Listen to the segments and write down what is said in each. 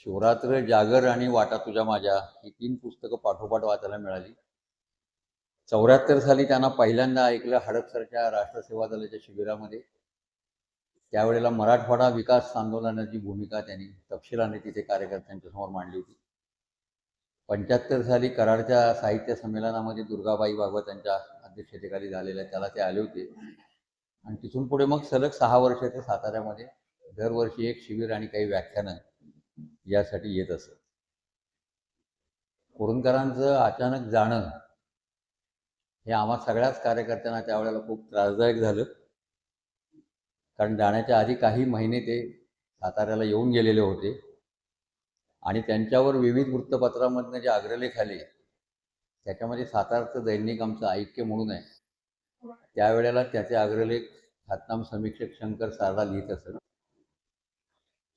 शिवरात्र, जागर आणि वाटा तुझ्या माझ्या ही 3 पुस्तकं पाठोपाठ वाचायला मिळाली. 74 साली त्यांना पहिल्यांदा ऐकलं हडपसरच्या राष्ट्रसेवा दलाच्या शिबिरामध्ये. त्यावेळेला मराठवाडा विकास आंदोलनाची भूमिका त्यांनी तपशिलाने तिथे कार्यकर्त्यांच्या समोर मांडली होती. 75 साली कराडच्या साहित्य संमेलनामध्ये दुर्गाबाई भागवतांच्या अध्यक्षतेखाली झालेल्या त्याला ते आले होते. आणि तिथून पुढे मग सलग 6 वर्ष ते साताऱ्यामध्ये दरवर्षी एक शिबिर आणि काही व्याख्यानं यासाठी येत असत. कुरूंदकरांचं अचानक जाणं हे आम्हा सगळ्याच कार्यकर्त्यांना त्यावेळेला खूप त्रासदायक झालं. कारण जाण्याच्या आधी काही महिने ते साताऱ्याला येऊन गेलेले होते आणि त्यांच्यावर विविध वृत्तपत्रांमधनं जे अग्रलेख आले त्याच्यामध्ये सातारचं दैनिक आमचं ऐक्य म्हणून आहे. त्यावेळेला त्याचे अग्रलेख ख्यातनाम समीक्षक शंकर सारडा लिहित असत.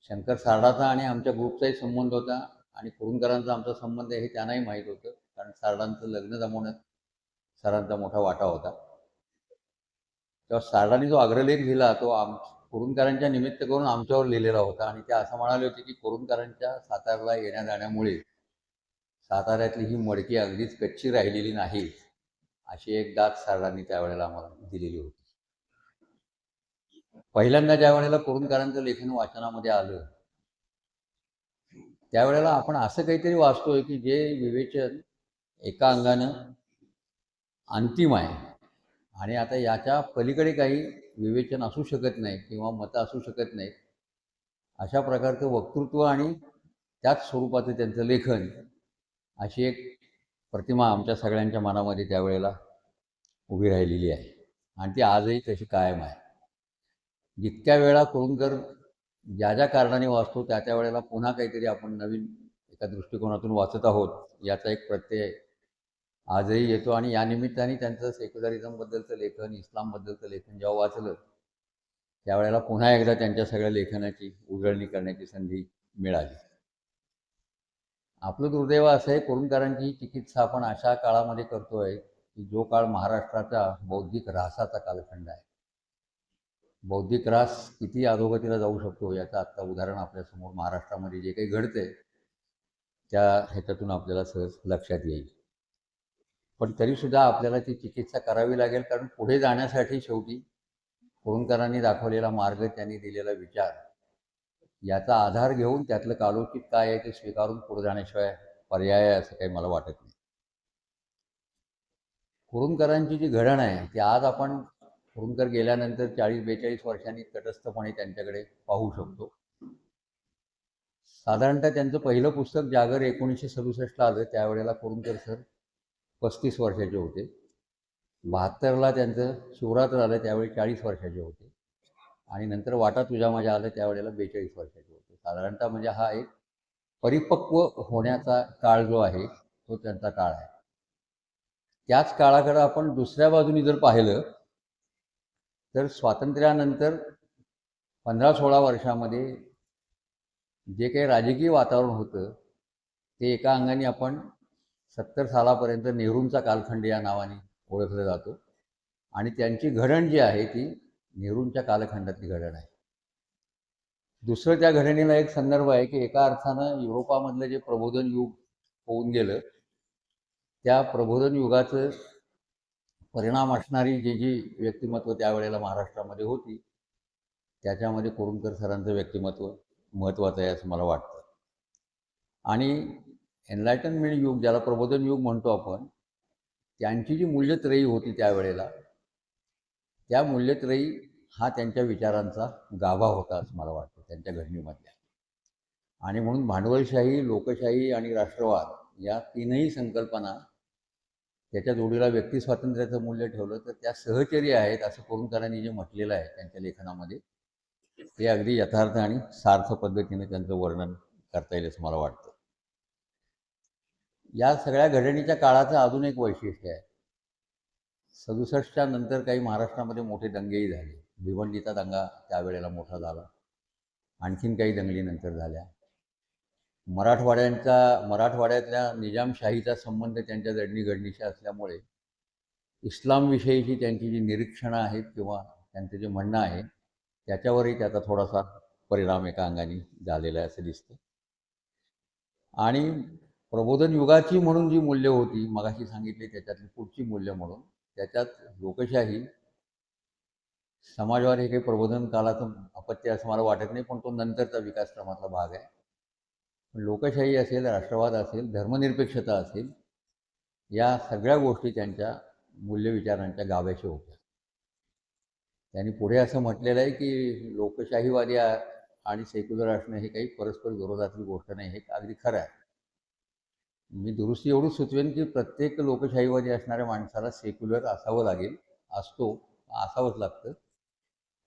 शंकर सारडाचा आणि आमच्या ग्रुपचाही संबंध होता आणि कुरूंदकरांचा आमचा संबंध हे त्यांनाही माहीत होतं. कारण सारडांचं लग्न जमवण्यात सरांचा मोठा वाटा होता. तेव्हा सारडांनी जो अग्रलेख लिहिला तो कुरूंदकरांच्या निमित्त करून आमच्यावर लिहिलेला होता आणि ते असं म्हणाले होते की कुरूंदकरांच्या सातारला येण्या जाण्यामुळे साताऱ्यातली ही मडकी अगदीच कच्ची राहिलेली नाही, अशी एक दाद सारडांनी त्यावेळेला आम्हाला दिलेली होती. पहिल्यांदा ज्या वेळेला कुरूंदकरांचं लेखन वाचनामध्ये आलं त्यावेळेला आपण असं काहीतरी वाचतोय की जे विवेचन एका अंगानं अंतिम आहे आणि आता याच्या पलीकडे काही विवेचन असू शकत नाही किंवा मतं असू शकत नाहीत, अशा प्रकारचं वक्तृत्व आणि त्याच स्वरूपाचं त्यांचं लेखन, अशी एक प्रतिमा आमच्या सगळ्यांच्या मनामध्ये त्यावेळेला उभी राहिलेली आहे आणि ती आजही तशी कायम आहे. जितक्या वेळा कुरूंदकर ज्या ज्या कारणाने वाचतो त्या त्या वेळेला पुन्हा काहीतरी आपण नवीन एका दृष्टिकोनातून वाचत आहोत याचा एक प्रत्यय आजही येतो. आणि या निमित्ताने त्यांचं सेक्युलरिझमबद्दलचं लेखन, इस्लामबद्दलचं लेखन जेव्हा वाचलं त्यावेळेला पुन्हा एकदा त्यांच्या सगळ्या लेखनाची उजळणी करण्याची संधी मिळाली. आपलं दुर्दैव असं आहे, कुरूंदकरांची चिकित्सा आपण अशा काळामध्ये करतोय की जो काळ महाराष्ट्राचा बौद्धिक ऱ्हासाचा कालखंड आहे. बौद्धिक ऱ्हास किती अधोगतीला जाऊ शकतो याचं आत्ता उदाहरण आपल्यासमोर महाराष्ट्रामध्ये जे काही घडतंय त्या ह्याच्यातून आपल्याला सहज लक्षात येईल. पण तरीसुद्धा आपल्याला ती चिकित्सा करावी लागेल, कारण पुढे जाण्यासाठी शेवटी कुरूंदकरांनी दाखवलेला मार्ग, त्यांनी दिलेला विचार याचा आधार घेऊन त्यातलं कालोचित काय आहे ते स्वीकारून पुढे जाण्याशिवाय पर्याय आहे असं काही मला वाटत नाही. कुरूंदकरांची जी घडण आहे ती आज आपण कुरूंदकर गेल्यानंतर 40-42 वर्षांनी तटस्थपणे त्यांच्याकडे पाहू शकतो. साधारणतः त्यांचं पहिलं पुस्तक जागर 1967 आलं, त्यावेळेला कुरूंदकर सर 35 वर्षाचे होते. 72ला त्यांचं शिवरात्र आलं, त्यावेळी 40 वर्षाचे होते आणि नंतर वाटा तुझ्या माझ्या आलं त्यावेळेला 42 वर्षाचे होते. साधारणतः म्हणजे हा एक परिपक्व होण्याचा काळ जो आहे तो त्यांचा काळ आहे. त्याच काळाकडे आपण दुसऱ्या बाजूनी जर पाहिलं तर स्वातंत्र्यानंतर 15-16 वर्षामध्ये जे काही राजकीय वातावरण होतं ते एका अंगाने आपण 70 सालापर्यंत नेहरूंचा कालखंड या नावाने ओळखलं जातो आणि त्यांची घडण जी आहे ती नेहरूंच्या कालखंडातली घडण आहे. दुसरं त्या घडणीला एक संदर्भ आहे की एका अर्थानं युरोपामधलं जे प्रबोधन युग होऊन गेलं त्या प्रबोधन युगाचं परिणाम असणारी जी व्यक्तिमत्व त्यावेळेला महाराष्ट्रामध्ये होती त्याच्यामध्ये कुरूंदकर सरांचं व्यक्तिमत्व महत्त्वाचं आहे असं मला वाटतं. आणि एनलायटनमेंट युग, ज्याला प्रबोधन युग म्हणतो आपण, त्यांची जी मूल्यत्रयी होती त्यावेळेला, त्या मूल्यत्रयी हा त्यांच्या विचारांचा गाभा होता असं मला वाटतं त्यांच्या घडणीमधल्या. आणि म्हणून भांडवलशाही, लोकशाही आणि राष्ट्रवाद या तीनही संकल्पना त्याच्या जोडीला व्यक्ती स्वातंत्र्याचं मूल्य ठेवलं तर त्या सहचर्य आहेत असं कुरूंदकरांनी जे म्हटलेलं आहे त्यांच्या लेखनामध्ये, ते अगदी यथार्थ आणि सार्थ पद्धतीने त्यांचं वर्णन करता येईल असं मला वाटतं. या सगळ्या घडणीच्या काळाचं अजून एक वैशिष्ट्य आहे. 67च्या नंतर काही महाराष्ट्रामध्ये मोठे दंगेही झाले. भिवंडीचा दंगा त्यावेळेला मोठा झाला, आणखीन काही दंगली नंतर झाल्या. मराठवाड्यातल्या निजामशाहीचा संबंध त्यांच्या जडणीघडणीशी असल्यामुळे इस्लामविषयीची त्यांची जी निरीक्षणं आहेत किंवा त्यांचं जे म्हणणं आहे त्याच्यावरही त्याचा थोडासा परिणाम एका अंगाने झालेला आहे असं दिसतं. आणि प्रबोधन युगाची म्हणून जी मूल्य होती मगाशी सांगितली त्याच्यातली पुढची मूल्य म्हणून, त्याच्यात लोकशाही, समाजवाद हे काही प्रबोधन काळाचं अपत्य असं मला वाटत नाही, पण तो नंतरचा विकासक्रमातला भाग आहे. लोकशाही असेल, राष्ट्रवाद असेल, धर्मनिरपेक्षता असेल, या सगळ्या गोष्टी त्यांच्या मूल्यविचारांच्या गाभ्याच्या होत्या. त्यांनी पुढे असं म्हटलेलं आहे की लोकशाहीवादी आणि सेक्युलर असणं हे काही परस्पर विरोधातली गोष्ट नाही, हे अगदी खरं आहे. मी दुरुस्ती एवढंच सुचवेन की प्रत्येक लोकशाहीवादी असणाऱ्या माणसाला सेक्युलर असावं लागेल, असतो, असावंच लागतं.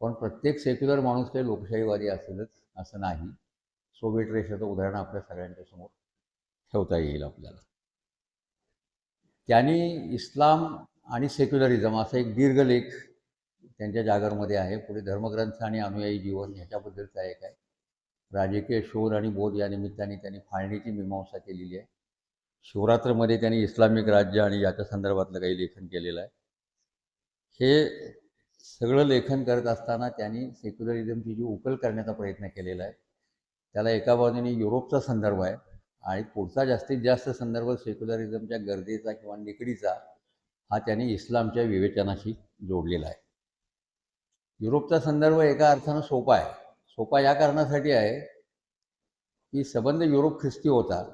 पण प्रत्येक सेक्युलर माणूस काही लोकशाहीवादी असेलच असं नाही. सोव्हिएट रेषेचं उदाहरण आपल्या सगळ्यांच्या समोर ठेवता येईल आपल्याला. त्यांनी इस्लाम आणि सेक्युलरिझम असा एक दीर्घ लेख त्यांच्या जागरमध्ये आहे. पुढे धर्मग्रंथ आणि अनुयायी जीवन ह्याच्याबद्दलचा एक आहे. राजकीय शोध आणि बोध या निमित्ताने त्यांनी फाळणीची मीमांसा केलेली आहे. शिवरात्रमध्ये त्यांनी इस्लामिक राज्य आणि याच्या संदर्भातलं काही लेखन केलेलं आहे. हे सगळं लेखन करत असताना त्यांनी सेक्युलरिझमची जी उकल करण्याचा प्रयत्न केलेला आहे. त्याला एका बाजूने युरोपचा संदर्भ आहे आणि पुढचा जास्तीत जास्त संदर्भ सेक्युलरिझमच्या गरजेचा किंवा निकडीचा हा त्यांनी इस्लामच्या विवेचनाशी जोडलेला आहे. युरोपचा संदर्भ एका अर्थानं सोपा आहे. सोपा या कारणासाठी आहे की संबंध युरोप ख्रिस्ती होता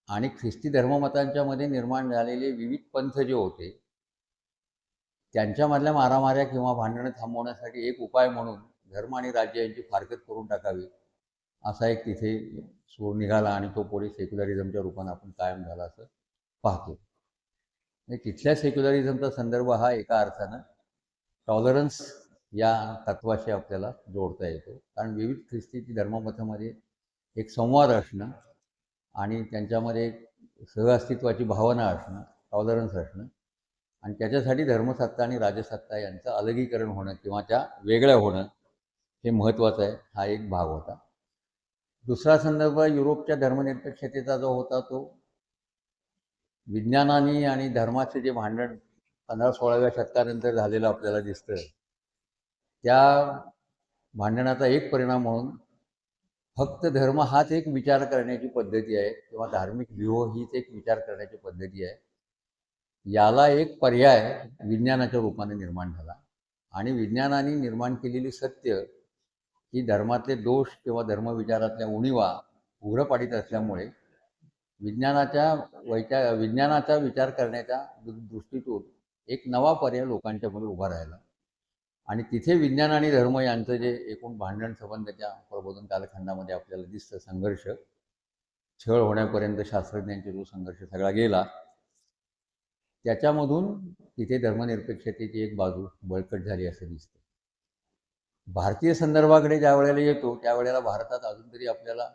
आणि ख्रिस्ती धर्ममतांच्या मध्ये निर्माण झालेले विविध पंथ जे होते त्यांच्यामधल्या मारामाऱ्या किंवा भांडणं थांबवण्यासाठी एक उपाय म्हणून धर्म आणि राज्य यांची फारकत करून टाकावी असा एक तिथे सूर निघाला आणि तो पुढे सेक्युलरिझमच्या रूपाने आपण कायम झाला असं पाहतो. तिथल्या सेक्युलरिझमचा संदर्भ हा एका अर्थानं टॉलरन्स या तत्वाशी आपल्याला जोडता येतो. कारण विविध ख्रिस्ती धर्ममतामध्ये एक संवाद असणं आणि त्यांच्यामध्ये सहअस्तित्वाची भावना असणं, टॉलरन्स असणं आणि त्याच्यासाठी धर्मसत्ता आणि राजसत्ता यांचं अलगीकरण होणं किंवा त्या वेगळ्या होणं हे महत्त्वाचं आहे. हा एक भाग होता. दुसरा संदर्भ युरोपच्या धर्मनिरपेक्षतेचा जो होता तो विज्ञानाने आणि धर्माचे जे भांडण 15-16व्या शतकानंतर झालेलं आपल्याला दिसतं, त्या भांडणाचा एक परिणाम म्हणून फक्त धर्म हाच एक विचार करण्याची पद्धती आहे किंवा धार्मिक व्यूह हीच एक विचार करण्याची पद्धती आहे, याला एक पर्याय विज्ञानाच्या रूपाने निर्माण झाला. आणि विज्ञानाने निर्माण केलेली सत्य ही धर्मातले दोष किंवा धर्मविचारातल्या उणीवा उघडं पाडीत असल्यामुळे विज्ञानाचा विचार करण्याच्या दृष्टीतून एक नवा पर्याय लोकांच्या मध्ये उभा राहिला. आणि तिथे विज्ञान आणि धर्म यांचं जे एकूण भांडण संबंधाच्या प्रबोधन कालखंडामध्ये आपल्याला दिसतं, संघर्ष छळ होण्यापर्यंत शास्त्रज्ञांचा जो संघर्ष सगळा गेला, त्याच्यामधून तिथे धर्मनिरपेक्षतेची एक बाजू बळकट झाली असं दिसतं. भारतीय संदर्भाकडे ज्या वेळेला येतो त्यावेळेला भारतात अजून तरी आपल्याला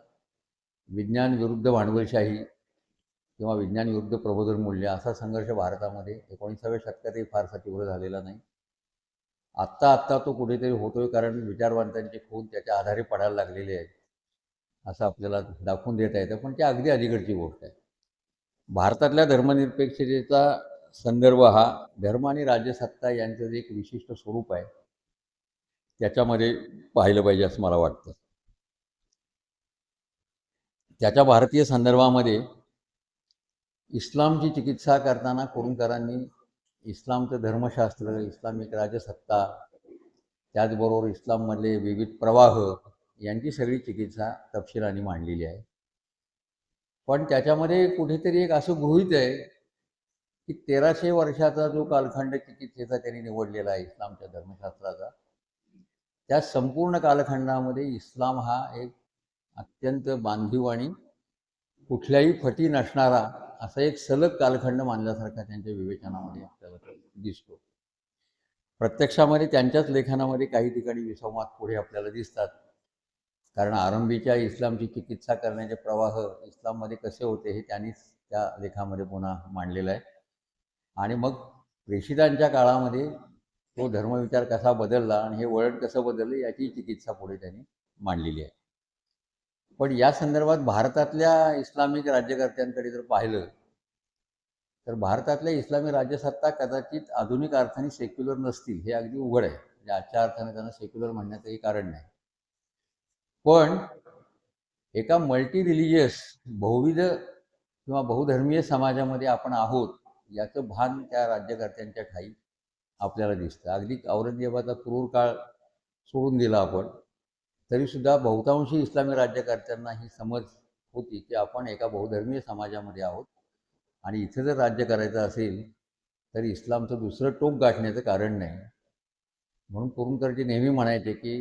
विज्ञान विरुद्ध भांडवलशाही किंवा विज्ञान विरुद्ध प्रबोधन मूल्य असा संघर्ष भारतामध्ये 19व्या शतकातही फारसा तीव्र झालेला नाही. आत्ता तो कुठेतरी होतोय, कारण विचारवंतांचे खून त्याच्या आधारे पडायला लागलेले आहेत असं आपल्याला दाखवून देता येतं. पण त्या अगदी अलीकडची गोष्ट आहे. भारतातल्या धर्मनिरपेक्षतेचा संदर्भ हा धर्म आणि राज्यसत्ता यांचं जे एक विशिष्ट स्वरूप आहे त्याच्यामध्ये पाहिलं पाहिजे असं मला वाटतं. त्याच्या भारतीय संदर्भामध्ये इस्लामची चिकित्सा करताना कुरुंदकरांनी इस्लामचं धर्मशास्त्र, इस्लामिक राजसत्ता, त्याचबरोबर इस्लाममधले विविध प्रवाह यांची सगळी चिकित्सा तपशिलाने मांडलेली आहे. पण त्याच्यामध्ये कुठेतरी एक असं गृहीत आहे की 1300 वर्षाचा जो कालखंड चिकित्सेचा त्यांनी निवडलेला आहे इस्लामच्या धर्मशास्त्राचा, त्या संपूर्ण कालखंडामध्ये इस्लाम हा एक अत्यंत बांधीव आणि कुठल्याही फटी नसणारा असा एक सलग कालखंड मानल्यासारखा त्यांच्या विवेचनामध्ये आपल्याला दिसतो. प्रत्यक्षामध्ये त्यांच्याच लेखनामध्ये काही ठिकाणी विसंवाद पुढे आपल्याला दिसतात. कारण आरंभीच्या इस्लामची चिकित्सा करण्याचे प्रवाह इस्लाममध्ये कसे होते हे त्यांनीच त्या लेखामध्ये पुन्हा मांडलेलं आहे. आणि मग प्रेषितांच्या काळामध्ये तो धर्मविचार कसा बदलला आणि हे वळण कसं बदललं याची चिकित्सा पुढे त्यांनी मांडलेली आहे. पण या संदर्भात भारतातल्या इस्लामिक राज्यकर्त्यांकडे जर पाहिलं तर भारतातल्या इस्लामी राज्यसत्ता कदाचित आधुनिक अर्थाने सेक्युलर नसतील हे अगदी उघड आहे. म्हणजे आजच्या अर्थाने त्यांना सेक्युलर म्हणण्याचं काही कारण नाही. पण एका मल्टी रिलिजियस बहुविध किंवा बहुधर्मीय समाजामध्ये आपण आहोत याचं भान त्या राज्यकर्त्यांच्या ठाई आपल्याला दिसतं. अगदी औरंगजेबाचा क्रूर काळ सोडून दिला आपण, तरीसुद्धा बहुतांशी इस्लामी राज्यकर्त्यांना ही समज होती की आपण एका बहुधर्मीय समाजामध्ये आहोत आणि इथं जर राज्य करायचं असेल तर इस्लामचं दुसरं टोक गाठण्याचं कारण नाही. म्हणून कुरूंकरजी नेहमी म्हणायचे की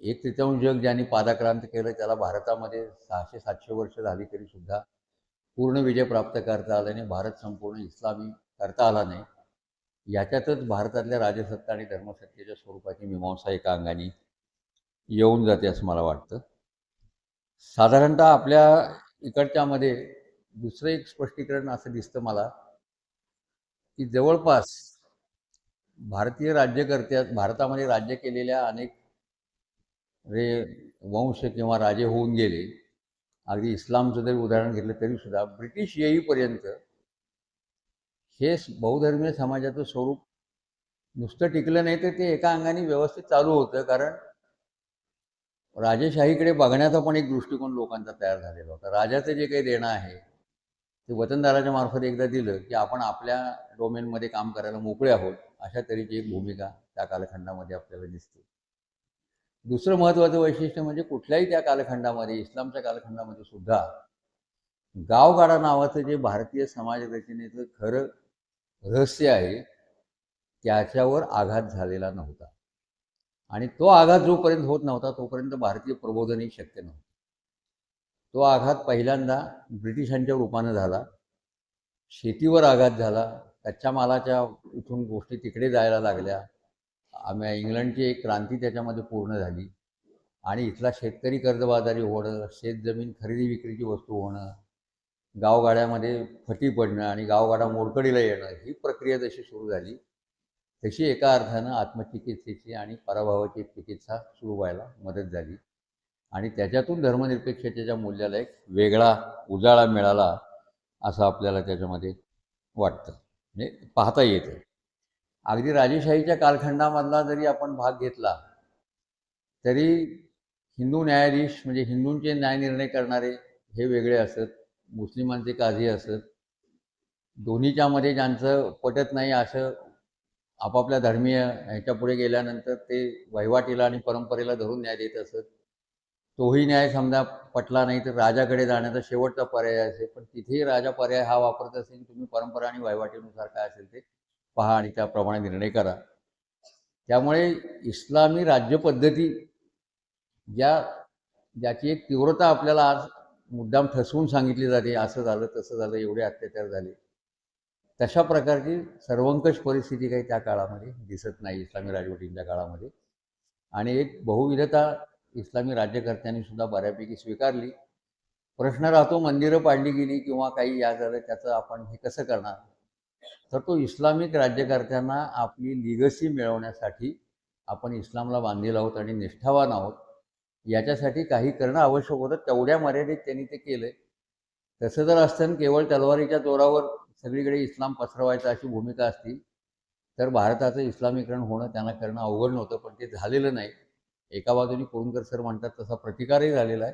1/3 जग ज्यांनी पादाक्रांत केलं त्याला भारतामध्ये 600-700 वर्ष झाली तरीसुद्धा पूर्ण विजय प्राप्त करता आला नाही, भारत संपूर्ण इस्लामी करता आला नाही. याच्यातच भारतातल्या राजसत्ता आणि धर्मसत्तेच्या स्वरूपाची मीमांसा एका अंगाने येऊन जाते असं मला वाटतं. साधारणतः आपल्या इकडच्यामध्ये दुसरं एक स्पष्टीकरण असं दिसतं मला की जवळपास भारतीय भारतामध्ये राज्य केलेल्या अनेक वंश किंवा राजे होऊन गेले. अगदी इस्लामचं जरी उदाहरण घेतलं तरीसुद्धा ब्रिटिश येईपर्यंत हे बहुधर्मीय समाजाचं स्वरूप नुसतं टिकलं नाही तर ते एका अंगाने व्यवस्थित चालू होतं. कारण राजेशाहीकडे बघण्याचा पण एक दृष्टिकोन लोकांचा तयार झालेला होता. राजाचं जे काही देणं आहे ते वतनदाराच्या मार्फत एकदा दिलं की आपण आपल्या डोमेनमध्ये काम करायला मोकळे आहोत, अशा तऱ्हेची एक भूमिका त्या कालखंडामध्ये आपल्याला दिसते. दुसरं महत्त्वाचं वैशिष्ट्य म्हणजे कुठल्याही त्या कालखंडामध्ये, इस्लामच्या कालखंडामध्ये सुद्धा गावगाडा नावाचं जे भारतीय समाज रचनेचं खरं रहस्य आहे त्याच्यावर आघात झालेला नव्हता. आणि तो आघात जोपर्यंत होत नव्हता तोपर्यंत भारतीय प्रबोधनही शक्य नव्हतं. तो आघात पहिल्यांदा ब्रिटिशांच्या रूपानं झाला. शेतीवर आघात झाला. कच्च्या मालाच्या इथून गोष्टी तिकडे जायला लागल्या. इंग्लंडची एक क्रांती त्याच्यामध्ये पूर्ण झाली आणि इथला शेतकरी कर्जबाजारी होणं, शेतजमीन खरेदी विक्रीची वस्तू होणं, गावगाड्यामध्ये फटी पडणं आणि गावगाडा मोडकळीला येणं, ही प्रक्रिया जशी सुरू झाली तशी एका अर्थानं आत्मचिकित्सेची आणि पराभवाची एक चिकित्सा सुरू व्हायला मदत झाली आणि त्याच्यातून धर्मनिरपेक्षतेच्या मूल्याला एक वेगळा उजाळा मिळाला असं आपल्याला त्याच्यामध्ये वाटतं, म्हणजे पाहता येतं. अगदी राजेशाहीच्या कालखंडामधला जरी आपण भाग घेतला तरी हिंदू न्यायाधीश म्हणजे हिंदूंचे न्यायनिर्णय करणारे हे वेगळे असत, मुस्लिमांचे काझी असत. दोन्हीच्यामध्ये ज्यांचं पटत नाही असं आपापल्या धर्मीय ह्याच्यापुढे गेल्यानंतर ते वहिवाटीला आणि परंपरेला धरून न्याय देत असत. तोही न्याय समजा पटला नाही तर राजाकडे जाण्याचा शेवटचा पर्याय असेल, पण तिथेही राजा पर्याय हा वापरत असेल, तुम्ही परंपरा आणि वहिवाटीनुसार काय असेल ते पहा आणि त्याप्रमाणे निर्णय करा. त्यामुळे इस्लामी राज्यपद्धती ज्याची एक तीव्रता आपल्याला आज मुद्दाम ठसवून सांगितली जाते, असं झालं तसं झालं, एवढे अत्याचार झाले, तशा प्रकारची सर्वंकष परिस्थिती काही त्या काळामध्ये दिसत नाही इस्लामी राजवटींच्या काळामध्ये. आणि एक बहुविधता इस्लामी राज्यकर्त्यांनी सुद्धा बऱ्यापैकी स्वीकारली. प्रश्न राहतो मंदिरं पाडली गेली किंवा काही या झालं त्याचं आपण हे कसं करणार, तर तो इस्लामिक राज्यकर्त्यांना आपली लिगसी मिळवण्यासाठी आपण इस्लामला बांधील आहोत आणि निष्ठावान आहोत याच्यासाठी काही करणं आवश्यक होतं. तेवढ्या मर्यादेत त्यांनी ते केलं. तसं जर असतं केवळ तलवारीच्या जोरावर सगळीकडे इस्लाम पसरवायचा अशी भूमिका असती तर भारताचं इस्लामीकरण होणं त्यांना करणं अवघड नव्हतं, पण ते झालेलं नाही. एका बाजूने कुरूंकर सर म्हणतात तसा प्रतिकारही झालेला आहे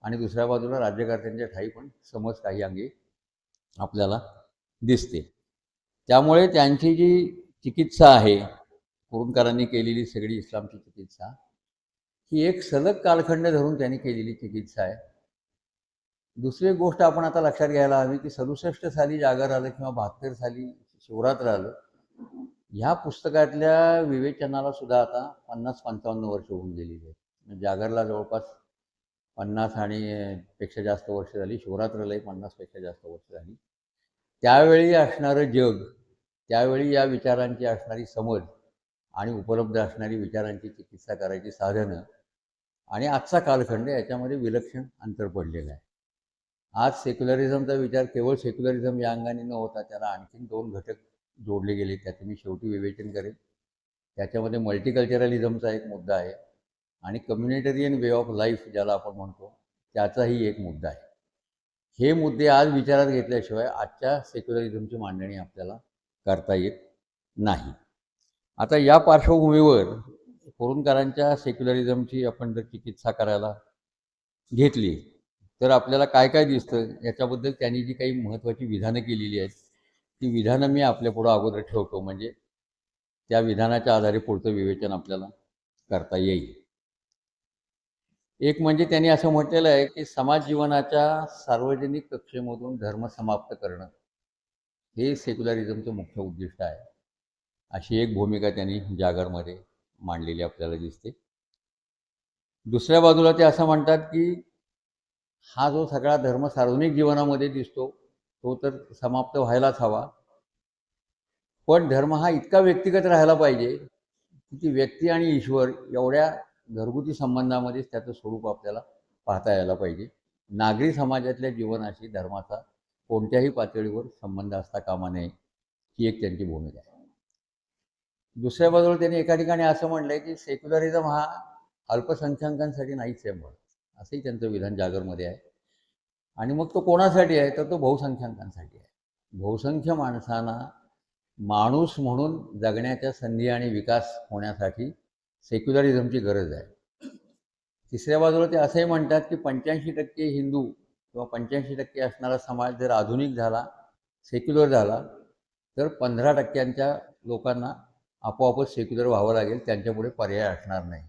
आणि दुसऱ्या बाजूला राज्यकर्त्यांच्या ठाई पण समज काही अंगी आपल्याला दिसते. त्यामुळे त्यांची जी चिकित्सा आहे, कुरूंकरांनी केलेली सगळी इस्लामची चिकित्सा, ही एक सलग कालखंड धरून त्यांनी केलेली चिकित्सा आहे. दुसरी गोष्ट आपण आता लक्षात घ्यायला हवी की 67 साली जागर आलं किंवा 72 साली शिवरात्र आलं, ह्या पुस्तकातल्या विवेचनाला सुद्धा आता 50-55 वर्ष होऊन गेलेली आहेत. जागरला जवळपास 50 आणि पेक्षा जास्त वर्ष झाली, शिवरात्रलाही 50 पेक्षा जास्त वर्ष झाली. त्यावेळी असणारं जग, त्यावेळी या विचारांची असणारी समज आणि उपलब्ध असणारी विचारांची चिकित्सा करायची साधनं आणि आजचा कालखंड याच्यामध्ये विलक्षण अंतर पडलेलं आहे. आज सेक्युलरिझमचा विचार केवळ सेक्युलरिझम या अंगाने न होता त्याला आणखीन 2 घटक जोडले गेले, त्याचं मी शेवटी विवेचन करेन. त्याच्यामध्ये मल्टीकल्चरलिझमचा एक मुद्दा आहे आणि कम्युनिटेरियन वे ऑफ लाईफ ज्याला आपण म्हणतो त्याचाही एक मुद्दा आहे. हे मुद्दे आज विचारात घेतल्याशिवाय आजच्या सेक्युलरिझमची मांडणी आपल्याला करता येत नाही. आता या पार्श्वभूमीवर कुरूंकरांच्या सेक्युलरिझमची आपण जर चिकित्सा करायला घेतली तर आपल्याला काय काय दिसतं याच्याबद्दल त्यांनी जी काही महत्त्वाची विधानं केलेली आहेत ती विधानं मी आपल्यापुढं अगोदर ठेवतो, म्हणजे त्या विधानाच्या आधारे पुढचं विवेचन आपल्याला करता येईल. एक म्हणजे त्यांनी असं म्हटलेलं आहे की समाज जीवनाच्या सार्वजनिक कक्षेमधून धर्म समाप्त करणं हे सेक्युलरिझमचं मुख्य उद्दिष्ट आहे, अशी एक भूमिका त्यांनी जागरमध्ये मांडलेली आपल्याला दिसते. दुसऱ्या बाजूला ते असं म्हणतात की हा जो सगळा धर्म सार्वजनिक जीवनामध्ये दिसतो तो तर समाप्त व्हायलाच हवा, पण धर्म हा इतका व्यक्तिगत राहायला पाहिजे की ती व्यक्ती आणि ईश्वर एवढ्या घरगुती संबंधामध्येच त्याचं स्वरूप आपल्याला पाहता यायला पाहिजे. नागरी समाजातल्या जीवनाशी धर्माचा कोणत्याही पातळीवर संबंध असता कामा नये, ही एक त्यांची भूमिका आहे. दुसऱ्या बाजूला त्यांनी एका ठिकाणी असं म्हटलं आहे की सेक्युलरिझम हा अल्पसंख्याकांसाठी नाहीच आहे म्हणून, असंही त्यांचं विधान जागरमध्ये आहे. आणि मग तो कोणासाठी आहे तर तो बहुसंख्याकांसाठी आहे. बहुसंख्य माणसांना माणूस म्हणून जगण्याच्या संधी आणि विकास होण्यासाठी सेक्युलरिझमची गरज आहे. तिसऱ्या बाजूला ते असंही म्हणतात की 85% हिंदू किंवा 85% असणारा समाज जर आधुनिक झाला, सेक्युलर झाला, तर 15% लोकांना आपोआपच सेक्युलर व्हावं लागेल, त्यांच्यापुढे पर्याय असणार नाही.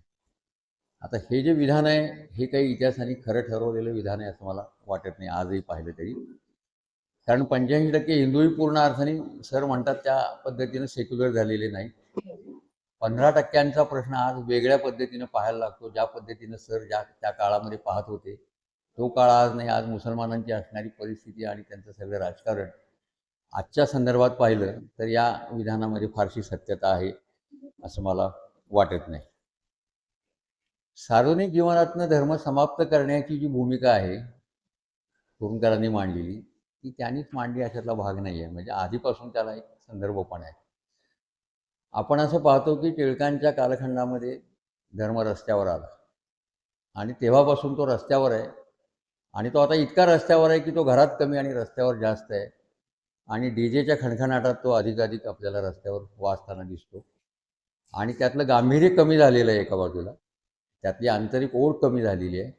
आता हे जे विधान आहे हे काही इतिहासाने खरं ठरवलेलं विधान आहे असं मला वाटत नाही आजही पाहिलं तरी. कारण 85% हिंदूही पूर्ण अर्थाने सर म्हणतात त्या पद्धतीनं सेक्युलर झालेले नाही. 15%चा प्रश्न आज वेगळ्या पद्धतीनं पाहायला लागतो. ज्या पद्धतीनं सर त्या काळामध्ये पाहत होते तो काळ आज नाही. आज मुसलमानांची असणारी परिस्थिती आणि त्यांचं सगळं राजकारण आजच्या संदर्भात पाहिलं तर या विधानामध्ये फारशी सत्यता आहे असं मला वाटत नाही. सार्वजनिक जीवनातनं धर्म समाप्त करण्याची जी भूमिका आहे कुरूंदकरांनी मांडलेली, ती त्यांनीच मांडली अशातला भाग नाही आहे. म्हणजे आधीपासून त्याला एक संदर्भ पण आहे. आपण असं पाहतो की टिळकांच्या कालखंडामध्ये धर्म रस्त्यावर आला आणि तेव्हापासून तो रस्त्यावर आहे. आणि तो आता इतका रस्त्यावर आहे की तो घरात कमी आणि रस्त्यावर जास्त आहे. आणि डीजेच्या खणखणाटात तो अधिकाधिक आपल्याला रस्त्यावर वाजताना दिसतो. आणि त्यातलं गांभीर्य कमी झालेलं आहे एका बाजूला, त्यातली आंतरिक ओढ कमी झालेली आहे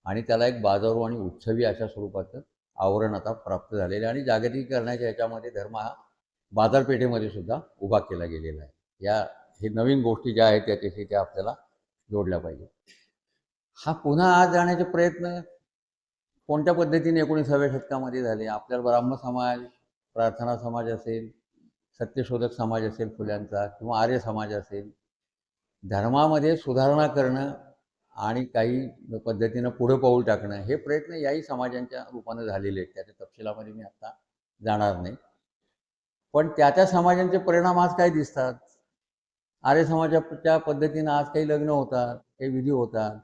आणि त्याला एक बाजारू आणि उत्सवी अशा स्वरूपाचं आवरण आता प्राप्त झालेलं आहे. आणि जागतिकीकरणाच्या ह्याच्यामध्ये धर्म हा बाजारपेठेमध्ये सुद्धा उभा केला गेलेला आहे. हे नवीन गोष्टी ज्या आहेत त्याच्याशी त्या आपल्याला जोडल्या पाहिजे. हा पुन्हा आज जाण्याचे प्रयत्न कोणत्या पद्धतीने 19व्या शतकामध्ये झाले. आपल्याला ब्राह्म समाज, प्रार्थना समाज असेल, सत्यशोधक समाज असेल फुल्यांचा, किंवा आर्य समाज असेल, धर्मामध्ये सुधारणा करणं आणि काही पद्धतीनं पुढं पाऊल टाकणं हे प्रयत्न याही समाजांच्या रूपानं झालेले आहेत. त्याच्या तपशिलामध्ये मी आत्ता जाणार नाही. पण त्या समाजांचे परिणाम आज काय दिसतात. आर्य समाजाच्या पद्धतीनं आज काही लग्न होतात, काही विधी होतात.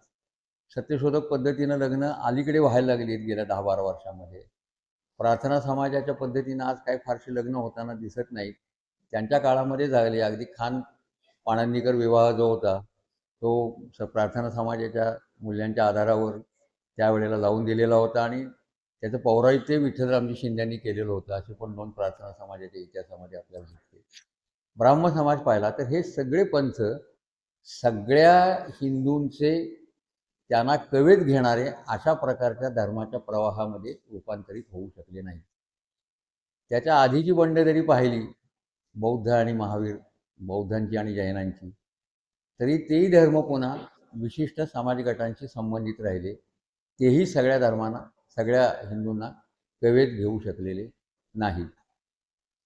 सत्यशोधक पद्धतीनं लग्न अलीकडे व्हायला लागलीत गेल्या 10-12 वर्षामध्ये. प्रार्थना समाजाच्या पद्धतीनं आज काही फारशी लग्न होताना दिसत नाहीत. त्यांच्या काळामध्ये झाले. अगदी खान पाणंदीकर विवाह जो होता तो प्रार्थना समाजाच्या मूल्यांच्या आधारावर त्यावेळेला लावून दिलेला होता आणि त्याचं पौराहित्य विठ्ठलरामजी शिंद्यांनी केलेलं होतं, अशी पण नोंद प्रार्थना समाजाच्या इतिहासामध्ये आपल्याला दिसते. ब्राह्म समाज पाहिला तर हे सगळे पंथ सगळ्या हिंदूंचे त्यांना कवेत घेणारे अशा प्रकारच्या धर्माच्या प्रवाहामध्ये रूपांतरित होऊ शकले नाही. त्याच्या आधीची बंड जरी पाहिली बौद्ध आणि महावीर, बौद्धांची आणि जैनांची, तरी तेही धर्म पुन्हा विशिष्ट समाज गटांशी संबंधित राहिले. तेही सगळ्या धर्मांना, सगळ्या हिंदूंना कवेत घेऊ शकलेले नाहीत.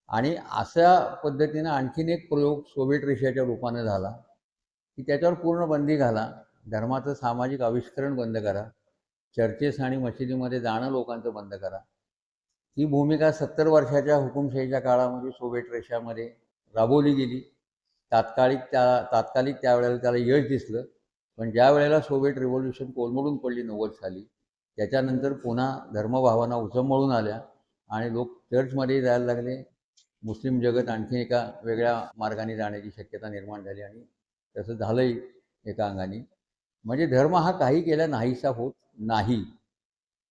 आणि अशा पद्धतीनं आणखीन एक प्रयोग सोव्हिएट रशियाच्या रूपानं झाला की त्याच्यावर पूर्ण बंदी घाला, धर्माचं सामाजिक आविष्करण बंद करा, चर्चेस आणि मशिदीमध्ये जाणं लोकांचं बंद करा. ही भूमिका 70 वर्षाच्या हुकुमशाहीच्या काळामध्ये सोव्हिएट रशियामध्ये राबवली गेली. तात्कालिक त्यावेळेला त्याला यश दिसलं. पण ज्या वेळेला सोव्हिएट रिव्होल्युशन कोलमडून पडली 90 साली, त्याच्यानंतर पुन्हा धर्मभावना उचंबळून आल्या आणि लोक चर्चमध्ये जायला लागले. मुस्लिम जगत आणखी एका वेगळ्या मार्गाने जाण्याची शक्यता निर्माण झाली आणि तसं झालंही एका अंगाने. म्हणजे धर्म हा काही केल्या नाहीसा होत नाही.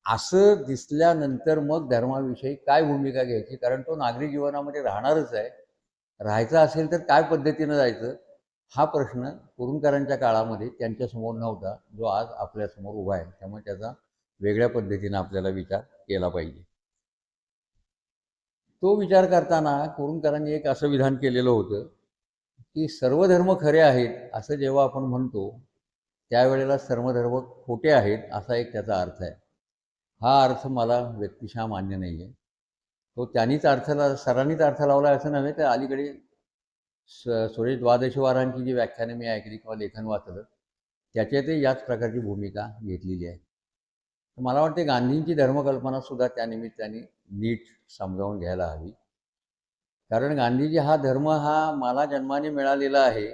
असं दिसल्यानंतर मग धर्माविषयी काय भूमिका घ्यायची, कारण तो नागरी जीवनामध्ये राहणारच आहे. राहायचं असेल तर काय पद्धतीनं जायचं, हा प्रश्न कुरूंदकरांच्या काळामध्ये त्यांच्यासमोर नव्हता, जो आज आपल्यासमोर उभा आहे. त्यामुळे त्याचा वेगळ्या पद्धतीनं आपल्याला विचार केला पाहिजे. तो विचार करताना कुरूंकरांनी एक असं विधान केलेलं होतं, की सर्व धर्म खरे आहेत असं जेव्हा आपण म्हणतो, त्यावेळेला सर्व धर्म खोटे आहेत असा एक त्याचा अर्थ आहे. हा अर्थ मला व्यक्तिशः मान्य नाही आहे. तो त्यांनीच सरांनीच अर्थ लावला असं नव्हे, तर अलीकडे सुरेश द्वादशीवारांची जी व्याख्याने मी ऐकली किंवा लेखन वाचलं, त्याच्यातही याच प्रकारची भूमिका घेतलेली आहे. तर मला वाटते गांधींची धर्मकल्पनासुद्धा त्या निमित्ताने नीट समजावून घ्यायला हवी. कारण गांधीजी हा धर्म हा मला जन्माने मिळालेला आहे,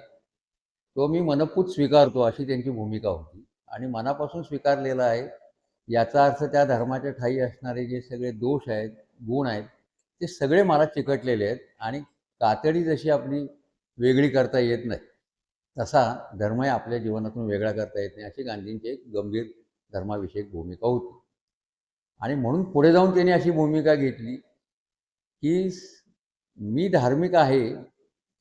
तो मी मनपूत स्वीकारतो अशी त्यांची भूमिका होती. आणि मनापासून स्वीकारलेला आहे याचा अर्थ त्या धर्माच्या ठायी असणारे जे सगळे दोष आहेत, गुण आहेत, ते सगळे मला चिकटलेले आहेत आणि कातडी जशी आपली वेगळी करता येत नाही, तसा धर्मही आपल्या जीवनातून वेगळा करता येत नाही, अशी गांधींची एक गंभीर धर्माविषयक भूमिका होती. आणि म्हणून पुढे जाऊन त्यांनी अशी भूमिका घेतली की मी धार्मिक आहे,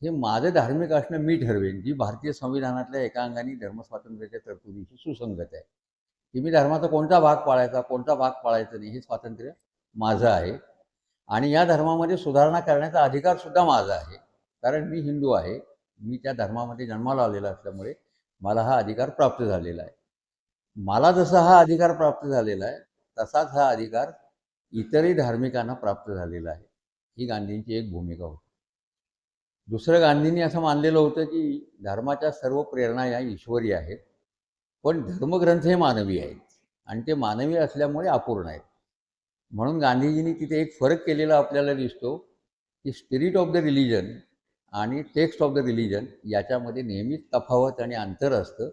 हे माझं धार्मिक असणं मी ठरवेन, जी भारतीय संविधानातल्या एका अंगाने धर्मस्वातंत्र्याच्या तरतुदीशी सुसंगत आहे, की मी धर्माचा कोणता भाग पाळायचा, कोणता भाग पाळायचा नाही, हे स्वातंत्र्य माझं आहे. आणि या धर्मामध्ये सुधारणा करण्याचा अधिकारसुद्धा माझा आहे, कारण मी हिंदू आहे. मी त्या धर्मामध्ये जन्माला आलेला असल्यामुळे मला हा अधिकार प्राप्त झालेला आहे. मला जसा हा अधिकार प्राप्त झालेला आहे, तसाच हा अधिकार इतरही धार्मिकांना प्राप्त झालेला आहे. ही गांधींची एक भूमिका होती. दुसरं, गांधींनी असं मानलेलं होतं की धर्माच्या सर्व प्रेरणा या ईश्वरी आहेत, पण धर्मग्रंथ हे मानवी आहेत आणि ते मानवी असल्यामुळे अपूर्ण आहेत. म्हणून गांधीजींनी तिथे एक फरक केलेला आपल्याला दिसतो की स्पिरिट ऑफ द रिलिजन आणि टेक्स्ट ऑफ द रिलिजन याच्यामध्ये नेहमीच तफावत आणि अंतर असतं.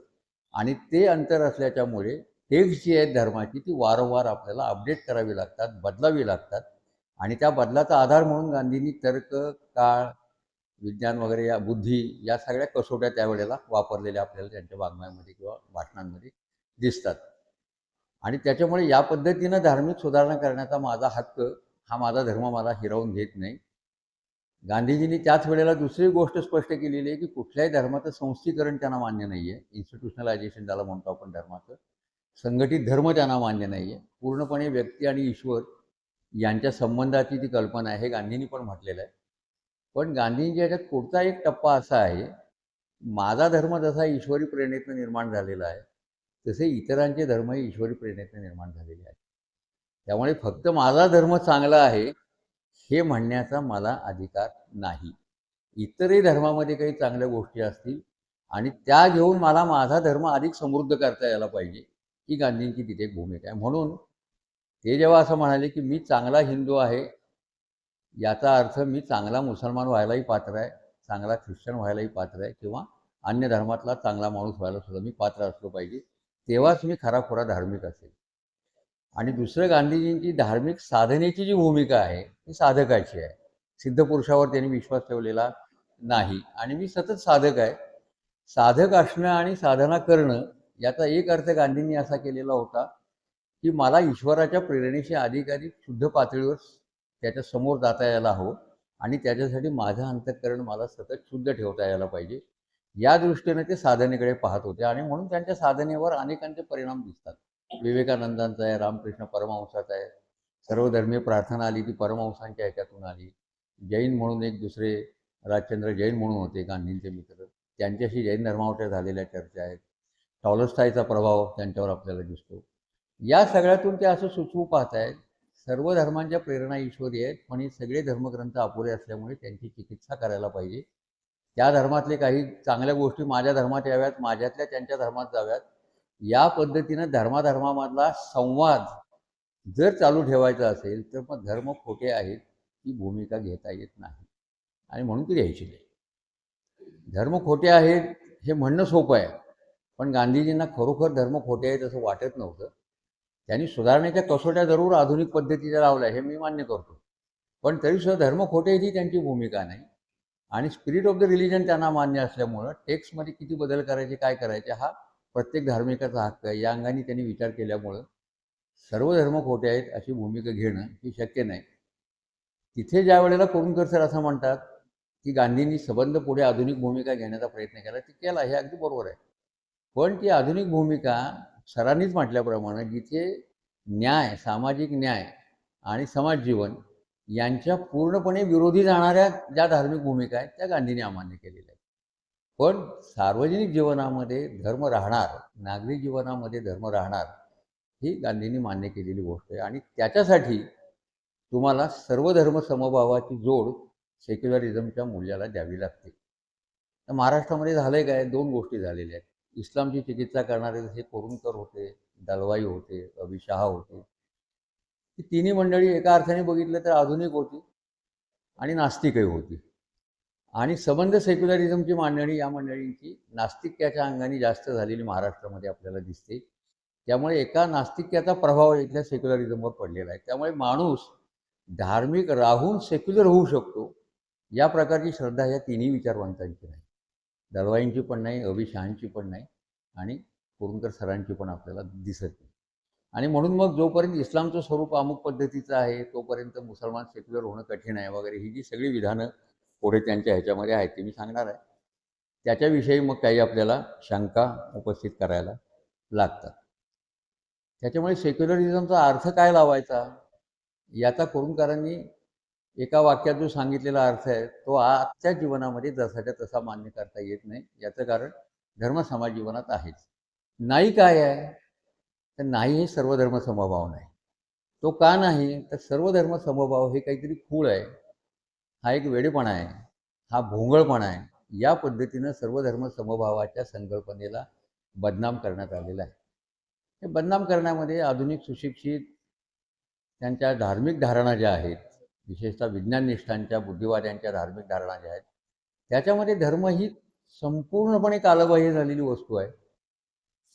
आणि ते अंतर असल्याच्यामुळे टेक्स्ट जी आहेत धर्माची, ती वारंवार आपल्याला अपडेट करावी लागतात, बदलावी लागतात. आणि त्या बदलाचा आधार म्हणून गांधींनी तर्क, काळ, विज्ञान वगैरे या बुद्धी या सगळ्या कसोट्या त्यावेळेला वापरलेल्या आपल्याला त्यांच्या वाङ्मयामध्ये किंवा भाषणांमध्ये दिसतात. आणि त्याच्यामुळे या पद्धतीनं धार्मिक सुधारणा करण्याचा माझा हक्क, हा माझा धर्म मला हिरावून घेत नाही. गांधीजींनी त्याच वेळेला दुसरी गोष्ट स्पष्ट केलेली आहे की कुठल्याही धर्माचं संस्थीकरण त्यांना मान्य नाही आहे. इन्स्टिट्यूशनलायझेशन ज्याला म्हणतो आपण धर्माचं, संघटित धर्म त्यांना मान्य नाही आहे. पूर्णपणे व्यक्ती आणि ईश्वर यांच्या संबंधाची ती कल्पना आहे, हे गांधींनी पण म्हटलेलं आहे. पण गांधींच्या याच्यात पुढचा एक टप्पा असा आहे, माझा धर्म जसा ईश्वरी प्रेरणेतनं निर्माण झालेला आहे, तसे इतरांचे धर्मही ईश्वरी प्रेरणेतनं निर्माण झालेले आहेत. त्यामुळे फक्त माझा धर्म चांगला आहे हे म्हणण्याचा मला अधिकार नाही. इतरही धर्मामध्ये काही चांगल्या गोष्टी असतील आणि त्या घेऊन मला माझा धर्म अधिक समृद्ध करता यायला पाहिजे, ही गांधींची तिथे एक भूमिका आहे. म्हणून ते जेव्हा असं म्हणाले की मी चांगला हिंदू आहे, याचा अर्थ मी चांगला मुसलमान व्हायलाही पात्र आहे, चांगला ख्रिश्चन व्हायलाही पात्र आहे, किंवा अन्य धर्मातला चांगला माणूस व्हायला सुद्धा मी पात्र असलो पाहिजे, तेव्हाच मी खराखुरा धार्मिक असेल. आणि दुसरं, गांधीजींची धार्मिक साधनेची जी भूमिका आहे ती साधकाची आहे. सिद्धपुरुषावर त्यांनी विश्वास ठेवलेला नाही. आणि मी सतत साधक आहे. साधक असणं आणि साधना करणं याचा एक अर्थ गांधींनी असा केलेला होता की मला ईश्वराच्या प्रेरणेशी अधिकाधिक शुद्ध पातळीवर त्याच्या समोर जाता यायला हवं आणि त्याच्यासाठी माझं अंतःकरण मला सतत शुद्ध ठेवता यायला पाहिजे. या दृष्टीने ते साधनेकडे पाहत होते आणि म्हणून त्यांच्या साधनेवर अनेकांचे परिणाम दिसतात. विवेकानंदांचा आहे, रामकृष्ण परमहंसाचा आहे. सर्वधर्मीय प्रार्थना आली ती परमहंसांच्या ह्याच्यातून आली. जैन म्हणून एक दुसरे राजचंद्र जैन म्हणून होते गांधींचे मित्र, त्यांच्याशी जैन धर्मावरच्या झालेल्या चर्चा आहेत. टॉलस्टॉयचा प्रभाव त्यांच्यावर आपल्याला दिसतो. या सगळ्यातून ते असं सुचवू पाहत आहेत, सर्व धर्मांच्या प्रेरणा ईश्वरी आहेत, पण हे सगळे धर्मग्रंथ अपुरे असल्यामुळे त्यांची चिकित्सा करायला पाहिजे. त्या धर्मातले काही चांगल्या गोष्टी माझ्या धर्मात याव्यात, माझ्यातल्या त्यांच्या धर्मात जाव्यात. या पद्धतीनं धर्माधर्मामधला संवाद जर चालू ठेवायचा असेल तर मग धर्म खोटे आहेत ही भूमिका घेता येत नाही आणि म्हणून ती घ्यायची नाही. धर्म खोटे आहेत हे म्हणणं सोपं आहे, पण गांधीजींना खरोखर धर्म खोटे आहेत असं वाटत नव्हतं. त्यांनी सुधारण्याच्या कसोट्या जरूर आधुनिक पद्धतीच्या लावल्या, हे मी मान्य करतो, पण तरीसुद्धा धर्म खोटे ही त्यांची भूमिका नाही. आणि स्पिरिट ऑफ द रिलिजन त्यांना मान्य असल्यामुळं टेक्स्टमध्ये किती बदल करायचे, काय करायचे, हा प्रत्येक धार्मिकाचा हक्क आहे. या अंगाने त्यांनी विचार केल्यामुळं सर्व धर्म खोटे आहेत अशी भूमिका घेणं ही शक्य नाही. तिथे ज्या वेळेला कुरूंकर सर असं म्हणतात की गांधींनी संबंध पुढे आधुनिक भूमिका घेण्याचा प्रयत्न केला, ती केला, हे अगदी बरोबर आहे. पण ती आधुनिक भूमिका सरांनीच म्हटल्याप्रमाणे जिथे न्याय, सामाजिक न्याय आणि समाज जीवन यांच्या पूर्णपणे विरोधी जाणाऱ्या ज्या धार्मिक भूमिका आहेत त्या गांधींनी अमान्य केलेल्या आहेत. पण सार्वजनिक जीवनामध्ये धर्म राहणार, नागरी जीवनामध्ये धर्म राहणार, ही गांधींनी मान्य केलेली गोष्ट आहे. आणि त्याच्यासाठी तुम्हाला सर्व धर्म समभावाची जोड सेक्युलरिझमच्या मूल्याला द्यावी लागते. तर महाराष्ट्रामध्ये झालंय काय, दोन गोष्टी झालेल्या आहेत. इस्लामची चिकित्सा करणारे जसे कोरुणकर होते, दलवाई होते, अभी शहा होते, ही तिन्ही मंडळी एका अर्थाने बघितलं तर आधुनिक होती आणि नास्तिकही होती. आणि संबंध सेक्युलरिझमची मांडणी या मंडळींची नास्तिक्याच्या अंगाने जास्त झालेली महाराष्ट्रामध्ये आपल्याला दिसते. त्यामुळे एका नास्तिक्याचा प्रभाव इथल्या सेक्युलरिझमवर पडलेला आहे. त्यामुळे माणूस धार्मिक राहून सेक्युलर होऊ शकतो, या प्रकारची श्रद्धा या तिन्ही विचारवंतांची नाही. दलवाईंची पण नाही, अभी शहांची पण नाही आणि कुरुंकर सरांची पण आपल्याला दिसत नाही. आणि म्हणून मग जोपर्यंत इस्लामचं स्वरूप अमुक पद्धतीचं आहे तोपर्यंत मुसलमान सेक्युलर होणं कठीण आहे वगैरे, ही जी सगळी विधानं पुढे त्यांच्या ह्याच्यामध्ये आहेत ते मी सांगणार आहे. त्याच्याविषयी मग काही आपल्याला शंका उपस्थित करायला लागतात. त्याच्यामुळे सेक्युलरिझमचा अर्थ काय लावायचा याचा कुरुंकरांनी एका वाक्यात जो सांगितलेला अर्थ आहे तो आजच्या जीवनामध्ये जसाच्या तसा मान्य करता येत नाही. याचं कारण धर्म समाज जीवनात आहेच. नाही काय आहे तर नाही हे सर्वधर्म समभाव नाही. तो का नाही तर सर्वधर्म समभाव हे काहीतरी खूळ आहे, हा एक वेडेपणा आहे, हा भोंगळपणा आहे. या पद्धतीनं सर्वधर्म समभावाच्या संकल्पनेला बदनाम करण्यात आलेला आहे. हे बदनाम करण्यामध्ये आधुनिक सुशिक्षित त्यांच्या धार्मिक धारणा ज्या आहेत, विशेषतः विज्ञाननिष्ठांच्या बुद्धिवाद्यांच्या धार्मिक धारणा ज्या आहेत, त्याच्यामध्ये धर्म ही संपूर्णपणे कालबाह्य झालेली वस्तू आहे.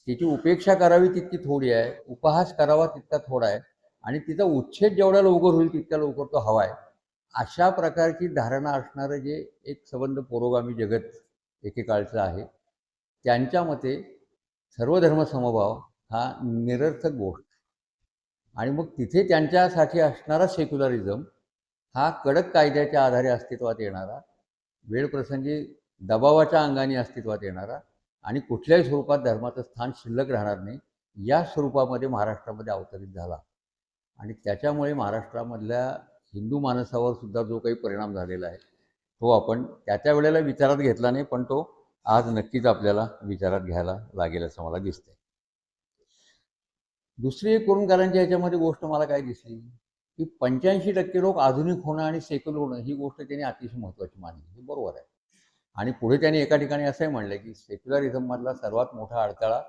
तिची उपेक्षा करावी तितकी थोडी आहे, उपहास करावा तितका थोडा आहे आणि तिचा उच्छेद जेवढा लवकर होईल तितक्या लवकर तो हवा आहे. अशा प्रकारची धारणा असणारं जे एक संबंध पुरोगामी जगत एकेकाळचं आहे, त्यांच्या मते सर्वधर्म समभाव हा निरर्थक गोष्ट. आणि मग तिथे त्यांच्यासाठी असणारा सेक्युलरिझम हा कडक कायद्याच्या आधारे अस्तित्वात येणारा, वेळप्रसंगी दबावाच्या अंगाने अस्तित्वात येणारा आणि कुठल्याही स्वरूपात धर्माचं स्थान शिल्लक राहणार नाही, या स्वरूपामध्ये महाराष्ट्रामध्ये अवतरित झाला. आणि त्याच्यामुळे महाराष्ट्रामधल्या हिंदू मानसावर सुद्धा जो काही परिणाम झालेला आहे तो आपण त्या वेळेला विचारात घेतला नाही, पण तो आज नक्कीच आपल्याला विचारात घ्यायला लागेल असं मला दिसतंय. दुसरी एक कुरुंकरांच्या ह्याच्यामध्ये गोष्ट मला काय दिसली की 85% लोक आधुनिक होणं आणि सेक्युलर होणं ही गोष्ट त्यांनी अतिशय महत्त्वाची मानली. हे बरोबर आहे. आणि पुढे त्यांनी एका ठिकाणी असंही म्हणलं की सेक्युलरिझममधला सर्वात मोठा अडथळा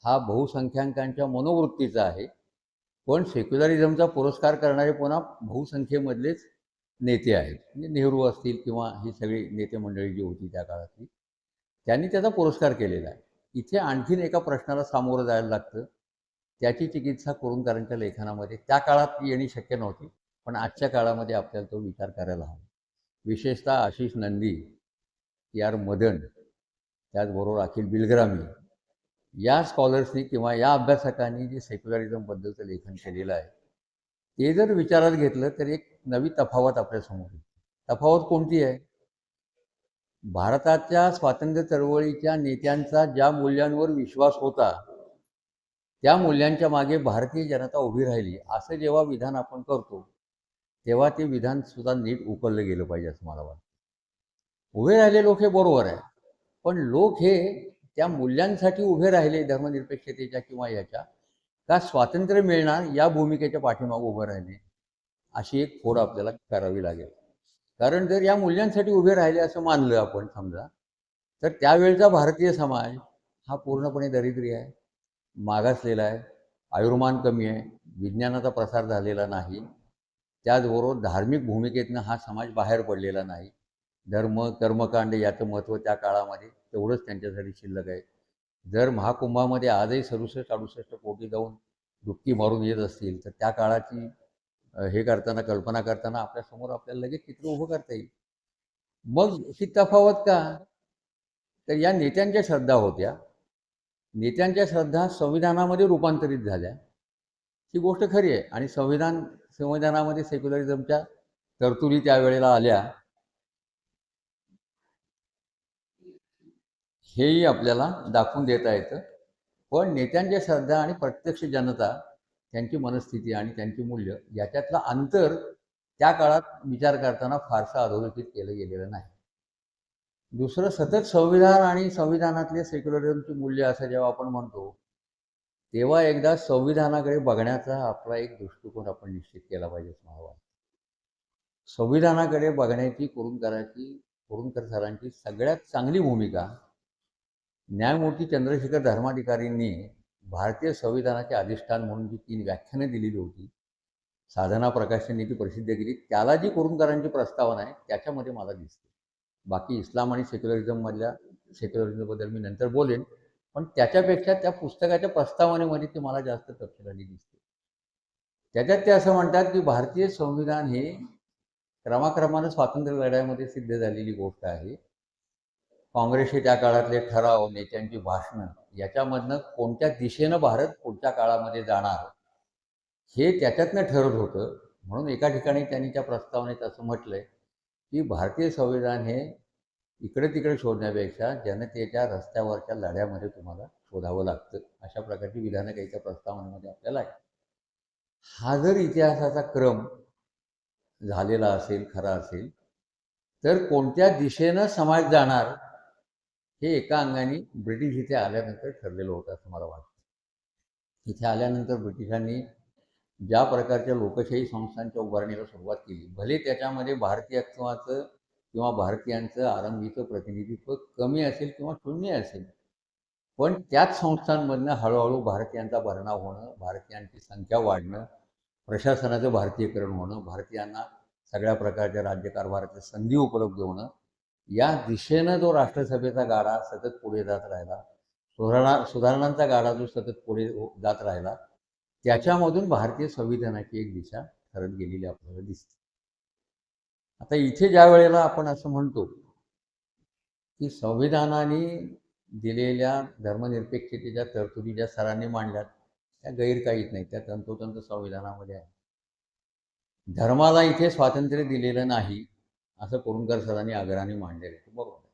हा बहुसंख्याकांच्या मनोवृत्तीचा आहे, पण सेक्युलरिझमचा पुरस्कार करणारे पुन्हा बहुसंख्येमधलेच नेते आहेत. म्हणजे नेहरू असतील किंवा ही सगळी नेते मंडळी जी होती त्या काळातली, त्यांनी त्याचा पुरस्कार केलेला आहे. इथे आणखीन एका प्रश्नाला सामोरं जायला लागतं. त्याची चिकित्सा कुरुंकरांच्या लेखनामध्ये त्या काळात येणे शक्य नव्हती, पण आजच्या काळामध्ये आपल्याला तो विचार करायला हवा. विशेषतः आशिष नंदी, आर मदन, त्याचबरोबर अखिल बिलग्रामी या स्कॉलर्सनी किंवा या अभ्यासकांनी जे सेक्युलरिझमबद्दलचं लेखन केलेलं आहे ते जर विचारात घेतलं तर एक नवी तफावत आपल्यासमोर येते. तफावत कोणती आहे? भारताच्या स्वातंत्र्य चळवळीच्या नेत्यांचा ज्या मूल्यांवर विश्वास होता त्या मूल्यांच्या मागे भारतीय जनता उभी राहिली असं जेव्हा विधान आपण करतो तेव्हा ते विधान सुद्धा नीट उकललं गेलं पाहिजे असं मला वाटतं. उभे राहिले लोक हे बरोबर आहे, पण लोक हे त्या मूल्यांसाठी उभे राहिले धर्मनिरपेक्षतेच्या किंवा याच्या, का स्वातंत्र्य मिळणार या भूमिकेच्या पाठीमागे उभं राहिले, अशी एक फोड आपल्याला करावी लागेल. कारण जर या मूल्यांसाठी उभे राहिले असं मानलं आपण समजा, तर त्यावेळचा भारतीय समाज हा पूर्णपणे दरिद्री आहे, मागासलेला आहे, आयुर्मान कमी आहे, विज्ञानाचा प्रसार झालेला नाही, त्याचबरोबर धार्मिक भूमिकेतनं हा समाज बाहेर पडलेला नाही. धर्म कर्मकांड याचं महत्त्व त्या काळामध्ये तेवढंच त्यांच्यासाठी शिल्लक आहे. जर महाकुंभामध्ये आजही 67-68 कोटी जाऊन डुबकी मारून येत असतील तर त्या काळाची हे करताना कल्पना करताना आपल्यासमोर आपल्याला लगेच चित्र उभं करता येईल. मग ही तफावत का? तर या नेत्यांच्या श्रद्धा होत्या, नेत्यांच्या श्रद्धा संविधानामध्ये रूपांतरित झाल्या, ही गोष्ट खरी आहे. आणि संविधानामध्ये सेक्युलरिझमच्या तरतुदी त्यावेळेला आल्या, हेही आपल्याला दाखवून देता येतं. पण नेत्यांच्या श्रद्धा आणि प्रत्यक्ष जनता त्यांची मनस्थिती आणि त्यांची मूल्य याच्यातलं अंतर त्या काळात विचार करताना फारसं अधोरेखित केलं गेलेलं नाही. दुसरं, सतत संविधान आणि संविधानातले सेक्युलरिझमची मूल्य असं जेव्हा आपण म्हणतो, तेव्हा एकदा संविधानाकडे बघण्याचा आपला एक दृष्टिकोन आपण निश्चित केला पाहिजे असं मला वाटतं. संविधानाकडे बघण्याची कुरूंकर सरांची सगळ्यात चांगली भूमिका न्यायमूर्ती चंद्रशेखर धर्माधिकारींनी भारतीय संविधानाचे अधिष्ठान म्हणून जी 3 व्याख्यानं दिलेली होती, साधना प्रकाशनने ती प्रसिद्ध केली, त्याला जी कुरूंकरांची प्रस्तावना आहे त्याच्यामध्ये मला दिसते. बाकी इस्लाम आणि सेक्युलरिझमबद्दल मी नंतर बोलेन, पण त्याच्यापेक्षा त्या पुस्तकाच्या प्रस्तावनेमध्ये ती मला जास्त तपशिलाने दिसते. त्याच्यात ते असं म्हणतात की भारतीय संविधान हे क्रमाक्रमानं स्वातंत्र्य लढ्यामध्ये सिद्ध झालेली गोष्ट आहे. काँग्रेसचे त्या काळातले ठराव, नेत्यांची भाषणं याच्यामधनं कोणत्या दिशेनं भारत पुढच्या काळामध्ये जाणार हे त्याच्यातनं ठरत होतं. म्हणून एका ठिकाणी त्यांनी त्या प्रस्तावनेत असं म्हटलंय की भारतीय संविधान हे इकडे तिकडे शोधण्यापेक्षा जनतेच्या रस्त्यावरच्या लढ्यामध्ये तुम्हाला शोधावं लागतं. अशा प्रकारची विधानं काही त्या प्रस्तावनेमध्ये आपल्याला आहे. हा जर इतिहासाचा क्रम झालेला असेल, खरा असेल, तर कोणत्या दिशेनं समाज जाणार हे एका अंगाने ब्रिटिश इथे आल्यानंतर ठरलेलं होतं असं मला वाटतं. इथे आल्यानंतर ब्रिटिशांनी ज्या प्रकारच्या लोकशाही संस्थांच्या उभारणीला सुरुवात केली, भले त्याच्यामध्ये भारतीयत्वाचं किंवा भारतीयांचं आरंभीचं प्रतिनिधित्व कमी असेल किंवा शून्य असेल, पण त्याच संस्थांमधनं हळूहळू भारतीयांचा भरणा होणं, भारतीयांची संख्या वाढणं, प्रशासनाचं भारतीयकरण होणं, भारतीयांना सगळ्या प्रकारच्या राज्यकारभाराच्या संधी उपलब्ध होणं, या दिशेनं जो राष्ट्रसभेचा गाडा सतत पुढे जात राहिला, सुधारणांचा गाडा जो सतत पुढे जात राहिला, त्याच्यामधून भारतीय संविधानाची एक दिशा ठरत गेलेली आपल्याला दिसते. आता इथे ज्या वेळेला आपण असं म्हणतो की संविधानाने दिलेल्या धर्मनिरपेक्षतेच्या तरतुदी ज्या सरांनी मांडल्यात त्या गैर काहीच नाही, त्या तंतोतंत संविधानामध्ये आहे. धर्माला इथे स्वातंत्र्य दिलेलं नाही असं कुरूंकर सरांनी आग्रहाने मांडलेलं आहे, बरोबर आहे.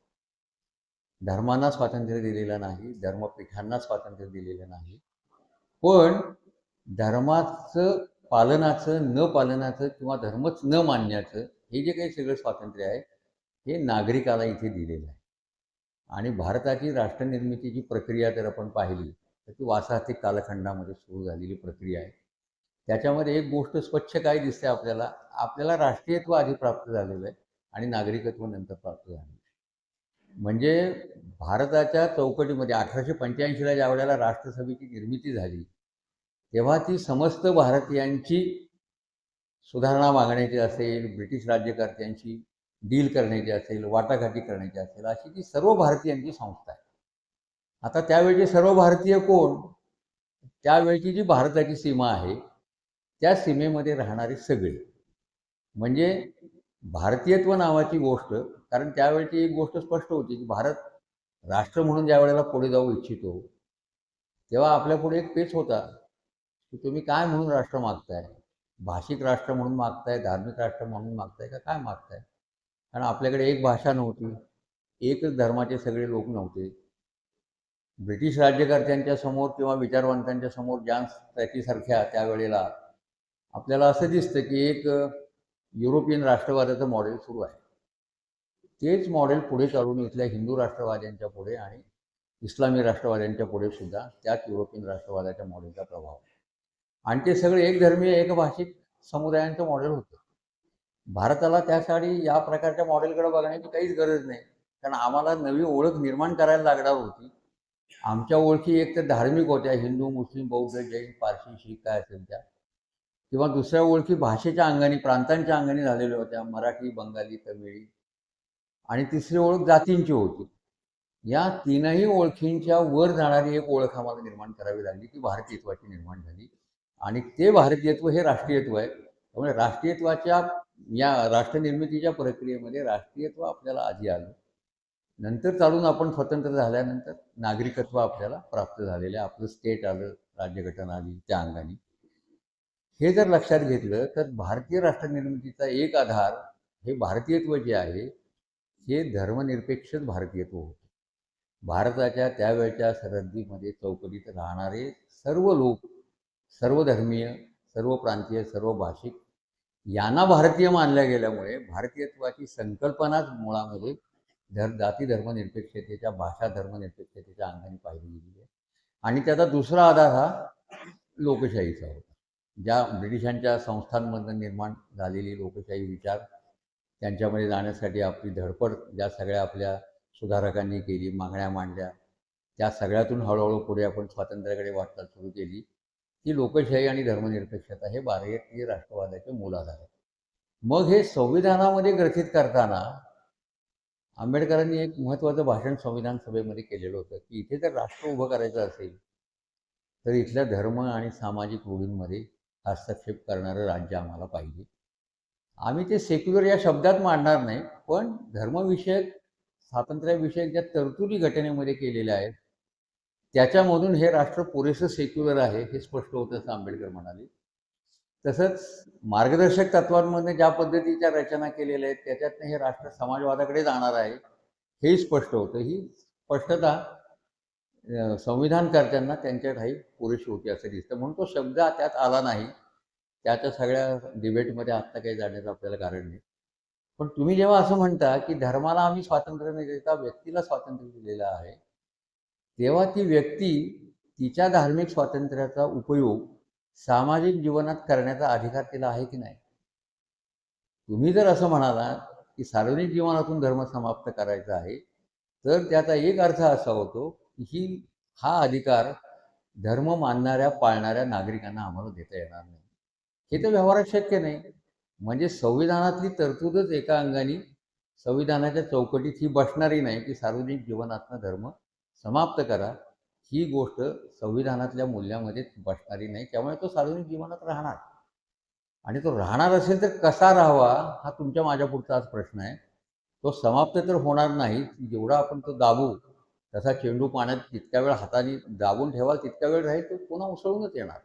धर्मांना स्वातंत्र्य दिलेलं नाही, धर्मपीठांना स्वातंत्र्य दिलेलं नाही, पण धर्माचं पालनाचं, न पालनाचं किंवा धर्मच न मानण्याचं हे जे काही सगळं स्वातंत्र्य आहे हे नागरिकाला इथे दिलेलं आहे. आणि भारताची राष्ट्रनिर्मितीची प्रक्रिया जर आपण पाहिली तर ती वासाहतिक कालखंडामध्ये सुरू झालेली प्रक्रिया आहे. त्याच्यामध्ये एक गोष्ट स्वच्छ काय दिसते आपल्याला राष्ट्रीयत्व आधी प्राप्त झालेलं आहे आणि नागरिकत्व नंतर प्राप्त झालेलं आहे. म्हणजे भारताच्या चौकटीमध्ये 1885ला ज्या वेळेला राष्ट्रसभेची निर्मिती झाली तेव्हा ती समस्त भारतीयांची सुधारणा मागण्याची असेल, ब्रिटिश राज्यकर्त्यांची डील करण्याची असेल, वाटाघाटी करण्याची असेल, अशी ती सर्व भारतीयांची संस्था आहे. आता त्यावेळचे सर्व भारतीय कोण? त्यावेळची जी भारताची सीमा आहे त्या सीमेमध्ये राहणारे सगळे. म्हणजे भारतीयत्व नावाची गोष्ट, कारण त्यावेळची एक गोष्ट स्पष्ट होती की भारत राष्ट्र म्हणून ज्या वेळेला पुढे जाऊ इच्छितो तेव्हा आपल्यापुढे एक पेच होता की तुम्ही काय म्हणून राष्ट्र मागताय? भाषिक राष्ट्र म्हणून मागताय, धार्मिक राष्ट्र म्हणून मागताय का काय मागताय? कारण आपल्याकडे एक भाषा नव्हती, एकच धर्माचे सगळे लोक नव्हते. ब्रिटिश राज्यकर्त्यांच्या समोर किंवा विचारवंतांच्या समोर जॉन स्ट्रॅटीसारख्या त्यावेळेला आपल्याला असं दिसतं की एक युरोपियन राष्ट्रवादाचं मॉडेल सुरू आहे. तेच मॉडेल पुढे चालून इथल्या हिंदू राष्ट्रवाद्यांच्या पुढे आणि इस्लामी राष्ट्रवाद्यांच्या पुढे सुद्धा त्याच युरोपियन राष्ट्रवादाच्या मॉडेलचा प्रभाव आहे. आणि ते सगळे एकधर्मीय एकभाषिक समुदायांचं मॉडेल होतं. भारताला त्यासाठी या प्रकारच्या मॉडेलकडे बघण्याची काहीच गरज नाही, कारण आम्हाला नवी ओळख निर्माण करायला लागणार होती. आमच्या ओळखी एक तर धार्मिक होत्या, हिंदू, मुस्लिम, बौद्ध, जैन, पारशी, शीख काय असेल त्या, किंवा दुसऱ्या ओळखी भाषेच्या अंगाने, प्रांतांच्या अंगाने झालेल्या होत्या, मराठी, बंगाली, तमिळी, आणि तिसरी ओळख जातींची होती. या तीनही ओळखींच्या वर जाणारी एक ओळख आम्हाला निर्माण करावी लागली, ती भारतीयत्वाची निर्माण झाली. आणि ते भारतीयत्व हे राष्ट्रीयत्व आहे. त्यामुळे राष्ट्रीयत्वाच्या या राष्ट्रनिर्मितीच्या प्रक्रियेमध्ये राष्ट्रीयत्व आपल्याला आधी आलं, नंतर चालून आपण स्वतंत्र झाल्यानंतर नागरिकत्व आपल्याला प्राप्त झालेलं आहे, आपलं स्टेट आलं, राज्यघटना आली त्या अंगाने. हे जर लक्षात घेतलं तर भारतीय राष्ट्रनिर्मितीचा एक आधार हे भारतीयत्व जे आहे हे धर्मनिरपेक्षच भारतीयत्व होतं. भारताच्या त्यावेळच्या सरहद्दीमध्ये चौकटीत राहणारे सर्व लोक सर्व धर्मीय, सर्व प्रांतीय, सर्व भाषिक यांना भारतीय मानल्या गेल्यामुळे भारतीयत्वाची संकल्पनाच मुळामध्ये जाती धर्मनिरपेक्षतेच्या, भाषा धर्मनिरपेक्षतेच्या अंगाने पाहिली गेली आहे. आणि त्याचा दुसरा आधार हा लोकशाहीचा होता. ज्या ब्रिटिशांच्या संस्थांमधून निर्माण झालेली लोकशाही विचार, त्यांच्यामध्ये जाण्यासाठी आपली धडपड ज्या सगळ्या आपल्या सुधारकांनी केली, मागण्या मांडल्या, त्या सगळ्यातून हळूहळू पुढे आपण स्वातंत्र्याकडे वाटचाल सुरू केली. ही लोकशाही आणि धर्मनिरपेक्षता हे भारतीय राष्ट्रवादाचे मूलाधार आहे. मग हे संविधानामध्ये ग्रथित करताना आंबेडकरांनी एक महत्त्वाचं भाषण संविधान सभेमध्ये केलेलं होतं की इथे जर राष्ट्र उभं करायचं असेल तर इथल्या धर्म आणि सामाजिक रूढींमध्ये हस्तक्षेप करणारं राज्य आम्हाला पाहिजे. आम्ही ते सेक्युलर या शब्दात मांडणार नाही, पण धर्मविषयक, स्वातंत्र्याविषयक ज्या तरतुदी घटनेमध्ये केलेल्या आहेत त्याच्यामधून हे राष्ट्र पुरेसं सेक्युलर आहे हे स्पष्ट होतं, असं आंबेडकर म्हणाले. तसंच मार्गदर्शक तत्वांमध्ये ज्या पद्धतीच्या रचना केलेल्या आहेत त्याच्यातनं हे राष्ट्र समाजवादाकडे जाणार आहे हेही स्पष्ट होतं. ही स्पष्टता संविधानकर्त्यांना त्यांच्या ठाई पुरेशी होती असं दिसतं, म्हणून तो शब्द त्यात आला नाही. त्याच्या सगळ्या डिबेटमध्ये आत्ता काही जाण्याचं आपल्याला कारण नाही. पण तुम्ही जेव्हा असं म्हणता की धर्माला आम्ही स्वातंत्र्य न देता व्यक्तीला स्वातंत्र्य दिलेलं आहे, तेव्हा ती व्यक्ती तिच्या धार्मिक स्वातंत्र्याचा उपयोग सामाजिक जीवनात करण्याचा अधिकार तिला आहे की नाही? तुम्ही जर असं म्हणालात की सार्वजनिक जीवनातून धर्म समाप्त करायचा आहे, तर त्याचा एक अर्थ असा होतो की हा अधिकार धर्म मानणाऱ्या, पाळणाऱ्या नागरिकांना आम्हाला देता येणार नाही. हे तर व्यवहारात शक्य नाही. म्हणजे संविधानातली तरतूदच एका अंगाने संविधानाच्या चौकटीत ही बसणारी नाही की सार्वजनिक जीवनातनं धर्म समाप्त करा. ही गोष्ट संविधानातल्या मूल्यामध्ये बसणारी नाही. त्यामुळे तो सार्वजनिक जीवनात राहणार, आणि तो राहणार असेल तर कसा राहावा हा तुमच्या माझ्या पुढचा आज प्रश्न आहे. तो समाप्त तर होणार नाही. जेवढा आपण तो दाबू, तसा चेंडू पाण्यात जितक्या वेळ हाताने दाबून ठेवाल तितक्या वेळ राहील, तो पुन्हा उसळूनच येणार.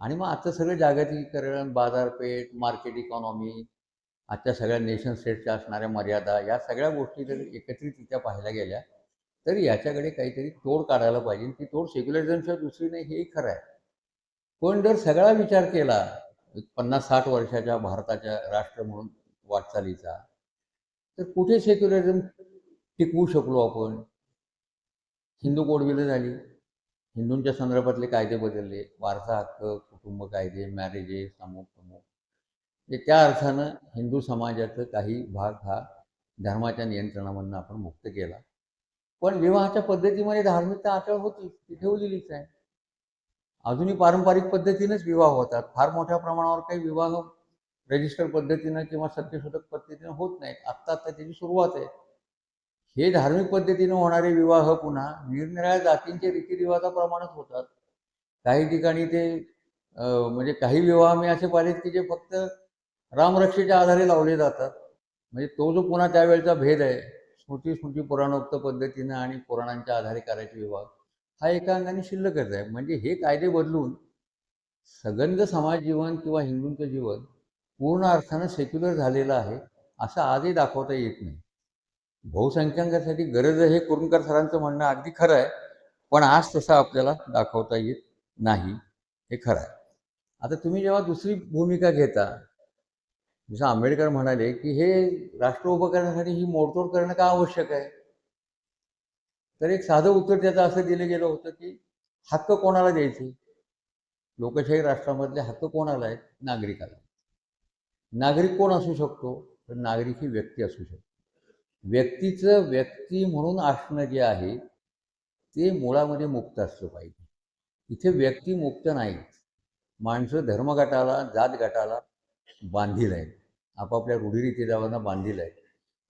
आणि मग आजचं सगळं जागतिकीकरण, बाजारपेठ, मार्केट इकॉनॉमी, आजच्या सगळ्या नेशन स्टेटच्या असणाऱ्या मर्यादा, या सगळ्या गोष्टी जर एकत्रितरित्या पाहायला गेल्या तर याच्याकडे काहीतरी तोड काढायला पाहिजे. ती तोड सेक्युलरिझमशिवाय दुसरी नाही, हेही खरं आहे. पण जर सगळा विचार केला 50-60 वर्षाच्या भारताच्या राष्ट्र म्हणून वाटचालीचा, तर कुठे सेक्युलरिझम टिकवू शकलो आपण? हिंदू कोडविलं झाली, हिंदूंच्या संदर्भातले कायदे बदलले, वारसा हक्क, कुटुंब कायदे, मॅरेजेस, अमुक तमुक, त्या अर्थानं हिंदू समाजाचं काही भाग हा धर्माच्या नियंत्रणामधून आपण मुक्त केला. पण विवाहाच्या पद्धतीमध्ये धार्मिकता अटळ होती, ती ठेवलेलीच आहे. अजूनही पारंपरिक पद्धतीनेच विवाह होतात. फार मोठ्या प्रमाणावर काही विवाह रजिस्टर पद्धतीनं किंवा सत्यशोधक पद्धतीनं होत नाहीत. आत्ता त्याची सुरुवात आहे. हे धार्मिक पद्धतीनं होणारे विवाह पुन्हा निरनिराळ्या जातींच्या रीतिरिवाजाप्रमाणेच होतात. काही ठिकाणी ते म्हणजे काही विवाह मी असे पाहिलेत की जे फक्त रामरक्षेच्या आधारे लावले जातात. म्हणजे तो जो पुन्हा त्यावेळचा भेद आहे, स्मृती पुराणोक्त पद्धतीनं आणि पुराणांच्या आधारे करायचे विवाह, हा एका अंगाने शिल्लकच आहे. म्हणजे हे कायदे बदलून सगंध समाज जीवन किंवा हिंदूंचं जीवन पूर्ण अर्थानं सेक्युलर झालेलं आहे असं आजही दाखवता येत नाही. बहुसंख्याकांसाठी गरज आहे हे कुरुंदकर सरांचं म्हणणं अगदी खरं आहे, पण आज तसं आपल्याला दाखवता येत नाही, हे खरं आहे. आता तुम्ही जेव्हा दुसरी भूमिका घेता, जसं आंबेडकर म्हणाले की हे राष्ट्र उभं करण्यासाठी ही मोडतोड करणं का आवश्यक आहे, तर एक साधं उत्तर त्याचं असं दिलं गेलं होतं की हक्क कोणाला द्यायचे? लोकशाही राष्ट्रामधले हक्क कोणाला आहेत? नागरिकाला. नागरिक कोण असू शकतो? तर नागरिक ही व्यक्ती असू शकतो. व्यक्तीचं व्यक्ती म्हणून असणं जे आहे ते मुळामध्ये मुक्त असलं पाहिजे. इथे व्यक्ती मुक्त नाही. माणसं धर्मगटाला, जात गटाला बांधील आहेत, आपापल्या रूढीरीतीरिवाजांना बांधील आहेत,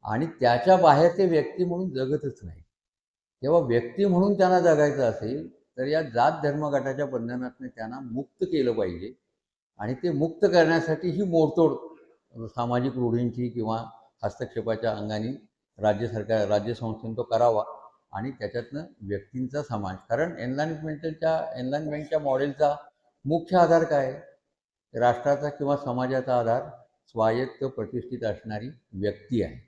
आणि त्याच्या बाहेर ते व्यक्ती म्हणून जगतच नाही. तेव्हा व्यक्ती म्हणून त्यांना जगायचं असेल तर या जात धर्मगटाच्या बंधनातून त्यांना मुक्त केलं पाहिजे. आणि ते मुक्त करण्यासाठी ही मोडतोड सामाजिक रूढींची किंवा हस्तक्षेपाच्या अंगाने राज्य संस्थेने तो करावा. आणि त्याच्यातनं व्यक्तींचा समाज, कारण एनलाइनमेंटच्या मॉडेलचा मुख्य आधार काय आहे? राष्ट्राचा किंवा समाजाचा आधार स्वायत्त प्रतिष्ठित असणारी व्यक्ती आहे.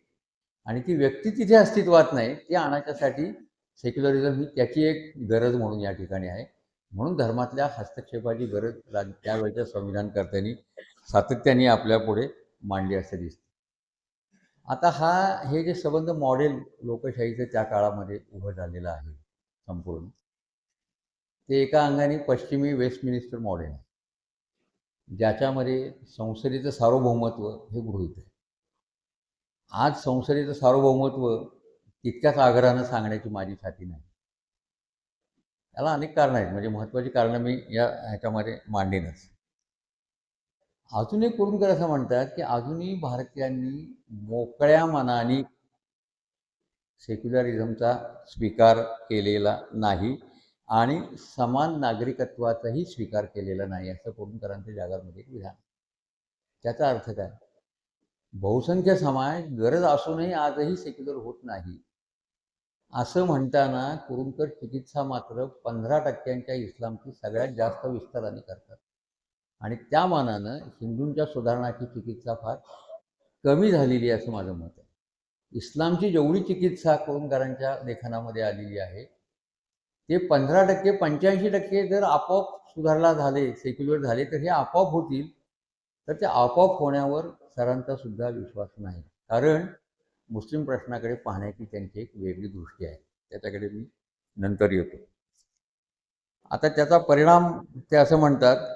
आणि ती व्यक्ती तिथे अस्तित्वात नाही, ती आणण्याच्यासाठी सेक्युलरिझम ही त्याची एक गरज म्हणून या ठिकाणी आहे. म्हणून धर्मातल्या हस्तक्षेपाची गरज त्यावेळच्या संविधानकर्त्यांनी सातत्याने आपल्यापुढे मांडली असे दिसते. आता हे जे संबंध मॉडेल लोकशाहीचं त्या काळामध्ये उभं झालेलं आहे संपूर्ण, ते एका अंगाने पश्चिमी वेस्टमिनिस्टर मॉडेल आहे, ज्याच्यामध्ये संसदेचं सार्वभौमत्व हे गृहीत आहे. आज संसदेचं सार्वभौमत्व तितक्याच आग्रहानं सांगण्याची माझी छाती नाही. त्याला अनेक कारणं आहेत, म्हणजे महत्त्वाची कारणं मी ह्याच्यामध्ये मांडेनच. अजूनही कुरुंदकर असं म्हणतात की अजूनही भारतीयांनी मोकळ्या मनाने सेक्युलरिझमचा स्वीकार केलेला नाही आणि समान नागरिकत्वाचाही स्वीकार केलेला नाही, असं कुरुंदकरांच्या जागामध्ये एक विधान. त्याचा अर्थ काय? बहुसंख्य समाज गरज असूनही आजही सेक्युलर होत नाही असं म्हणताना कुरुंदकर चिकित्सा मात्र 15% इस्लामची सगळ्यात जास्त विस्ताराने करतात आणि त्या मानानं हिंदूंच्या सुधारणाची चिकित्सा फार कमी झालेली आहे असं माझं मत आहे. इस्लामची जेवढी चिकित्सा कुरुंदकरांच्या लेखनामध्ये आलेली आहे ते 15% 85% जर आपोआप सुधारला झाले, सेक्युलर झाले तर हे आपोआप होतील. तर ते आपोआप होण्यावर सरांचा सुद्धा विश्वास नाही, कारण मुस्लिम प्रश्नाकडे पाहण्याची त्यांची एक वेगळी दृष्टी आहे. त्याच्याकडे मी नंतर येतो. आता त्याचा परिणाम ते असं म्हणतात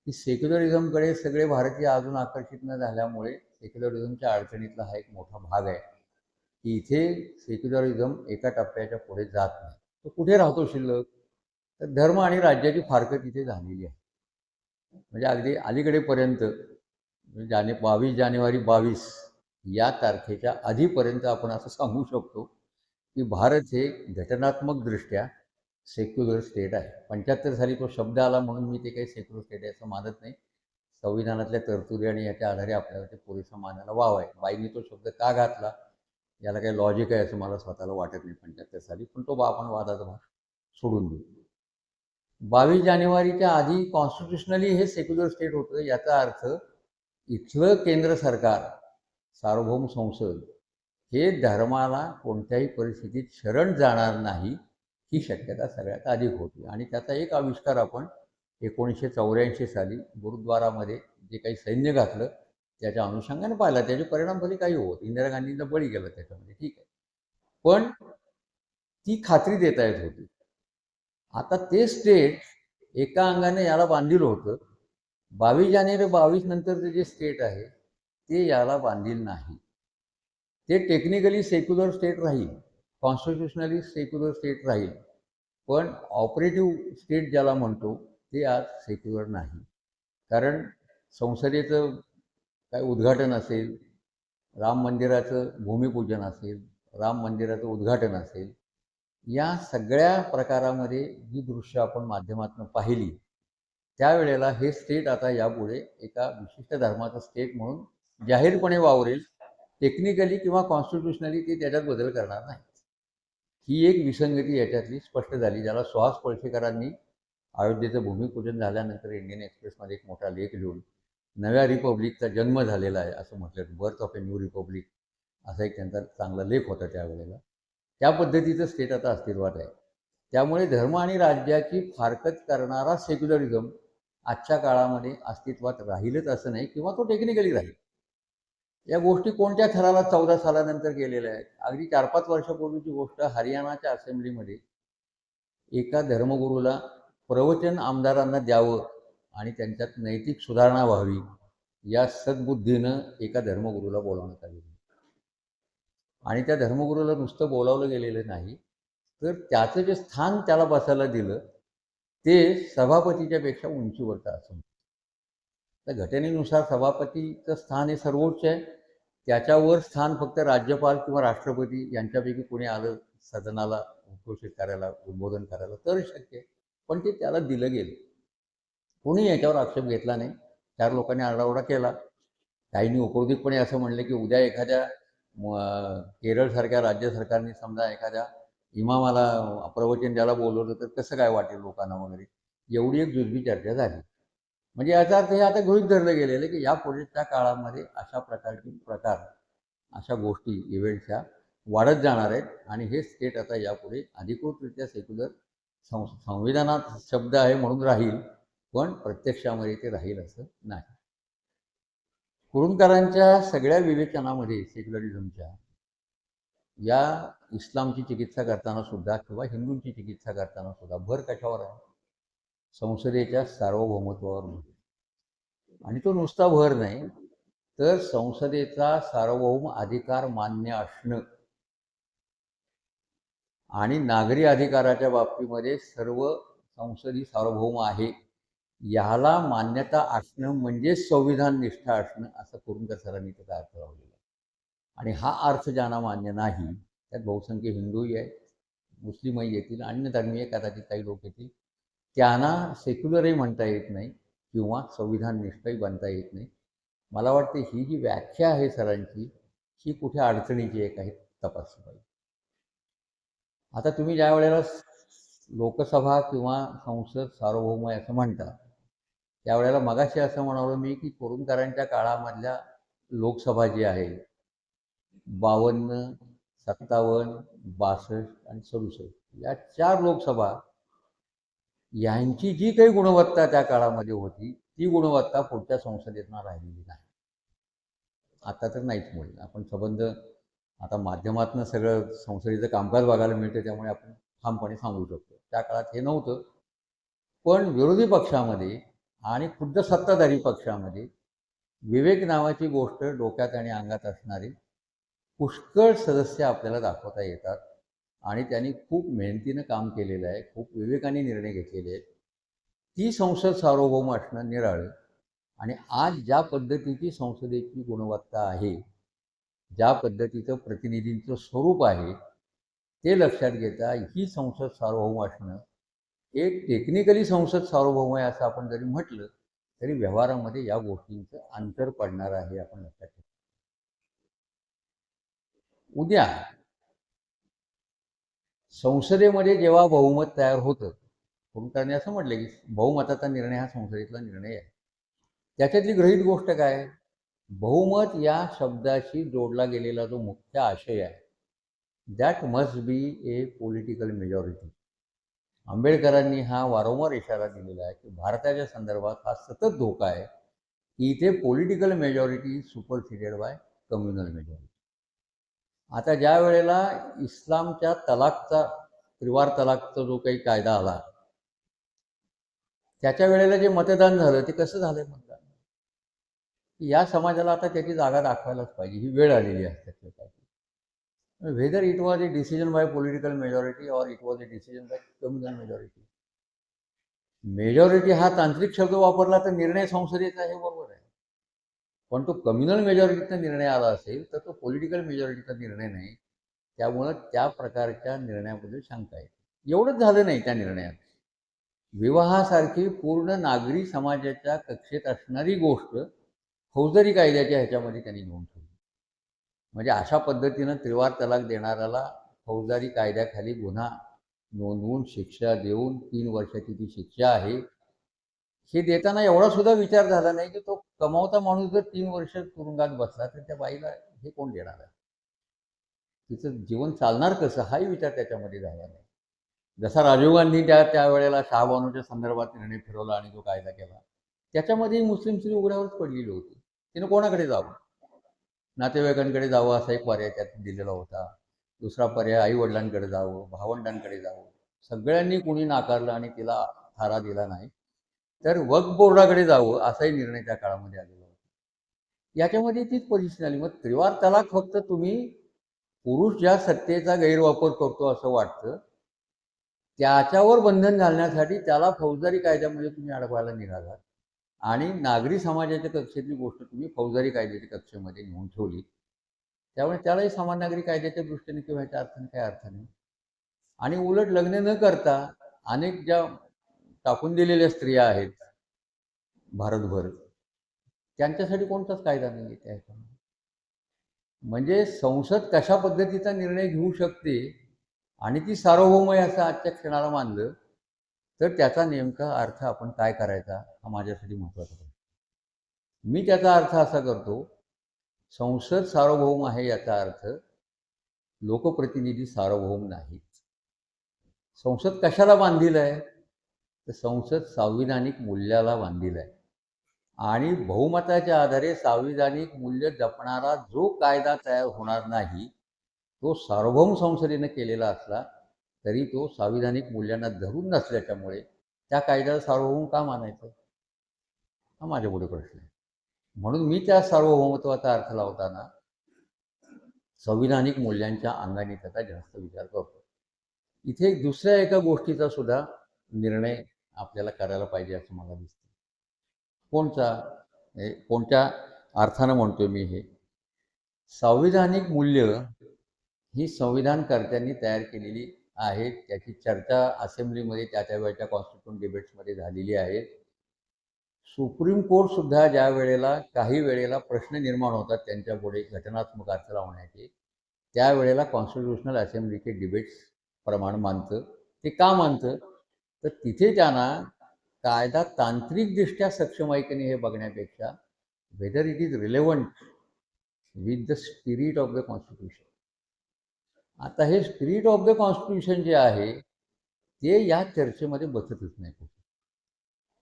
की सेक्युलरिझमकडे सगळे भारतीय अजून आकर्षित न झाल्यामुळे सेक्युलरिझमच्या अडचणीतला हा एक मोठा भाग आहे की इथे सेक्युलरिझम एका टप्प्याच्या पुढे जात नाही. तो कुठे राहतो शिल्लक? तर धर्म आणि राज्याची फारकत इथे झालेली आहे. म्हणजे अगदी अलीकडेपर्यंत 22 जानेवारी 22 या तारखेच्या आधीपर्यंत आपण असं सांगू शकतो की भारत हे घटनात्मकदृष्ट्या सेक्युलर स्टेट आहे. 75 साली तो शब्द आला म्हणून मी ते काही सेक्युलर स्टेट आहे असं मानत नाही. संविधानातल्या तरतुदी आणि याच्या आधारे आपल्याला ते पुरेसा मानायला वाव आहे. बाईंनी तो शब्द का घातला याला काही लॉजिक आहे असं मला स्वतःला वाटत नाही 75 साली, पण तो आपण वादाचा भाग सोडून देऊ. 22 जानेवारीच्या आधी कॉन्स्टिट्युशनली हे सेक्युलर स्टेट होतं. याचा अर्थ इथलं केंद्र सरकार, सार्वभौम संसद हे धर्माला कोणत्याही परिस्थितीत शरण जाणार नाही ही शक्यता सगळ्यात अधिक होती. आणि त्याचा एक आविष्कार आपण 1984 साली गुरुद्वारामध्ये जे काही सैन्य घातलं त्याच्या अनुषंगाने पाहिला. त्याचे परिणाम भले काही होत, इंदिरा गांधींना बळी गेलं त्याच्यामध्ये, ठीक आहे, पण ती खात्री देता येत होती. आता ते स्टेट एका अंगाने याला बांधील होतं. 22 जानेवारी 22 नंतरचं जे स्टेट आहे ते याला बांधील नाही. ते टेक्निकली सेक्युलर स्टेट राहील, कॉन्स्टिट्युशनली सेक्युलर स्टेट राहील, पण ऑपरेटिव्ह स्टेट ज्याला म्हणतो ते आज सेक्युलर नाही. कारण संसदेचं काय उद्घाटन असेल, राम मंदिराचं भूमिपूजन असेल, राम मंदिराचं उद्घाटन असेल, या सगळ्या प्रकारामध्ये जी दृश्य आपण माध्यमातून पाहिली त्यावेळेला हे स्टेट आता यापुढे एका विशिष्ट धर्माचं स्टेट म्हणून जाहीरपणे वावरेल. टेक्निकली किंवा कॉन्स्टिट्युशनली ते त्याच्यात बदल करणार नाही. ही एक विसंगती याच्यातली स्पष्ट झाली, ज्याला सुहास पळशीकरांनी अयोध्येचं भूमिपूजन झाल्यानंतर इंडियन एक्सप्रेसमध्ये एक मोठा लेख लिहून नव्या रिपब्लिकचा जन्म झालेला आहे असं म्हटलं. Birth of a new Republic असा एक त्यांचा चांगला लेख होता त्यावेळेला. त्या पद्धतीचं स्टेट आता अस्तित्वात आहे. त्यामुळे धर्म आणि राज्याची फारकत करणारा सेक्युलरिझम आजच्या काळामध्ये अस्तित्वात राहीलच असं नाही, किंवा तो टेक्निकली राहील. या गोष्टी कोणत्या थराला 14 सालानंतर गेलेल्या आहेत. अगदी 4-5 वर्षापूर्वीची गोष्ट, हरियाणाच्या असेंब्लीमध्ये एका धर्मगुरूला प्रवचन आमदारांना द्यावं आणि त्यांच्यात नैतिक सुधारणा व्हावी या सद्बुद्धीनं एका धर्मगुरूला बोलावण्यात आलेलं. आणि त्या धर्मगुरूला नुसतं बोलावलं गेलेलं नाही, तर त्याचं जे स्थान त्याला बसायला दिलं ते सभापतीच्या पेक्षा उंचीवरचं असं. तर घटनेनुसार सभापतीचं स्थान हे सर्वोच्च आहे. त्याच्यावर स्थान फक्त राज्यपाल किंवा राष्ट्रपती यांच्यापैकी कोणी आलं सदनाला घोषित करायला, उद्बोधन करायला तर शक्य आहे, पण ते त्याला दिलं गेलं. कोणी याच्यावर आक्षेप घेतला नाही. 4 लोकांनी आरडाओरडा केला. काहींनी उपरोधिकपणे असं म्हणलं की उद्या एखाद्या केरळसारख्या राज्य सरकारने समजा एखाद्या इमामाला प्रवचन द्यायला बोलवलं तर कसं काय वाटेल लोकांना वगैरे. एवढी एक जुजबी चर्चा झाली. म्हणजे याचा अर्थ हे आता गृहीत धरलं गेलेलं की यापुढेच्या काळामध्ये अशा प्रकार, अशा गोष्टी, इव्हेंट्स ह्या वाढत जाणार आहेत आणि हे स्टेट आता यापुढे अधिकृतरित्या सेक्युलर संविधानात शब्द आहे म्हणून राहील, पण प्रत्यक्षामध्ये ते राहील असं नाही. कुरूंदकरांच्या सगळ्या विवेचनामध्ये सेक्युलरिझमच्या या इस्लामची चिकित्सा करताना सुद्धा किंवा हिंदूंची चिकित्सा करताना सुद्धा भर कशावर आहे? संसदेच्या सार्वभौमत्वावर. आणि तो नुसता भर नाही, तर संसदेचा सार्वभौम अधिकार मान्य असणं आणि नागरी अधिकाराच्या बाबतीमध्ये सर्व संसदी सार्वभौम आहे याला मान्यता असणं म्हणजे संविधान निष्ठा असणं, असं कुरूंदकर सरांनी त्याचा अर्थ लावलेला आहे. आणि हा अर्थ ज्यांना मान्य नाही, त्यात बहुसंख्य हिंदूही आहेत, मुस्लिमही येतील, अन्य धर्मीय कदाचित काही लोक येतील, त्यांना सेक्युलरही म्हणता येत नाही किंवा संविधान निष्ठही बनता येत नाही. मला वाटते ही जी व्याख्या आहे सरांची, ही कुठे अडचणीची एक आहे, तपासली पाहिजे. आता तुम्ही ज्या वेळेला लोकसभा किंवा संसद सार्वभौम आहे असं म्हणता, त्यावेळेला मगाशी असं म्हणालो मी की कुरूंदकरांच्या काळामधल्या लोकसभा जी आहे 52, 57, 62 आणि 67 या 4 लोकसभा यांची जी काही गुणवत्ता त्या काळामध्ये होती ती गुणवत्ता पुढच्या संसदेतना राहिलेली नाही. आता तर नाहीच मुळे आपण संबंध आता माध्यमातून सगळं संसदेचं कामकाज बघायला मिळतं, त्यामुळे आपण ठामपणे सांगू शकतो. त्या काळात हे नव्हतं. पण विरोधी पक्षामध्ये आणि खुद्द सत्ताधारी पक्षामध्ये विवेक नावाची गोष्ट डोक्यात आणि अंगात असणारे पुष्कळ सदस्य आपल्याला दाखवता येतात आणि त्यांनी खूप मेहनतीनं काम केलेलं आहे, खूप विवेकाने निर्णय घेतलेले आहेत. ती संसद सार्वभौम असणं निराळं. आणि आज ज्या पद्धतीची संसदेची गुणवत्ता आहे, ज्या पद्धतीचं प्रतिनिधींचं स्वरूप आहे, ते लक्षात घेता ही संसद सार्वभौम असणं एक टेक्निकली संसद सार्वभौम आहे असं आपण जरी म्हटलं तरी व्यवहारामध्ये या गोष्टींचं अंतर पडणार आहे, आपण लक्षात ठेवू. उद्या संसदेमध्ये जेव्हा बहुमत तयार होतं, कुरूंदकरांनी असं म्हटलं की बहुमताचा निर्णय हा संसदेतला निर्णय आहे. त्याच्यातली गृहीत गोष्ट काय? बहुमत या शब्दाशी जोडला गेलेला जो मुख्य आशय आहे, that must be A political majority. आंबेडकरांनी हा वारंवार इशारा दिलेला आहे की भारताच्या संदर्भात हा सतत धोका आहे की इथे political majority superseded by communal majority. आता ज्या वेळेला इस्लामच्या तलाकचा, त्रिवार तलाकचा जो काही कायदा आला, त्याच्या वेळेला जे मतदान झालं ते कसं झालं मतदान? या समाजाला आता त्याची जागा दाखवायलाच पाहिजे, ही वेळ आलेली आहे त्याच्यासाठी. whether it was a decision by political majority or it was a decision by communal majority. Majority हा तांत्रिक शब्द वापरला तर निर्णय संसदेचा आहे, बरोबर आहे. पण तो कम्युनल मेजॉरिटीचा निर्णय आला असेल तर तो पॉलिटिकल मेजॉरिटीचा निर्णय नाही. त्यामुळं त्या प्रकारच्या निर्णयाबद्दल शंका आहे. एवढंच झालं नाही त्या निर्णयात. विवाहासारखी पूर्ण नागरी समाजाच्या कक्षेत असणारी गोष्ट फौजदारी कायद्याच्या ह्याच्यामध्ये त्यांनी घेऊन ठेवली. म्हणजे अशा पद्धतीनं त्रिवार तलाक देणाऱ्याला फौजदारी कायद्याखाली गुन्हा नोंदवून शिक्षा देऊन 3 वर्षाची ती शिक्षा आहे. हे देताना एवढा सुद्धा विचार झाला नाही की तो कमावता माणूस जर 3 वर्ष तुरुंगात बसला तर त्या बाईला हे कोण देणार आहे, तिचं जीवन चालणार कसं, हाही विचार त्याच्यामध्ये झाला नाही. जसा राजीव गांधी त्यावेळेला शाहबानूच्या संदर्भात निर्णय फिरवला आणि जो कायदा केला, त्याच्यामध्ये मुस्लिम स्त्री उघड्यावरच पडलेली होती. तिनं कोणाकडे जावं? नातेवाईकांकडे जावं असा एक पर्याय त्यात दिलेला होता. दुसरा पर्याय आईवडिलांकडे जावं, भावंडांकडे जावं. सगळ्यांनी कुणी नाकारलं आणि तिला थारा दिला नाही. तर वक्फ बोर्डाकडे जावं असाही निर्णय त्या काळामध्ये आलेला होता. याच्यामध्ये तीच पोझिशन आली. मग त्रिवार तलाक फक्त तुम्ही पुरुष ज्या सत्तेचा गैरवापर करतो असं वाटतं, त्याच्यावर बंधन घालण्यासाठी त्याला फौजदारी कायद्यामध्ये तुम्ही अडकवायला निघालात आणि नागरी समाजाच्या कक्षेतली गोष्ट तुम्ही फौजदारी कायद्याच्या कक्षेमध्ये नेऊन ठेवली. त्यामुळे त्यालाही समान नागरी कायद्याच्या दृष्टीने किंवा ह्याच्या अर्थाने काही अर्थ नाही. आणि उलट लग्न न करता अनेक ज्या टाकून दिलेल्या स्त्रिया आहेत भारतभर, त्यांच्यासाठी कोणताच कायदा नाही आहे त्या. म्हणजे संसद कशा पद्धतीचा निर्णय घेऊ शकते आणि ती सार्वभौम आहे असं आजच्या क्षणाला मानलं तर त्याचा नेमका अर्थ आपण काय करायचा हा माझ्यासाठी महत्त्वाचा आहे. मी त्याचा अर्थ असा करतो, संसद सार्वभौम आहे याचा अर्थ लोकप्रतिनिधी सार्वभौम नाहीत. संसद कशाला बांधील आहे? तर संसद संविधानिक मूल्याला बांधील आहे आणि बहुमताच्या आधारे संविधानिक मूल्य जपणारा जो कायदा तयार होणार नाही, तो सार्वभौम संसदेनं केलेला असला तरी तो संविधानिक मूल्यांना धरून नसल्याच्यामुळे त्या कायद्याला सार्वभौम का मानायचं? हा माझ्यापुढे प्रश्न आहे. म्हणून मी त्या सार्वभौमत्वाचा अर्थ लावताना संविधानिक मूल्यांच्या अंगाने त्याचा जास्त विचार करतो. इथे दुसऱ्या एका गोष्टीचा सुद्धा निर्णय आपल्याला करायला पाहिजे असं मला दिसतं. कोणचा? कोणत्या अर्थानं म्हणतोय मी हे? संविधानिक मूल्य ही संविधानकर्त्यांनी तयार केलेली आहेत. त्याची चर्चा असेंब्लीमध्ये त्या वेळच्या कॉन्स्टिट्यूशन डिबेट्समध्ये झालेली आहे. सुप्रीम कोर्टसुद्धा ज्या वेळेला काही वेळेला प्रश्न निर्माण होतात त्यांच्यापुढे घटनात्मक अर्थ लावण्याचे, त्यावेळेला कॉन्स्टिट्यूशनल असेंब्लीचे डिबेट्स प्रमाण मानतं. ते का मानतं? तर तिथे त्यांना कायदा तांत्रिकदृष्ट्या सक्षम आहे की नाही हे बघण्यापेक्षा whether it is relevant with the spirit of the constitution. आता हे स्पिरिट ऑफ द कॉन्स्टिट्यूशन जे आहे ते या चर्चेमध्ये बसतच नाही.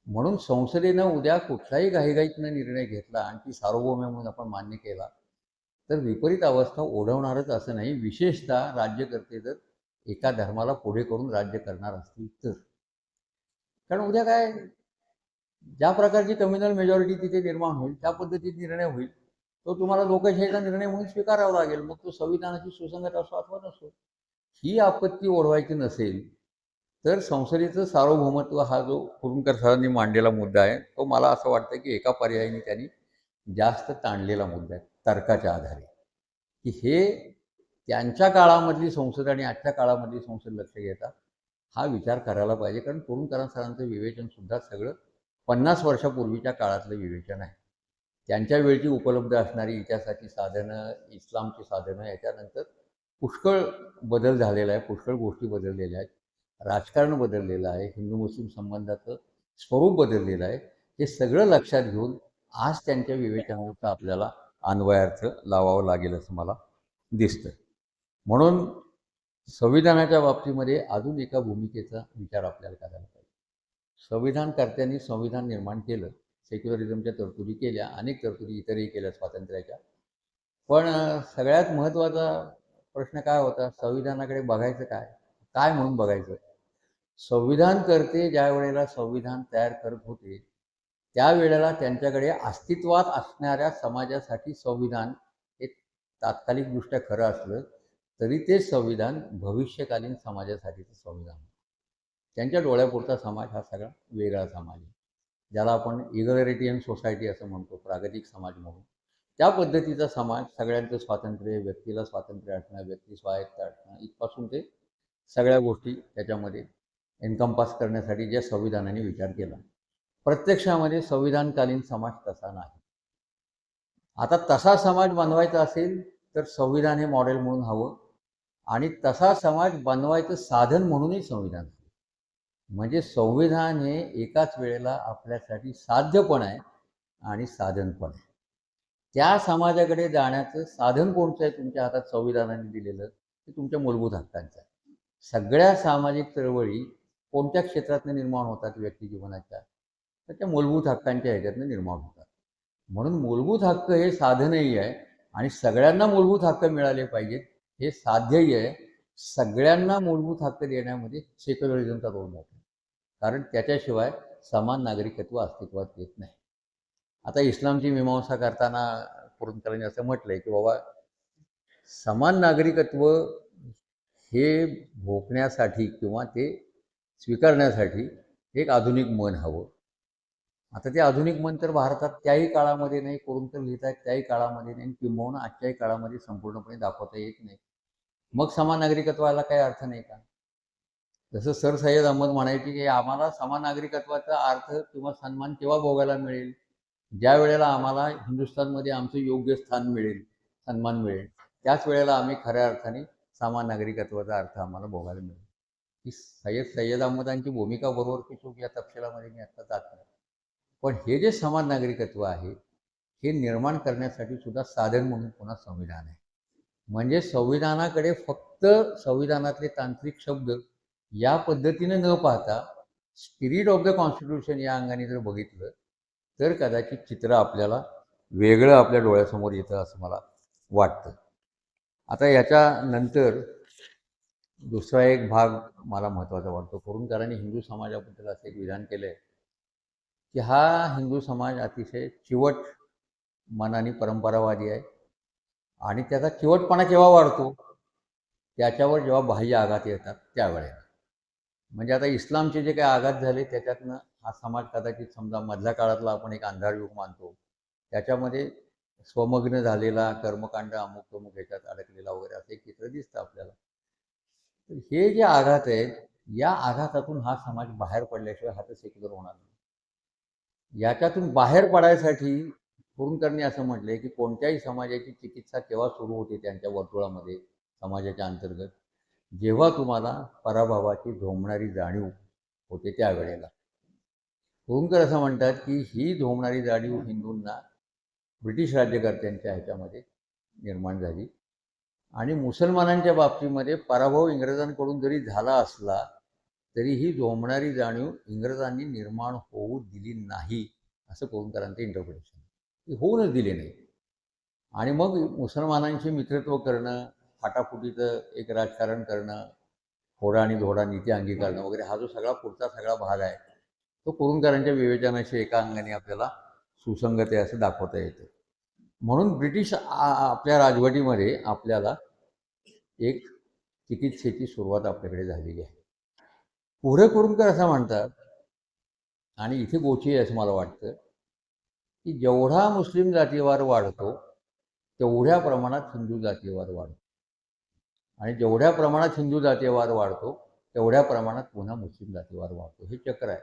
म्हणून संसदेनं उद्या कुठलाही घाईघाईतनं निर्णय घेतला आणि ती सार्वभौम म्हणून आपण मान्य केला तर विपरीत अवस्था ओढवणारच असं नाही. विशेषतः राज्यकर्ते जर एका धर्माला पुढे करून राज्य करणार असतील तर. कारण उद्या काय, ज्या प्रकारची कम्युनल मेजॉरिटी तिथे निर्माण होईल त्या पद्धतीत निर्णय होईल, तो तुम्हाला लोकशाहीचा निर्णय म्हणून स्वीकारावा लागेल. मग तो संविधानाची सुसंगत असो अथवा नसो. ही आपत्ती ओढवायची नसेल तर संसदेचं सार्वभौमत्व हा जो कुरुंकर सरांनी मांडलेला मुद्दा आहे तो मला असं वाटतं की एका पर्यायाने त्यांनी जास्त ताणलेला मुद्दा आहे तर्काच्या आधारे, की हे त्यांच्या काळामधली संसद आणि आजच्या काळामधली संसद लक्ष घेता हा विचार करायला पाहिजे. कारण कुरुंकर सरांचं विवेचनसुद्धा सगळं 50 वर्षापूर्वीच्या काळातलं विवेचन आहे. त्यांच्या वेळची उपलब्ध असणारी इतिहासाची साधनं, इस्लामची साधनं, याच्यानंतर पुष्कळ बदल झालेला आहे, पुष्कळ गोष्टी बदललेल्या आहेत, राजकारण बदललेलं आहे, हिंदू मुस्लिम संबंधाचं स्वरूप बदललेलं आहे. हे सगळं लक्षात घेऊन आज त्यांच्या विवेचनाचा आपल्याला अन्वयार्थ लावावं लागेल असं मला दिसतं. म्हणून संविधानाच्या बाबतीमध्ये अजून एका भूमिकेचा विचार आपल्याला करायला पाहिजे. संविधानकर्त्यांनी संविधान निर्माण केलं, सेक्युलरिझमच्या तरतुदी केल्या, अनेक तरतुदी इतरही केल्या स्वातंत्र्याच्या. पण सगळ्यात महत्त्वाचा प्रश्न काय होता? संविधानाकडे बघायचं काय? काय म्हणून बघायचं? संविधानकर्ते ज्या वेळेला संविधान तयार करत होते त्यावेळेला त्यांच्याकडे अस्तित्वात असणाऱ्या समाजासाठी संविधान हे तात्कालिकदृष्ट्या खरं असलं तरी ते संविधान भविष्यकालीन समाजासाठीचं संविधान. त्यांच्या डोळ्यापुरता समाज हा सगळा वेगळा समाज आहे, ज्याला आपण इगॅलिटेरियन सोसायटी असं म्हणतो, प्रागतिक समाज म्हणून. त्या पद्धतीचा समाज, सगळ्यांचं स्वातंत्र्य, व्यक्तीला स्वातंत्र्य असणं, व्यक्ती स्वायत्त असणं, इथपासून ते सगळ्या गोष्टी त्याच्यामध्ये एन्कम्पास करण्यासाठी ज्या संविधानाने विचार केला. प्रत्यक्षामध्ये संविधानकालीन समाज तसा नाही. आता तसा समाज बनवायचा असेल तर संविधान हे मॉडेल म्हणून हवं आणि तसा समाज बनवायचं साधन म्हणूनही संविधान. म्हणजे संविधान हे एकाच वेळेला आपल्यासाठी साध्य पण आहे आणि साधन पण आहे. त्या समाजाकडे जाण्याचं साधन कोणतं आहे तुमच्या हातात संविधानाने दिलेलं? ते तुमच्या मूलभूत हक्कांचं आहे. सगळ्या सामाजिक चळवळी कोणत्या क्षेत्रातनं निर्माण होतात व्यक्ती जीवनाच्या? तर त्या मूलभूत हक्कांच्या ह्याच्यातनं निर्माण होतात. म्हणून मूलभूत हक्क हे साधनही आहे आणि सगळ्यांना मूलभूत हक्क मिळाले पाहिजेत हे साध्यही आहे. सगळ्यांना मूलभूत हक्क देण्यामध्ये सेक्युलरिझमचा रोल आहे, कारण त्याच्याशिवाय समान नागरिकत्व अस्तित्वात येत नाही. आता इस्लामची मीमांसा करताना कुरुंकरांनी असं म्हटलंय की बाबा समान नागरिकत्व हे भोगण्यासाठी किंवा ते स्वीकारण्यासाठी एक आधुनिक मन हवं. आता ते आधुनिक मन तर भारतात त्याही काळामध्ये नाही, कुरुंकर लिहित आहेत त्याही काळामध्ये नाही, किंबहुना आजच्याही काळामध्ये संपूर्णपणे दाखवता येत नाही. मग समान नागरिकत्वाला काही अर्थ नाही का? जसं सर सय्यद अहमद म्हणायचे की आम्हाला समान नागरिकत्वाचा अर्थ किंवा सन्मान केव्हा भोगायला मिळेल? ज्या वेळेला आम्हाला हिंदुस्थानमध्ये आमचं योग्य स्थान मिळेल, सन्मान मिळेल, त्याच वेळेला आम्ही खऱ्या अर्थाने समान नागरिकत्वाचा अर्थ आम्हाला भोगायला मिळेल. ही सय्यद अहमदांची भूमिका बरोबर की चूक या तपशिलामध्ये मी आत्ता जात नाही. पण हे जे समान नागरिकत्व आहे हे निर्माण करण्यासाठी सुद्धा साधन म्हणून पुन्हा संविधान आहे. म्हणजे संविधानाकडे फक्त संविधानातले तांत्रिक शब्द या पद्धतीने न पाहता स्पिरिट ऑफ द कॉन्स्टिट्यूशन या अंगाने जर बघितलं तर कदाचित चित्र आपल्याला वेगळं आपल्या डोळ्यासमोर येतं असं मला वाटतं. आता याच्यानंतर दुसरा एक भाग मला महत्त्वाचा वाटतो. कुरूंदकरांनी हिंदू समाजाबद्दल असं एक विधान केलं आहे की हा हिंदू समाज अतिशय चिवट मनाने परंपरावादी आहे आणि त्याचा चिवटपणा केव्हा वाढतो? त्याच्यावर जेव्हा बाह्य आघात येतात त्यावेळेला. म्हणजे आता इस्लामचे जे काही आघात झाले त्याच्यातनं हा समाज कदाचित समजा मधल्या काळातला आपण एक अंधार युग मानतो, त्याच्यामध्ये स्वमग्न झालेला, कर्मकांड अमुक तमुक ह्याच्यात अडकलेला वगैरे असं एक चित्र दिसतं आपल्याला. तर हे जे आघात आहेत, या आघातातून हा समाज बाहेर पडल्याशिवाय हा तर सेक्युलर होणार नाही. याच्यातून बाहेर पडायसाठी कुरूंदकरांनी असं म्हटलंय की कोणत्याही समाजाची चिकित्सा केव्हा सुरू होते त्यांच्या वर्तुळामध्ये समाजाच्या अंतर्गत, जेव्हा तुम्हाला पराभवाची झोंबणारी जाणीव होते त्यावेळेला. कुरूंदकर असं म्हणतात की ही झोंबणारी जाणीव हिंदूंना ब्रिटिश राज्यकर्त्यांच्या ह्याच्यामध्ये निर्माण झाली आणि मुसलमानांच्या बाबतीमध्ये पराभव इंग्रजांकडून जरी झाला असला तरी ही झोंबणारी जाणीव इंग्रजांनी निर्माण होऊ दिली नाही असं कुरूंदकरांचं इंटरप्रिटेशन. ती होऊनच दिली नाही. आणि मग मुसलमानांशी मित्रत्व करणं, फाटाफुटीचं एक राजकारण करणं, फोडा आणि धोडा नीती अंगीकारणं वगैरे हा जो सगळा पुढचा सगळा भाग आहे तो कुरूंदकरांच्या विवेचनाशी एका अंगाने आपल्याला सुसंगत आहे असं दाखवता येतं. म्हणून ब्रिटिश आपल्या राजवटीमध्ये आपल्याला एक चिकित्सेची सुरुवात आपल्याकडे झालेली आहे. पुढे कुरूंदकर असं म्हणतात आणि इथे गोची आहे असं मला वाटतं की जेवढा मुस्लिम जातीवाद वाढतो तेवढ्या प्रमाणात हिंदू जातीवाद वाढतो आणि जेवढ्या प्रमाणात हिंदू जातीयवाद वाढतो तेवढ्या प्रमाणात पुन्हा मुस्लिम जातीवाद वाढतो. हे चक्र आहे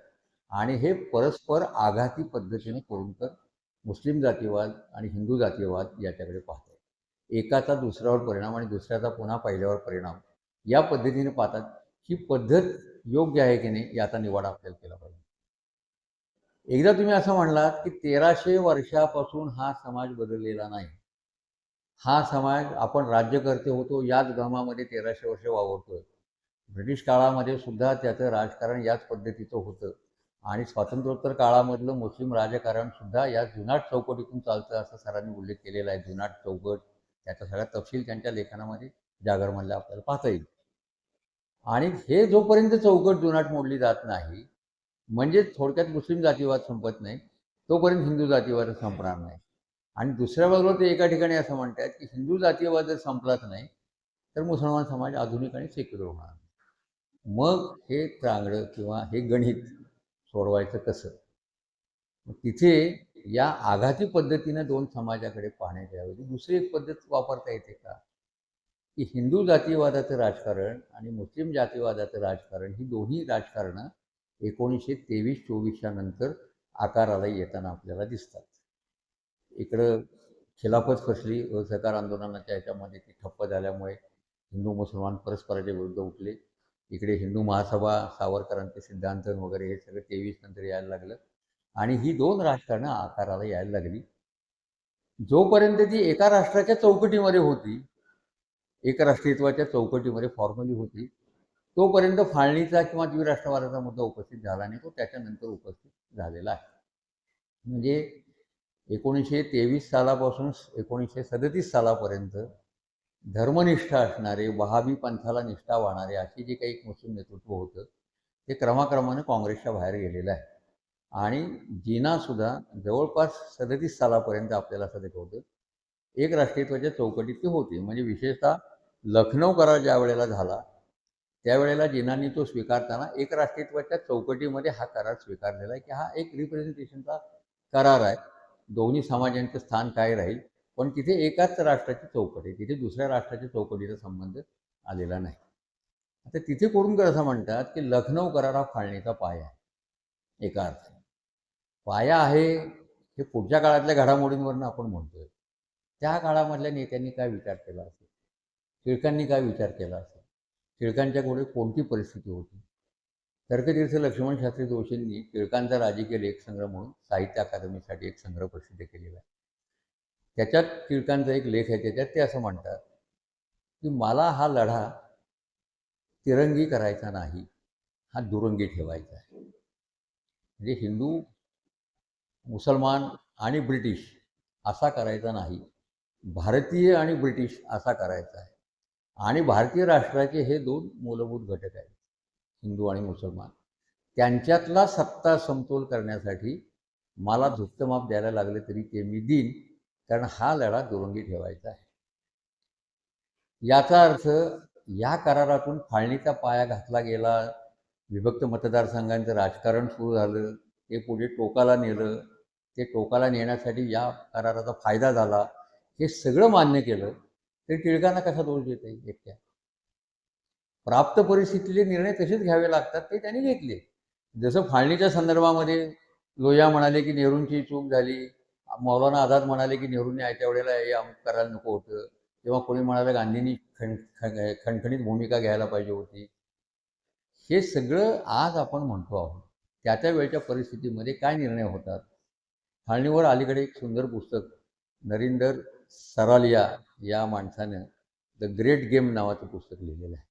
आणि हे परस्पर आघाती पद्धतीने कुरूंदकर मुस्लिम जातीवाद आणि हिंदू जातीयवाद याच्याकडे पाहतात. एकाचा दुसऱ्यावर परिणाम आणि दुसऱ्याचा पुन्हा पहिल्यावर परिणाम या पद्धतीने पाहतात. ही पद्धत योग्य आहे की नाही याचा निवाडा आपल्याला केला पाहिजे. एकदा तुम्ही असं म्हणलात की 1300 वर्षापासून हा समाज बदललेला नाही. हा समाज आपण राज्यकर्ते होतो याच गमामध्ये 1300 वर्ष वावरतोय. ब्रिटिश काळामध्ये सुद्धा त्याचं राजकारण याच पद्धतीचं होतं आणि स्वातंत्र्योत्तर काळामधलं मुस्लिम राजकारण सुद्धा या जुनाट चौकटीतून चालतं असं सरांनी उल्लेख केलेला आहे. जुनाट चौकट त्याचा सगळा तपशील त्यांच्या लेखनामध्ये जागरमधला आपल्याला पाहता येईल. आणि हे जोपर्यंत चौकट जुनाट मोडली जात नाही म्हणजे थोडक्यात मुस्लिम जातीवाद संपत नाही तोपर्यंत हिंदू जातीवाद संपणार नाही. आणि दुसऱ्या बाजूला ते एका ठिकाणी असं म्हणतात की हिंदू जातीयवाद जर संपलाच नाही तर मुसलमान समाज आधुनिक आणि सेक्युलर होणार. मग हे त्रांगडं किंवा हे गणित सोडवायचं कसं? तिथे या आघाती पद्धतीने दोन समाजाकडे पाहण्याच्या ऐवजी दुसरी एक पद्धत वापरता येते का की हिंदू जातीयवादाचं राजकारण आणि मुस्लिम जातीयवादाचं राजकारण ही दोन्ही राजकारणं 1923-24च्या नंतर आकाराला येताना आपल्याला दिसतात. इकडं खिलाफत फसली, असहकार आंदोलनाच्या ह्याच्यामध्ये ती ठप्प झाल्यामुळे हिंदू मुसलमान परस्पराच्या विरुद्ध उठले. इकडे हिंदू महासभा, सावरकरांचे सिद्धांत वगैरे हे सगळं 23 नंतर यायला लागलं आणि ही दोन राजकारणं आकाराला यायला लागली. जोपर्यंत ती एका राष्ट्राच्या चौकटीमध्ये होती, एकराष्ट्रीयत्वाच्या चौकटीमध्ये फॉर्मली होती, तोपर्यंत फाळणीचा किंवा द्विराष्ट्रवादाचा मुद्दा उपस्थित झाला नाही. तो त्याच्यानंतर उपस्थित झालेला आहे. म्हणजे 1923 सालापासून 1937 सालापर्यंत धर्मनिष्ठा असणारे, वहाबी पंथाला निष्ठा वाहणारे असे जे काही एक मुस्लिम नेतृत्व होतं ते क्रमाक्रमाने काँग्रेसच्या बाहेर गेलेलं आहे. आणि जिनासुद्धा जवळपास 37 सालापर्यंत आपल्याला असं दाखवतं एक राष्ट्रीयत्वाच्या चौकटीत ती होती. म्हणजे विशेषतः लखनौ करार ज्या वेळेला झाला त्यावेळेला जिनांनी तो स्वीकारताना एक राष्ट्रीयत्वाच्या चौकटीमध्ये हा करार स्वीकारलेला आहे की हा एक रिप्रेझेंटेशनचा करार आहे. दोन्ही समाजांचं स्थान काय राहील पण तिथे एकाच राष्ट्राची चौकट आहे, तिथे दुसऱ्या राष्ट्राच्या चौकटीचा संबंध आलेला नाही. आता तिथे कुरूंदकर असं म्हणतात की लखनौ करार हा फाळणीचा पाया आहे. एका अर्थाने पाया आहे हे पुढच्या काळातल्या घडामोडींवरनं आपण म्हणतोय. त्या काळामधल्या नेत्यांनी काय विचार केला असेल, टिळकांनी काय विचार केला असेल, टिळकांच्या पुढे कोणती परिस्थिती होती. तर्कतीर्थ लक्ष्मण शास्त्री जोशींनी टिळकांचा राजकीय लेख संग्रह म्हणून साहित्य अकादमीसाठी एक संग्रह प्रसिद्ध केलेला आहे. त्याच्यात टिळकांचा एक लेख आहे, त्याच्यात ते असं म्हणतात की मला हा लढा तिरंगी करायचा नाही, हा दुरंगी ठेवायचा आहे. म्हणजे हिंदू, मुसलमान आणि ब्रिटिश असा करायचा नाही, भारतीय आणि ब्रिटिश असा करायचा आहे. आणि भारतीय राष्ट्राचे हे दोन मूलभूत घटक आहेत, हिंदू आणि मुसलमान. त्यांच्यातला सत्ता समतोल करण्यासाठी मला झुकतं द्यायला लागले तरी ते मी देईन, कारण हा लढा दुरंगी ठेवायचा आहे. याचा अर्थ या करारातून फाळणीचा पाया घातला गेला, विभक्त मतदारसंघांचं राजकारण सुरू झालं, ते पुढे टोकाला नेलं, ते टोकाला नेण्यासाठी या कराराचा फायदा झाला, हे सगळं मान्य केलं तरी टिळकांना कसा दोष देता येईल एकट्या? प्राप्त परिस्थितीतले निर्णय तसेच घ्यावे लागतात, ते त्यांनी घेतले. जसं फाळणीच्या संदर्भामध्ये लोहिया म्हणाले की नेहरूंची चूक झाली, मौलाना आझाद म्हणाले की नेहरूंनी आयत्या वेळेला हे अमुक करायला नको होतं, तेव्हा कोणी म्हणाले गांधींनी खणखणीत भूमिका घ्यायला पाहिजे होती. हे सगळं आज आपण म्हणतो आहोत. त्या त्या वेळच्या परिस्थितीमध्ये काय निर्णय होतात. फाळणीवर अलीकडे एक सुंदर पुस्तक नरिंदर सरालिया या माणसानं द ग्रेट गेम नावाचं पुस्तक लिहिलेलं आहे.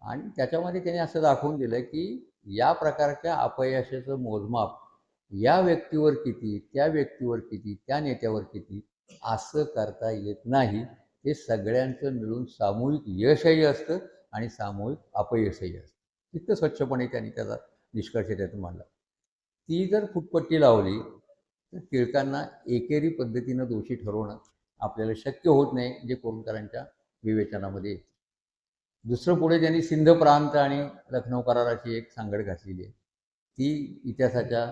आणि त्याच्यामध्ये त्याने असं दाखवून दिलं की या प्रकारच्या अपयशाचं मोजमाप या व्यक्तीवर किती, त्या व्यक्तीवर किती, त्या नेत्यावर किती असं करता येत नाही. हे सगळ्यांचं मिळून सामूहिक यशही असतं आणि सामूहिक अपयशही असतं. इतकं स्वच्छपणे त्यांनी त्याचा निष्कर्ष त्यातून मांडला. ती जर फुटपट्टी लावली तर टिळकांना एकेरी पद्धतीनं दोषी ठरवणं आपल्याला शक्य होत नाही, जे कोणकरांच्या विवेचनामध्ये येते. दुसरं पुढे त्यांनी सिंध प्रांत आणि लखनौ कराराची एक सांगड घातलेली आहे. ती इतिहासाच्या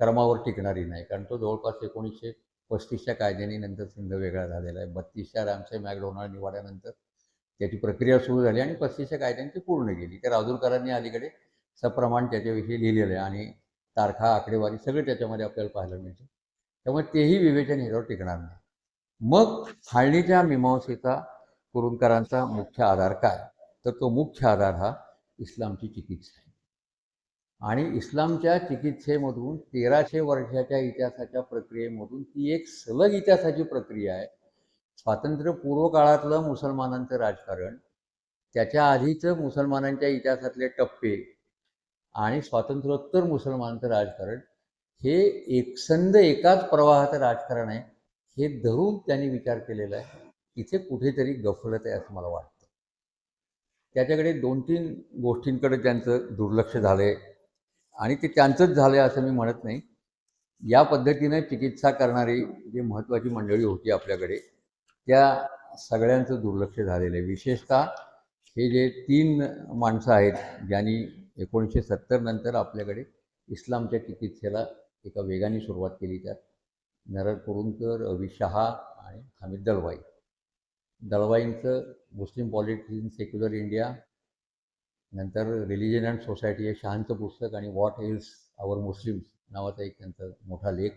क्रमावर टिकणारी नाही, कारण तो जवळपास 1935च्या कायद्याने नंतर सिंध वेगळा झालेला आहे. 32च्या रॅमसे मॅकडोनाल्ड निवाड्यानंतर त्याची प्रक्रिया सुरू झाली आणि 35च्या कायद्याने ती पूर्ण केली. त्या राजूरकरांनी अलीकडे सप्रमाण त्याच्याविषयी लिहिलेलं आहे आणि तारखा, आकडेवारी सगळे त्याच्यामध्ये आपल्याला पाहायला मिळते. त्यामुळे तेही विवेचन ह्याच्यावर टिकणार नाही. मग फाळणीच्या मीमांसेचा कुरूंदकरांचा मुख्य आधार काय? तर तो मुख्य आधार हा इस्लामची चिकित्सा आहे. आणि इस्लामच्या चिकित्सेमधून 1300 वर्षाच्या इतिहासाच्या प्रक्रियेमधून ती एक सलग इतिहासाची प्रक्रिया आहे. स्वातंत्र्यपूर्व काळातलं मुसलमानांचं राजकारण, त्याच्या आधीचं मुसलमानांच्या इतिहासातले टप्पे आणि स्वातंत्र्योत्तर मुसलमानांचं राजकारण हे एकसंध एकाच प्रवाहाचं राजकारण आहे, हे धरून त्यांनी विचार केलेला आहे. इथे कुठेतरी गफलत आहे असं मला वाटतं. त्याच्याकडे 2-3 गोष्टींकडे त्यांचं दुर्लक्ष झालं आहे आणि ते त्यांचंच झालं आहे असं मी म्हणत नाही. या पद्धतीनं चिकित्सा करणारी जी महत्त्वाची मंडळी होती आपल्याकडे, त्या सगळ्यांचं दुर्लक्ष झालेलं आहे. विशेषतः हे जे 3 माणसं आहेत ज्यांनी 1970 नंतर आपल्याकडे इस्लामच्या चिकित्सेला एका वेगाने सुरुवात केली, त्यात नरहर कुरूंदकर, अवी शहा आणि हामिद दलवाई. दलवाईंचं मुस्लिम पॉलिटिक्स इन सेक्युलर इंडिया, नंतर रिलिजन अँड सोसायटी हे शहांचं पुस्तक आणि व्हॉट एल्स आवर मुस्लिम्स नावाचा एक त्यांचा मोठा लेख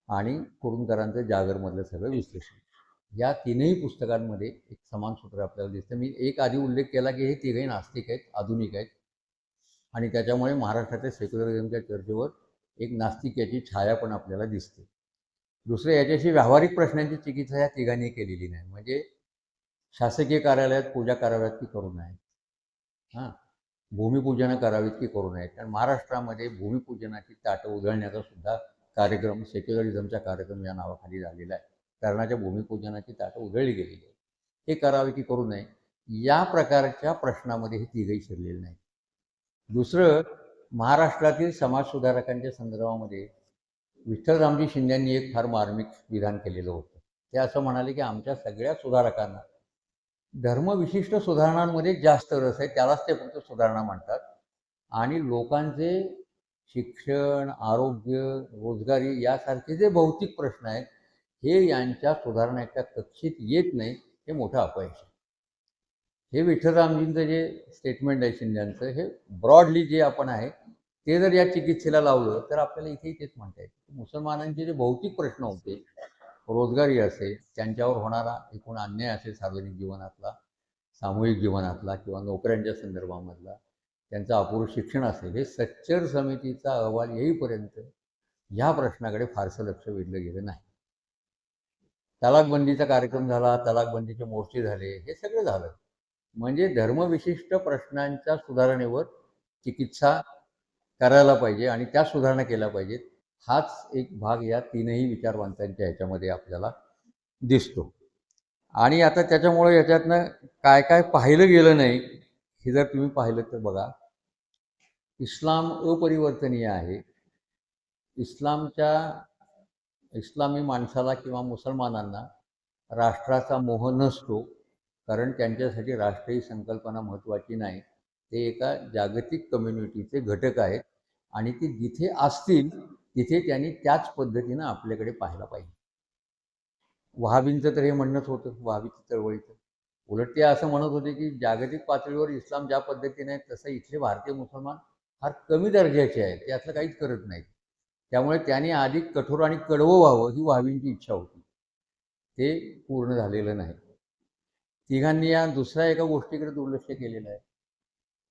आणि कुरूंदकरांचं जागरमधलं सगळं विश्लेषण. या तीनही पुस्तकांमध्ये एक समान सूत्र आपल्याला दिसतं. मी एक आधी उल्लेख केला की हे तिघही नास्तिक आहेत, आधुनिक आहेत आणि त्याच्यामुळे महाराष्ट्राच्या सेक्युलरिझमच्या चर्चेवर एक नास्तिक्याची छाया पण आपल्याला दिसते. दुसरं, याच्याशी व्यावहारिक प्रश्नांची चिकित्सा या तिघांनी केलेली नाही. म्हणजे शासकीय कार्यालयात पूजा कराव्यात की करू नयेत, भूमिपूजनं करावीत की करू नयेत. कारण महाराष्ट्रामध्ये भूमिपूजनाची ताटं उधळण्याचा सुद्धा कार्यक्रम सेक्युलरिझमचा कार्यक्रम या नावाखाली झालेला आहे. कर्णाच्या भूमिपूजनाची ताटं उधळली गेलेली आहे. हे करावे की करू नये या प्रकारच्या प्रश्नामध्ये हे तिघही शिरलेले नाही. दुसरं, महाराष्ट्रातील समाजसुधारकांच्या संदर्भामध्ये विठ्ठलरामजी शिंदेंनी एक फार मार्मिक विधान केलेलं होतं. ते असं म्हणाले की आमच्या सगळ्या सुधारकांना धर्मविशिष्ट सुधारणांमध्ये जास्त रस आहे, त्यालाच ते फक्त सुधारणा म्हणतात. आणि लोकांचे शिक्षण, आरोग्य, रोजगारी यासारखे जे भौतिक प्रश्न आहेत हे यांच्या सुधारण्याच्या कक्षेत येत नाही, हे मोठं अपयश आहे. हे विठ्ठलरामजींचं जे स्टेटमेंट आहे शिंद्यांचं, हे ब्रॉडली जे आपण आहे ते जर या चिकित्सेला लावलं तर आपल्याला इथेही तेच म्हणता येतं. मुसलमानांचे जे भौतिक प्रश्न होते, रोजगारी असेल, त्यांच्यावर होणारा एकूण अन्याय असेल सार्वजनिक जीवनातला, सामूहिक जीवनातला किंवा नोकऱ्यांच्या संदर्भामधला, त्यांचं अपूर्व शिक्षण असेल, हे सच्चर समितीचा अहवाल येईपर्यंत ह्या प्रश्नाकडे फारसं लक्ष वेधलं गेलं नाही. तलाकबंदीचा कार्यक्रम झाला, तलाकबंदीचे मोर्चे झाले, हे सगळं झालं. म्हणजे धर्मविशिष्ट प्रश्नांच्या सुधारणेवर चिकित्सा करायला पाहिजे आणि त्या सुधारणा केल्या पाहिजेत. हाच एक भाग या तीनही विचारवंतांच्या ह्याच्यामध्ये आपल्याला दिसतो. आणि आता त्याच्यामुळे याच्यातनं काय काय पाहिलं गेलं नाही, हे जर तुम्ही पाहिलं तर बघा, इस्लाम अपरिवर्तनीय आहे. इस्लामच्या इस्लामी माणसाला किंवा मुसलमानांना राष्ट्राचा मोह नसतो, कारण त्यांच्यासाठी राष्ट्र ही संकल्पना महत्त्वाची नाही. ते एका जागतिक कम्युनिटीचे घटक आहेत आणि ते जिथे असतील तिथे त्यांनी त्याच पद्धतीनं आपल्याकडे पाहायला पाहिजे. वहाबींचं तर हे म्हणणंच होतं, वहाबीच्या चळवळीचं. उलट ते असं म्हणत होते की जागतिक पातळीवर इस्लाम ज्या पद्धतीने आहे तसं इथले भारतीय मुसलमान फार कमी दर्जाचे आहेत, ते असलं काहीच करत नाहीत. त्यामुळे त्यांनी अधिक कठोर आणि कडवं व्हावं ही वहाबींची इच्छा होती. ते पूर्ण झालेलं नाही. तिघांनी या दुसऱ्या एका गोष्टीकडे दुर्लक्ष केलेलं आहे,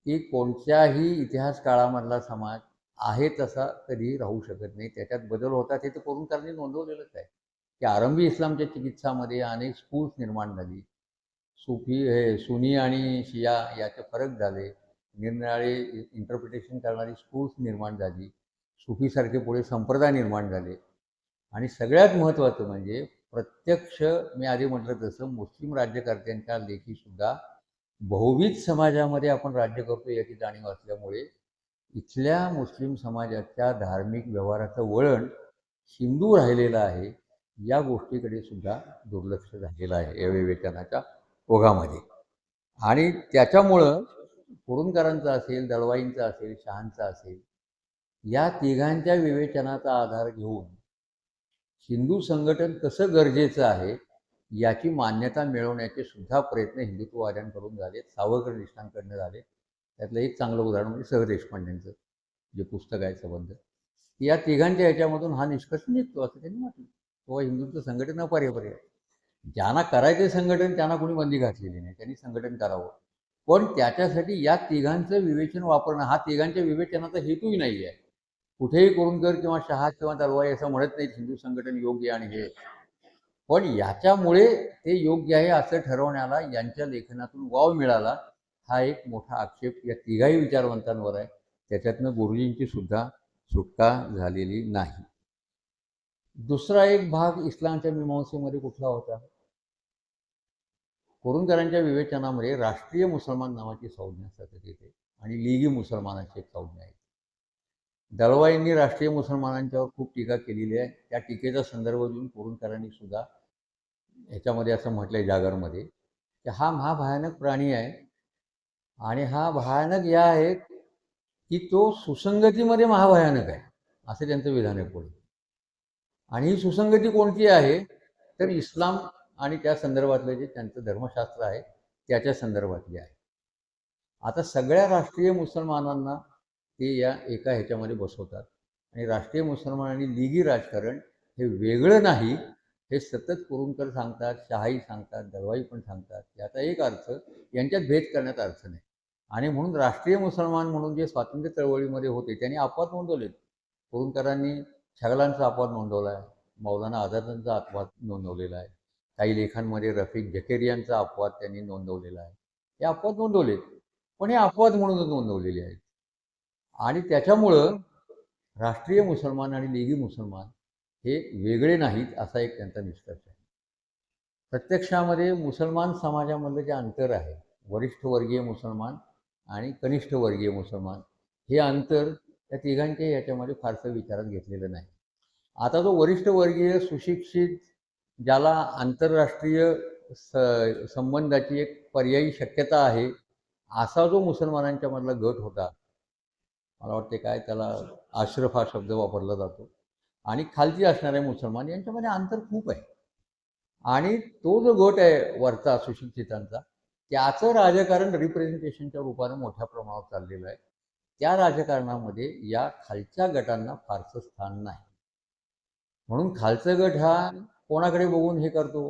की कोणत्याही इतिहास काळामधला समाज आहे तसा कधीही राहू शकत नाही. त्याच्यात बदल होतात हे तर करून नोंदवलेलंच आहे, की आरंभी इस्लामच्या चिकित्सामध्ये अनेक स्कूल्स निर्माण झाली. सुनी आणि शिया याचे फरक झाले. निरनिराळे इंटरप्रिटेशन करणारी स्कूल्स निर्माण झाली. सुफीसारखे पुढे संप्रदाय निर्माण झाले. आणि सगळ्यात महत्त्वाचं म्हणजे प्रत्यक्ष मी आधी म्हटलं तसं मुस्लिम राज्यकर्त्यांच्या लेखीसुद्धा बहुविध समाजामध्ये आपण राज्य करतो याची जाणीव असल्यामुळे इथल्या मुस्लिम समाजाच्या धार्मिक व्यवहाराचं वळण हिंदू राहिलेलं आहे, या गोष्टीकडे सुद्धा दुर्लक्ष झालेलं आहे या विवेचनाच्या ओघामध्ये. आणि त्याच्यामुळं कुरूंदकरांचा असेल, दळवाईंचा असेल, शहांचा असेल, या तिघांच्या विवेचनाचा आधार घेऊन हिंदू संघटन कसं गरजेचं आहे याची मान्यता मिळवण्याचे सुद्धा प्रयत्न हिंदुत्ववाद्यांकडून झाले, सावरकर निष्ठांकडनं झाले. त्यातलं एक चांगलं उदाहरण म्हणजे स. देशपांडेंचं जे पुस्तक आहे संबंध, या तिघांच्या ह्याच्यामधून हा निष्कर्ष निघतो असं त्यांनी म्हटलं. तो हिंदुत्व संघटन अपर्याय. ज्यांना करायचे संघटन त्यांना कोणी बंदी घातलेली नाही, त्यांनी संघटन करावं. पण त्याच्यासाठी या तिघांचं विवेचन वापरणं हा तिघांच्या विवेचनाचा हेतूही नाही आहे. कुठेही कुरूंदकर किंवा शहा किंवा दळवाई असं म्हणत नाहीत हिंदू संघटन योग्य आणि हे, पण याच्यामुळे ते योग्य आहे असं ठरवण्याला यांच्या लेखनातून वाव मिळाला, हा एक मोठा आक्षेप या तिघाही विचारवंतांवर आहे. त्याच्यातनं गुरुजींची सुद्धा सुटका झालेली नाही. दुसरा एक भाग इस्लामच्या मीमांसेमध्ये कुठला होता? कुरूंदकरांच्या विवेचनामध्ये राष्ट्रीय मुसलमान नावाची संज्ञा सतत येते आणि लीगी मुसलमानाची एक संज्ञा आहे. दळवाईंनी राष्ट्रीय मुसलमानांच्यावर खूप टीका केलेली आहे. त्या टीकेचा संदर्भ देऊन कुरूंदकरांनी सुद्धा ह्याच्यामध्ये असं म्हटलंय जागरमध्ये, की हा महाभयानक प्राणी आहे आणि हा भयानक या आहे की तो सुसंगतीमध्ये महाभयानक आहे, असं त्यांचं विधान आहे पुढे. आणि ही सुसंगती कोणती आहे तर इस्लाम आणि त्या संदर्भातलं जे त्यांचं धर्मशास्त्र आहे त्याच्या संदर्भातली आहे. आता सगळ्या राष्ट्रीय मुसलमानांना ते या एका ह्याच्यामध्ये बसवतात आणि राष्ट्रीय मुसलमान आणि लीगी राजकारण हे वेगळं नाही हे सतत कुरूंदकर सांगतात, शहाही सांगतात, दळवाई पण सांगतात. याचा एक अर्थ यांच्यात भेद करण्याचा अर्थ नाही. आणि म्हणून राष्ट्रीय मुसलमान म्हणून जे स्वातंत्र्य चळवळीमध्ये होते त्यांनी अपवाद नोंदवलेत. कुरूंदकरांनी छगलांचा अपवाद नोंदवला आहे, मौलाना आझादांचा अपवाद नोंदवलेला आहे, काही लेखांमध्ये रफिक झकेरियांचा अपवाद त्यांनी नोंदवलेला आहे. हे अपवाद नोंदवलेत, पण हे अपवाद म्हणूनच नोंदवलेले आहेत. आणि त्याच्यामुळं राष्ट्रीय मुसलमान आणि लीगी मुसलमान हे वेगळे नाहीत असा एक त्यांचा निष्कर्ष आहे. प्रत्यक्षामध्ये मुसलमान समाजामधलं जे अंतर आहे, वरिष्ठ वर्गीय मुसलमान आणि कनिष्ठ वर्गीय मुसलमान, हे अंतर त्या तिघांच्या याच्यामध्ये फारसं विचारात घेतलेलं नाही. आता जो वरिष्ठ वर्गीय सुशिक्षित, ज्याला आंतरराष्ट्रीय संबंधाची एक पर्यायी शक्यता आहे, असा जो मुसलमानांच्या मधला गट होता, मला वाटते काय त्याला आश्रफ हा शब्द वापरला जातो, आणि खालची असणारे मुसलमान यांच्यामध्ये अंतर खूप आहे. आणि तो जो गट आहे वरचा सुशिक्षितांचा, त्याचं राजकारण रिप्रेझेंटेशनच्या रूपानं मोठ्या प्रमाणावर चाललेलं आहे. त्या राजकारणामध्ये या खालच्या गटांना फारसं स्थान नाही. म्हणून खालचं गट हा कोणाकडे बघून हे करतो,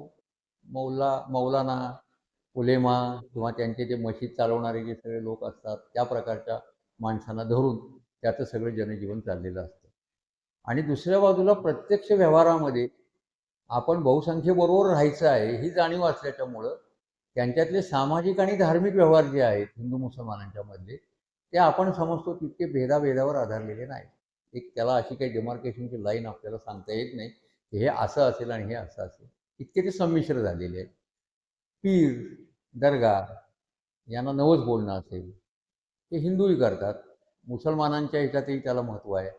मौलाना, उलेमा किंवा त्यांचे जे मशीद चालवणारे जे सगळे लोक असतात त्या प्रकारच्या माणसांना धरून त्याचं सगळं जनजीवन चाललेलं असतं. आणि दुसऱ्या बाजूला प्रत्यक्ष व्यवहारामध्ये आपण बहुसंख्येबरोबर राहायचं आहे ही जाणीव असल्याच्यामुळं त्यांच्यातले सामाजिक आणि धार्मिक व्यवहार जे आहेत हिंदू मुसलमानांच्या मधले, ते आपण समजतो तितके भेदाभेदावर आधारलेले नाही. एक त्याला अशी काही डिमार्केशनची लाईन आपल्याला सांगता येत नाही की हे असं असेल आणि हे असं असेल. इतके ते संमिश्र झालेले आहेत. पीर, दर्गा यांना नवस बोलणं असेल, ते हिंदूही करतात. मुसलमानांच्या ह्याच्यातही त्याला महत्त्व आहे.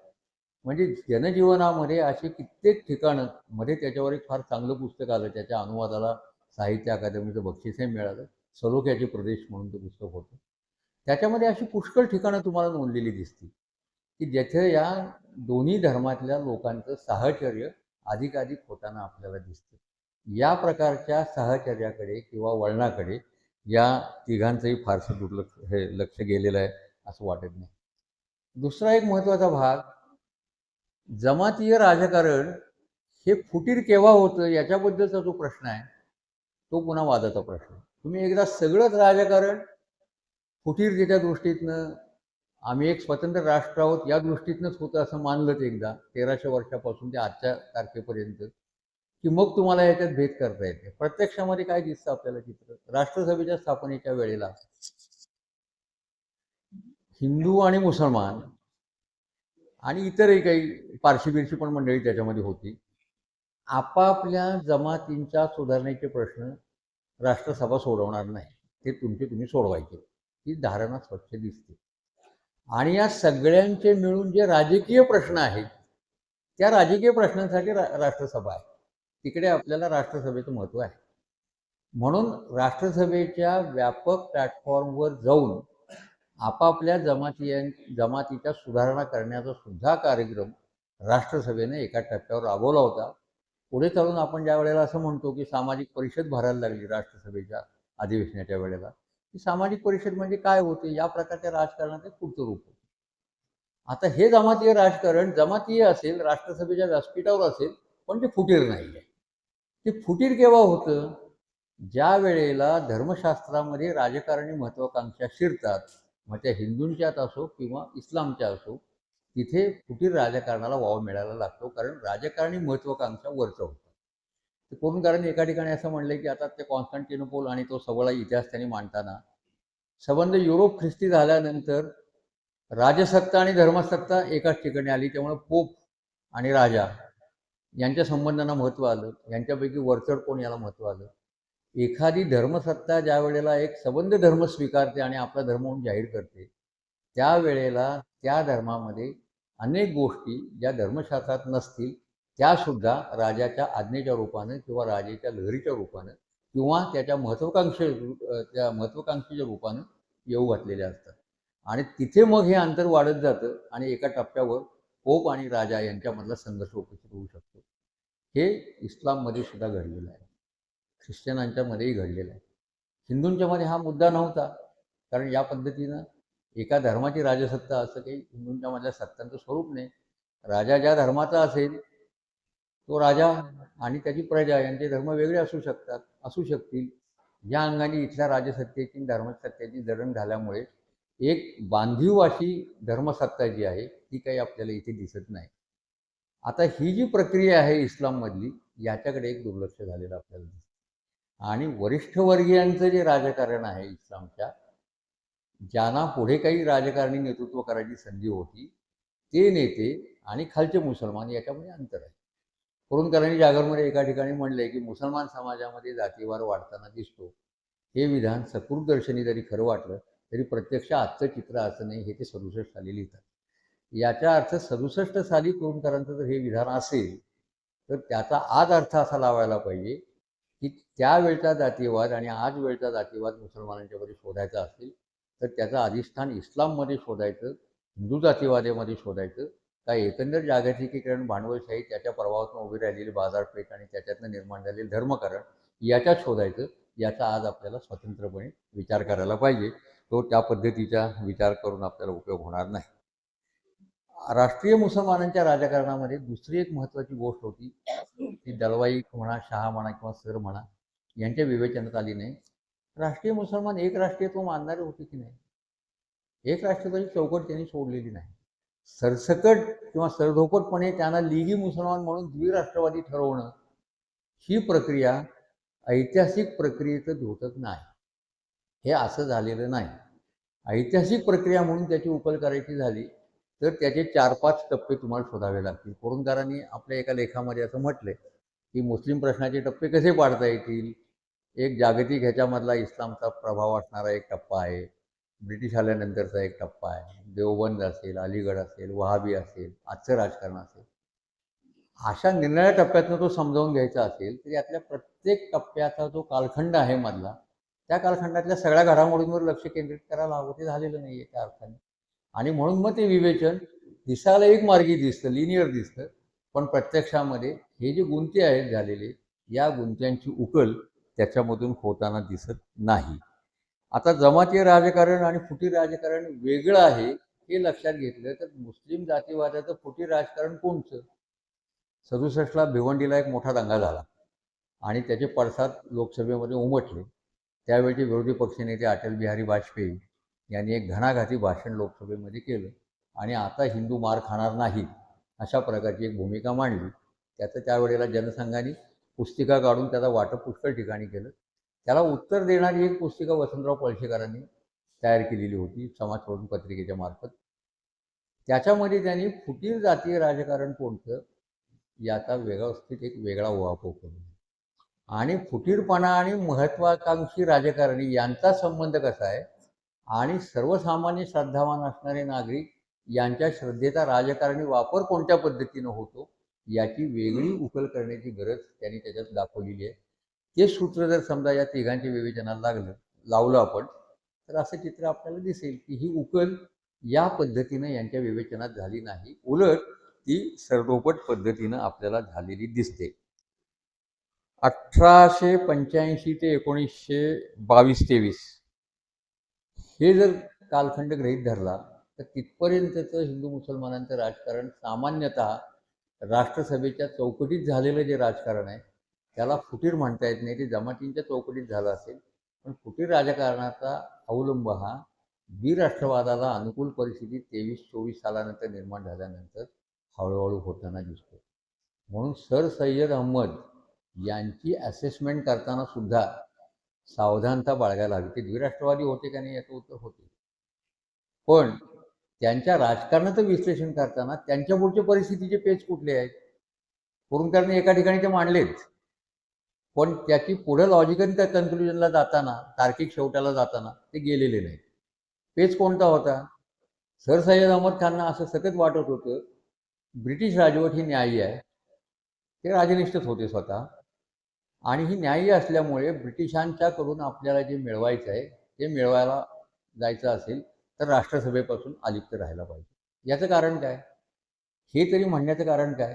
म्हणजे जनजीवनामध्ये असे कित्येक ठिकाणं मध्ये त्याच्यावर एक फार चांगलं पुस्तक आलं. त्याच्या अनुवादाला साहित्य अकादमीचं बक्षीसही मिळालं. सलोख्याचे प्रदेश म्हणून ते पुस्तक होतं. त्याच्यामध्ये अशी पुष्कळ ठिकाणं तुम्हाला नोंदलेली दिसतील की जेथे या दोन्ही धर्मातल्या लोकांचं साहचर्य अधिकाधिक होताना आपल्याला दिसतं. या प्रकारच्या साहचर्याकडे किंवा वळणाकडे या तिघांचंही फारसं लक्ष गेलेलं आहे असं वाटत नाही. दुसरा एक महत्त्वाचा भाग, जमातीय राजकारण हे फुटीर केव्हा होतं याच्याबद्दलचा जो प्रश्न आहे तो पुन्हा वादाचा प्रश्न. तुम्ही एकदा सगळंच राजकारण फुटीरतेच्या दृष्टीतनं, आम्ही एक स्वतंत्र राष्ट्र आहोत या दृष्टीतनंच होतं असं मानलं एकदा 1300 वर्षापासून ते आजच्या तारखेपर्यंत, की मग तुम्हाला याच्यात भेद करता येते. प्रत्यक्षामध्ये काय दिसतं आपल्याला चित्र? राष्ट्रसभेच्या स्थापनेच्या वेळेला हिंदू आणि मुसलमान आणि इतरही काही पारशी बिरशी पण मंडळी त्याच्यामध्ये होती, आपापल्या जमातींच्या सुधारणेचे प्रश्न राष्ट्रसभा सोडवणार नाही, ते तुम्ही सोडवायचे. ही धारणा स्वच्छ दिसते. आणि या सगळ्यांचे मिळून जे राजकीय प्रश्न आहेत त्या राजकीय प्रश्नांसाठी राष्ट्रसभा आहे. तिकडे आपल्याला राष्ट्रसभेचं महत्त्व आहे. म्हणून राष्ट्रसभेच्या व्यापक प्लॅटफॉर्मवर जाऊन आपापल्या जमातीच्या सुधारणा करण्याचा सुद्धा कार्यक्रम राष्ट्रसभेने एका टप्प्यावर राबवला होता. पुढे चालून आपण ज्या वेळेला असं म्हणतो की सामाजिक परिषद भरायला लागली राष्ट्रसभेच्या अधिवेशनाच्या वेळेला, की सामाजिक परिषद म्हणजे काय होते, या प्रकारच्या राजकारणाचे पुढचं रूप होतं. आता हे जमातीय राजकारण जमातीय असेल, राष्ट्रसभेच्या व्यासपीठावर असेल, पण ते फुटीर नाही आहे. ते फुटीर केव्हा होतं? ज्या वेळेला धर्मशास्त्रामध्ये राजकारणी महत्त्वाकांक्षा शिरतात, मग त्या हिंदूंच्यात असो किंवा इस्लामच्या असो, तिथे फुटीर राजकारणाला वाव मिळायला लागतो. कारण राजकारणी महत्त्वाकांक्षा वरचं होतं. ते करून कारण एका ठिकाणी असं म्हणलं की आता ते कॉन्स्टँटिनोपोल आणि तो सगळा इतिहास त्यांनी मांडताना संबंध युरोप ख्रिस्ती झाल्यानंतर राजसत्ता आणि धर्मसत्ता एकाच ठिकाणी आली. त्यामुळे पोप आणि राजा यांच्या संबंधांना महत्त्व आलं. यांच्यापैकी वरचढ कोण याला महत्त्व आलं. एखादी धर्मसत्ता ज्या वेळेला एक संबंध धर्म स्वीकारते आणि आपला धर्म म्हणून जाहीर करते, त्यावेळेला त्या धर्मामध्ये अनेक गोष्टी ज्या धर्मशास्त्रात नसतील त्यासुद्धा राजाच्या आज्ञेच्या रूपानं किंवा राजाच्या लहरीच्या रूपानं किंवा त्याच्या महत्त्वाकांक्षेच्या रूपानं येऊ घातलेल्या असतात. आणि तिथे मग हे अंतर वाढत जातं आणि एका टप्प्यावर पोप आणि राजा यांच्यामधला संघर्ष उपस्थित होऊ शकतो. हे इस्लाममध्ये सुद्धा घडलेलं आहे, ख्रिश्चनांच्यामध्येही घडलेलं आहे. हिंदूंच्यामध्ये हा मुद्दा नव्हता, कारण या पद्धतीनं एका धर्माची राजसत्ता असं काही हिंदूंच्या मधल्या सत्तांचं स्वरूप नाही. राजा ज्या धर्माचा असेल तो राजा आणि त्याची प्रजा यांचे धर्म वेगळे असू शकतील. या अंगाने इथल्या राजसत्तेची धर्मसत्तेची जडण झाल्यामुळे एक बांधीव अशी धर्मसत्ता जी आहे ती काही आपल्याला इथे दिसत नाही. आता ही जी प्रक्रिया आहे इस्लाममधली, याच्याकडे एक दुर्लक्ष झालेलं आपल्याला दिसतं. आणि वरिष्ठवर्गीयांचं जे राजकारण आहे इस्लामच्या, ज्यांना पुढे काही राजकारणी नेतृत्व करायची संधी होती, ते नेते आणि खालचे मुसलमान याच्यामध्ये अंतर आहे. कुरुंदकरांनी जागरमध्ये एका ठिकाणी म्हणले की मुसलमान समाजामध्ये जातीवाद वाढताना दिसतो. हे विधान सकृतदर्शनी जरी खरं वाटलं तरी प्रत्यक्ष आजचं चित्र असं नाही, हे ते 67 साली लिहितात. याचा अर्थ 67 साली कुरुंदकरांचं जर हे विधान असेल तर त्याचा आज अर्थ असा लावायला पाहिजे की त्यावेळचा जातीयवाद आणि आज वेळचा जातीयवाद मुसलमानांच्यामध्ये शोधायचा असेल तर त्याचं अधिष्ठान इस्लाममध्ये शोधायचं, हिंदू जातीवादामध्ये शोधायचं, का एकंदर जागतिकीकरण, भांडवलशाही, त्याच्या प्रभावातून उभी राहिलेली बाजारपेठ आणि त्याच्यातनं निर्माण झालेलं धर्मकरण याच्यात शोधायचं. याचा आज आपल्याला स्वतंत्रपणे विचार करायला पाहिजे. तो त्या पद्धतीचा विचार करून आपल्याला उपयोग होणार नाही. राष्ट्रीय मुसलमानांच्या राजकारणामध्ये दुसरी एक महत्त्वाची गोष्ट होती, ती दलवाई म्हणा, शहा म्हणा किंवा सर म्हणा यांच्या विवेचनात आली नाही. राष्ट्रीय मुसलमान एक राष्ट्रीयत्व मानणारे होते की नाही? एक राष्ट्रीयत्वाची चौकट त्यांनी सोडलेली नाही. सरसकट किंवा सरधोकटपणे त्यांना लीगी मुसलमान म्हणून द्विराष्ट्रवादी ठरवणं ही प्रक्रिया ऐतिहासिक प्रक्रियेचं द्योतक नाही. हे असं झालेलं नाही. ऐतिहासिक प्रक्रिया म्हणून त्याची उकल करायची झाली तर त्याचे 4-5 टप्पे तुम्हाला शोधावे लागतील. कुरूंदकरांनी आपल्या एका लेखामध्ये असं म्हटलंय, की मुस्लिम प्रश्नाचे टप्पे कसे पाडता येतील? एक जागतिक ह्याच्यामधला इस्लामचा प्रभाव असणारा एक टप्पा आहे. ब्रिटिश आल्यानंतरचा एक टप्पा आहे. देवबंद असेल, अलीगड असेल, वहाबी असेल, आजचं राजकारण असेल. अशा निरनिराळ्या टप्प्यातनं तो समजावून घ्यायचा असेल, तर यातल्या प्रत्येक टप्प्याचा जो कालखंड आहे मधला, त्या कालखंडातल्या सगळ्या घडामोडींवर लक्ष केंद्रित करायला हवं. ते झालेलं नाही आहे त्या अर्थाने. आणि म्हणून मग ते विवेचन दिसायला एक मार्गी दिसतं, लिनियर दिसतं, पण प्रत्यक्षामध्ये हे जे गुंते आहेत झालेले, या गुंत्यांची उकल त्याच्यामधून होताना दिसत नाही. आता जमातीय राजकारण आणि फुटी राजकारण वेगळं आहे हे लक्षात घेतलं तर मुस्लिम जातीवादाचं फुटी राजकारण कोणतं? 67ला भिवंडीला एक मोठा दंगा झाला आणि त्याचे पडसाद लोकसभेमध्ये उमटले. त्यावेळचे विरोधी पक्षनेते अटल बिहारी वाजपेयी यांनी एक घणाघाती भाषण लोकसभेमध्ये केलं आणि आता हिंदू मार खाणार नाही अशा प्रकारची एक भूमिका मांडली. त्याचं त्यावेळेला जनसंघाने पुस्तिका काढून त्याचा वाटप पुष्कळ ठिकाणी केलं. त्याला उत्तर देणारी एक पुस्तिका वसंतराव पळशीकरांनी तयार केलेली होती समाज प्रबोधन पत्रिकेच्या मार्फत. त्याच्यामध्ये त्यांनी फुटीर जातीय राजकारण कोणतं याचा व्यवस्थित एक वेगळा उहापोह करून आणि फुटीरपणा आणि महत्वाकांक्षी राजकारणी यांचा संबंध कसा आहे आणि सर्वसामान्य श्रद्धावान असणारे नागरिक यांच्या श्रद्धेचा राजकारणी वापर कोणत्या पद्धतीनं होतो याची वेगळी उकल करण्याची गरज त्यांनी त्याच्यात दाखवलेली आहे. ते सूत्र जर समजा या तिघांच्या विवेचनाला लावलं आपण तर असं चित्र आपल्याला दिसेल की ही उकल या पद्धतीनं यांच्या विवेचनात झाली नाही, उलट ती सर्वोपट पद्धतीनं आपल्याला झालेली दिसते. 1885 ते 1922-23 हे जर कालखंड गृहीत धरला तर तिथपर्यंतचं हिंदू मुसलमानांचं राजकारण सामान्यतः राष्ट्रसभेच्या चौकटीत झालेलं जे राजकारण आहे त्याला फुटीर म्हणता येत नाही. ते जमातींच्या चौकटीत झालं असेल, पण फुटीर राजकारणाचा अवलंब हा द्विराष्ट्रवादाला अनुकूल परिस्थिती 23-24 सालानंतर निर्माण झाल्यानंतर हळूहळू होताना दिसतो. म्हणून सर सय्यद अहमद यांची असेसमेंट करताना सुद्धा सावधानता बाळगायला हवी. ते द्विराष्ट्रवादी होते का नाही याचं उत्तर होते, पण त्यांच्या राजकारणाचं विश्लेषण करताना त्यांच्या पुढच्या परिस्थितीचे पेच कुठले आहेत? कुरूंदकरांनी एका ठिकाणी ते मांडलेच, पण त्याची पुढे लॉजिकल त्या कन्क्लुजनला जाताना, तार्किक शेवटाला जाताना ते गेलेले नाही. पेच कोणता होता? सर सय्यद अहमद खानना असं सतत वाटत होतं ब्रिटिश राजवट ही न्यायी आहे. ते राजनिष्ठच होते स्वतः आणि ही न्यायी असल्यामुळे ब्रिटिशांच्याकडून आपल्याला जे मिळवायचं आहे ते मिळवायला जायचं असेल तर राष्ट्रसभेपासून अलिप्त राहायला पाहिजे. याचं कारण काय? हे तरी म्हणण्याचं कारण काय?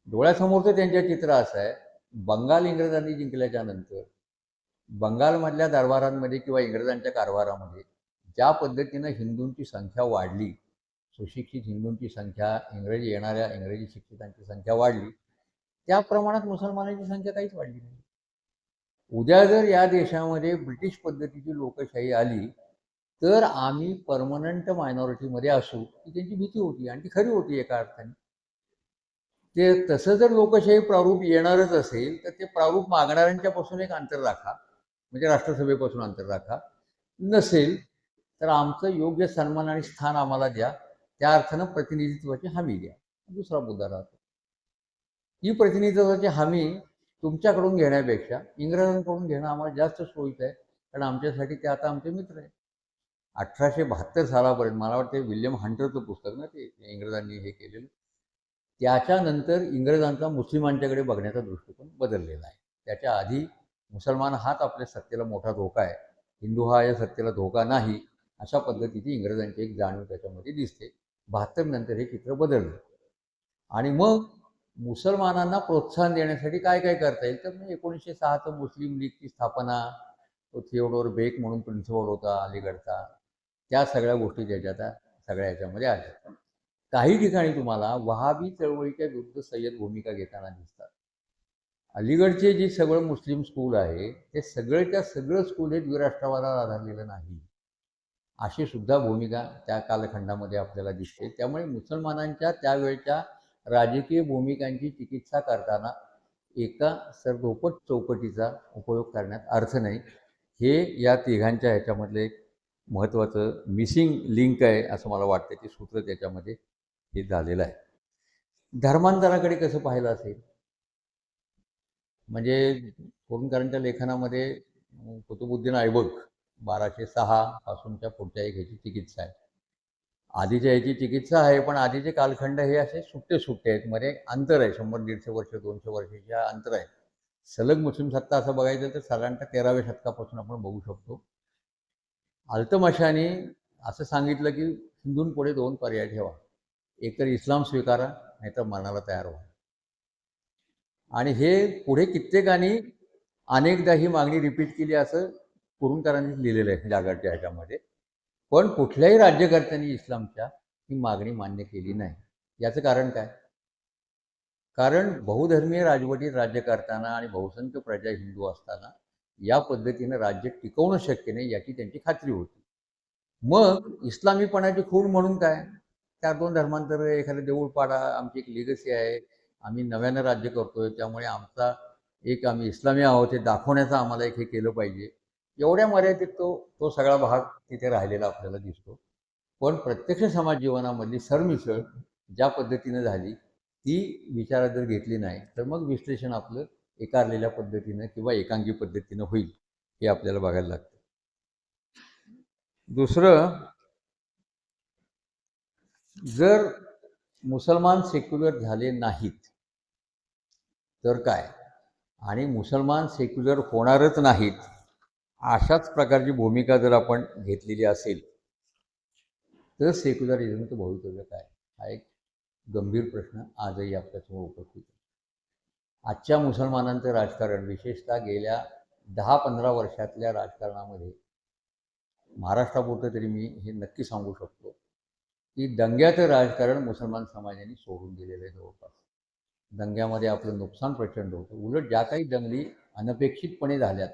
डोळ्यासमोरचं त्यांच्या चित्र असं आहे, बंगाल इंग्रजांनी जिंकल्याच्या नंतर बंगालमधल्या दरबारांमध्ये किंवा इंग्रजांच्या कारभारामध्ये ज्या पद्धतीनं हिंदूंची संख्या वाढली, सुशिक्षित हिंदूंची संख्या, इंग्रजी शिक्षितांची संख्या वाढली, त्या प्रमाणात मुसलमानांची संख्या काहीच वाढली नाही. उद्या जर या देशामध्ये ब्रिटिश पद्धतीची लोकशाही आली तर आम्ही परमनंट मायनॉरिटीमध्ये असू, ही त्यांची भीती होती आणि ती खरी होती एका अर्थाने. ते तसं जर लोकशाही प्रारूप येणारच असेल तर ते प्रारूप मागणाऱ्यांच्यापासून एक अंतर राखा, म्हणजे राष्ट्रसभेपासून अंतर राखा. नसेल तर आमचं योग्य सन्मान आणि स्थान आम्हाला द्या, त्या अर्थानं प्रतिनिधित्वाची हमी द्या. दुसरा मुद्दा राहतो. ही प्रतिनिधित्वाची हमी तुमच्याकडून घेण्यापेक्षा इंग्रजांकडून घेणं आम्हाला जास्त सोयीचं आहे, कारण आमच्यासाठी ते आता आमचे मित्र आहेत. 1872 सालापर्यंत मला वाटते विल्यम हंटरचं पुस्तक ना ते इंग्रजांनी हे केलेलं, त्याच्यानंतर इंग्रजांचा मुस्लिमांच्याकडे बघण्याचा दृष्टिकोन बदललेला आहे. त्याच्या आधी मुसलमान हाच आपल्या सत्तेला मोठा धोका आहे, हिंदू हा या सत्तेला धोका नाही, अशा पद्धतीची इंग्रजांची एक जाणीव त्याच्यामध्ये दिसते. 72 नंतर हे चित्र बदललं आणि मग मुसलमानांना प्रोत्साहन देण्यासाठी काय काय करता येईल तर 1906चं मुस्लिम लीगची स्थापना, तो थिओडोर बेक म्हणून प्रिन्सिपल होता अलीगडचा, त्या सगळ्या गोष्टी त्याच्यात सगळ्या याच्यामध्ये आहेत. काही ठिकाणी तुम्हाला वहाबी चळवळीच्या विरुद्ध सय्यद भूमिका घेताना दिसतात. अलीगडचे जे सगळं मुस्लिम स्कूल आहे ते सगळेच्या सगळं स्कूल हे द्विराष्ट्रवादावर आधारलेलं नाही, अशी सुद्धा भूमिका त्या कालखंडामध्ये आपल्याला दिसते. त्यामुळे मुसलमानांच्या त्यावेळच्या राजकीय भूमिकांची चिकित्सा करताना एका सर्वोपट चौकटीचा उपयोग करण्यात अर्थ नाही. हे या तिघांच्या ह्याच्यामधले एक महत्त्वाचं मिसिंग लिंक आहे असं मला वाटतं, ते सूत्र त्याच्यामध्ये हे झालेलं आहे. धर्मांतराकडे कसं पाहिलं असेल, म्हणजे कुरूंकरांच्या लेखनामध्ये कुतुबुद्दीन ऐबक 1206 पासूनच्या पुढच्या एक ह्याची चिकित्सा आहे. आधीच्या ह्याची चिकित्सा आहे, पण आधीचे कालखंड हे असे सुट्टे सुट्टे आहेत, मध्ये अंतर आहे, 100-150 वर्ष 200 वर्षाच्या अंतर आहे. सलग मुस्लिम सत्ता असं बघायचं तर साधारणतः 13व्या शतकापासून आपण बघू शकतो. अल्तमशानी असं सांगितलं की हिंदूंपुढे 2 पर्याय ठेवा, एकतर इस्लाम स्वीकारा, नाहीतर मरणाला तयार व्हा. आणि हे पुढे कित्येकानी अनेकदा ही मागणी रिपीट केली असं कुरूंकरांनी लिहिलेलं आहे जागरच्या ह्याच्यामध्ये. पण कुठल्याही राज्यकर्त्यांनी इस्लामच्या ही मागणी मान्य केली नाही. याचं कारण काय? कारण बहुधर्मीय राजवटीत राज्य करताना आणि बहुसंख्य प्रजा हिंदू असताना या पद्धतीनं राज्य टिकवणं शक्य नाही याची त्यांची खात्री होती. मग इस्लामीपणाची खूण म्हणून काय? 4-2 धर्मांतर, एखादं देऊळ पाडा, आमची एक लिगसी आहे, आम्ही नव्यानं राज्य करतोय, त्यामुळे आमचा एक आम्ही इस्लामी आहोत हे दाखवण्याचं आम्हाला एक हे केलं पाहिजे. एवढ्या मर्यादित तो सगळा भाग तिथे राहिलेला आपल्याला दिसतो. पण प्रत्यक्ष समाज जीवनामधली सरमिसळ ज्या पद्धतीनं झाली ती विचारात जर घेतली नाही तर मग विश्लेषण आपलं एकारलेल्या पद्धतीनं किंवा एकांगी पद्धतीनं होईल, हे आपल्याला बघायला लागतं. दुसरं, जर मुसलमान सेक्युलर झाले नाहीत तर काय, आणि मुसलमान सेक्युलर होणारच नाहीत अशाच प्रकारची भूमिका जर आपण घेतलेली असेल तर सेक्युलरिझमचं भवितव्य काय, हा एक गंभीर प्रश्न आजही आपल्यासमोर उपस्थित आहे. आजच्या मुसलमानांचं राजकारण, विशेषतः गेल्या 10-15 वर्षातल्या राजकारणामध्ये महाराष्ट्रापुरतं तरी मी हे नक्की सांगू शकतो की दंग्याचं राजकारण मुसलमान समाजाने सोडून दिलेलं आहे. जवळपास दंग्यामध्ये आपलं नुकसान प्रचंड होतं. उलट ज्या काही दंगली अनपेक्षितपणे झाल्यात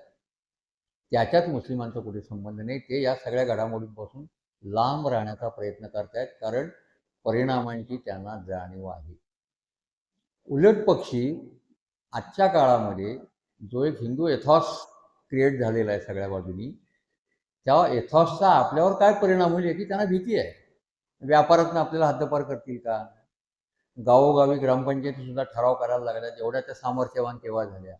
त्याच्यात मुस्लिमांचा कुठे संबंध नाही. ते या सगळ्या घडामोडींपासून लांब राहण्याचा प्रयत्न करतायत, कारण परिणामांची त्यांना जाणीव आहे. उलट पक्षी आजच्या काळामध्ये जो एक हिंदू एथॉस क्रिएट झालेला आहे सगळ्या बाजूनी, त्या एथॉसचा आपल्यावर काय परिणाम होईल याची त्यांना भीती आहे. व्यापारातनं आपल्याला हद्दपार करतील का? गावोगावी ग्रामपंचायतीसुद्धा ठराव करायला लागल्या, एवढ्या त्या सामर्थ्यवान केव्हा झाल्या.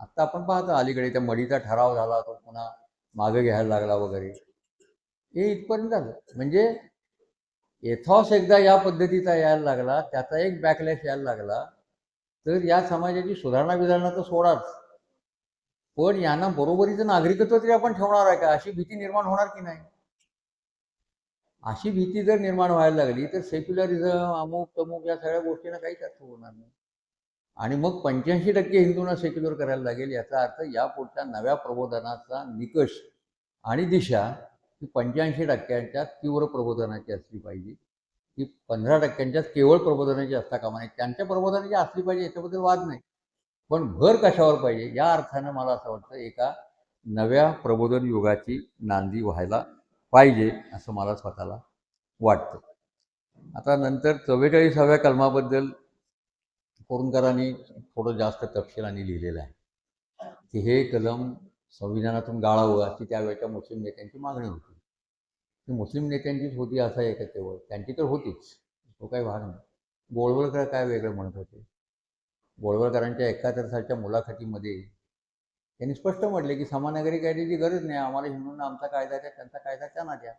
आत्ता आपण पाहतो अलीकडे त्या मडीचा ठराव झाला, तो पुन्हा मागे घ्यायला लागला वगैरे, हे इथपर्यंत झालं. म्हणजे एथॉस एकदा या पद्धतीचा यायला लागला, त्याचा एक बॅकलॅश यायला लागला, तर या समाजाची सुधारणा विधारणा तर सोडाच, पण यांना बरोबरीचं नागरिकत्व तरी आपण ठेवणार आहे का, अशी भीती निर्माण होणार की नाही. अशी भीती जर निर्माण व्हायला लागली तर सेक्युलरिझम अमुक तमुक या सगळ्या गोष्टींना काहीच अर्थ होणार नाही. आणि मग 85% हिंदूंना सेक्युलर करायला लागेल. याचा अर्थ या पुढच्या नव्या प्रबोधनाचा निकष आणि दिशा ही 85% तीव्र प्रबोधनाची असली पाहिजे, की 15%च्याच केवळ प्रबोधनाची असता कामा नये. त्यांच्या प्रबोधनाची असली पाहिजे याच्याबद्दल वाद नाही, पण भर कशावर पाहिजे या अर्थानं मला असं वाटतं एका नव्या प्रबोधन युगाची नांदी व्हायला पाहिजे असं मला स्वतःला वाटतं. आता नंतर 44व्या कलमाबद्दल कुरूंकरांनी थोडं जास्त तपशिलाने लिहिलेलं आहे की हे कलम संविधानातून गाळावं अशी त्यावेळच्या मुस्लिम नेत्यांची मागणी होती. ती मुस्लिम नेत्यांचीच होती असं आहे का केवळ, त्यांची तर होतीच, तो काही भाग नाही. गोळवलकर काय वेगळं म्हणत होते. गोळवलकरांच्या 71 सालच्या मुलाखतीमध्ये त्यांनी स्पष्ट म्हटले की समान नागरी कायद्याची गरज नाही, आम्हाला हिंदूंना आमचा कायदा द्या, त्यांचा कायदा त्यांना द्या.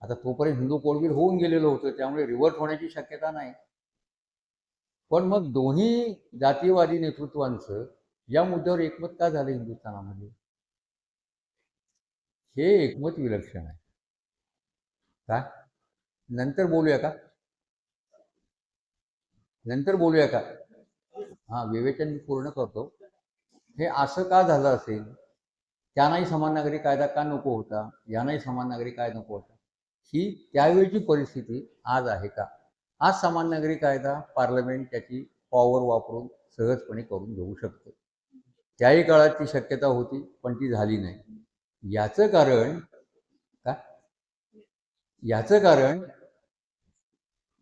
आता तोपर्यंत हिंदू कोळगीर होऊन गेलेलं होतं, त्यामुळे रिव्हर्ट होण्याची शक्यता नाही. पण मग दोन्ही जातीयवादी नेतृत्वांचं या मुद्द्यावर एकमत का झालं हिंदुस्थानामध्ये, हे एकमत विलक्षण आहे. का नंतर बोलूया का, नंतर बोलूया का हां, विवेचन मी पूर्ण करतो. हे असं का झालं असेल, त्यांनाही समान नागरी कायदा का नको होता, यांनाही समान नागरी कायदा नको होता, ही त्यावेळची परिस्थिती आज आहे का. आज समान नागरी कायदा पार्लमेंट त्याची पॉवर वापरून सहजपणे करून घेऊ शकतं. त्याही काळात ती शक्यता होती, पण ती झाली नाही. याचं कारण का, याचं कारण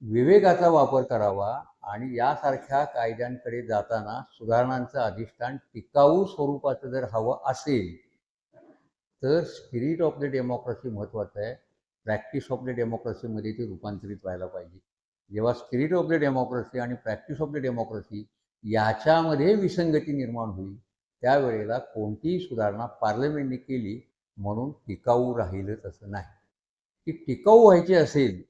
विवेकाचा वापर करावा आणि यासारख्या कायद्यांकडे जाताना सुधारणांचं अधिष्ठान टिकाऊ स्वरूपाचं जर हवं असेल तर स्पिरिट ऑफ द डेमोक्रेसी महत्त्वाचं आहे. प्रॅक्टिस ऑफ द डेमोक्रेसीमध्ये ते रूपांतरित व्हायला पाहिजे. जेव्हा स्पिरिट ऑफ द डेमोक्रेसी आणि प्रॅक्टिस ऑफ द डेमोक्रेसी याच्यामध्ये विसंगती निर्माण होईल, त्यावेळेला कोणतीही सुधारणा पार्लमेंटने केली म्हणून टिकाऊ राहीलच असं नाही. ती टिकाऊ व्हायची असेल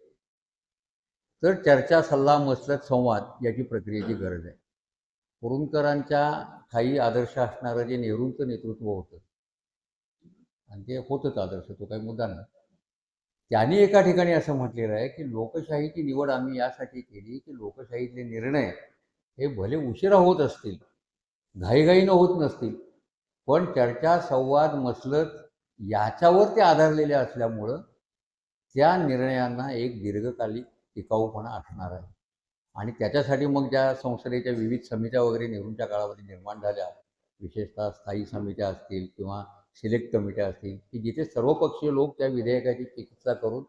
तर चर्चा, सल्ला, मसलत, संवाद याची प्रक्रियेची गरज आहे. कुरूंदकरांच्या काही आदर्श असणारं जे नेहरूंचं नेतृत्व होतं, आणि ते होतंच आदर्श, तो काही मुद्दा नाही. त्यांनी एका ठिकाणी असं म्हटलेलं आहे की लोकशाहीची निवड आम्ही यासाठी केली की लोकशाहीतले निर्णय हे भले उशिरा होत असतील, घाईघाईनं होत नसतील, पण चर्चा, संवाद, मसलत याच्यावर ते आधारलेले असल्यामुळं त्या निर्णयांना एक दीर्घकालिक टिकाऊपणा असणार आहे. आणि त्याच्यासाठी मग ज्या संसदेच्या विविध समित्या वगैरे नेहरूंच्या काळामध्ये निर्माण झाल्या, विशेषतः स्थायी समित्या असतील किंवा सिलेक्ट कमिट्या असतील, की जिथे सर्वपक्षीय लोक त्या विधेयकाची चिकित्सा करून,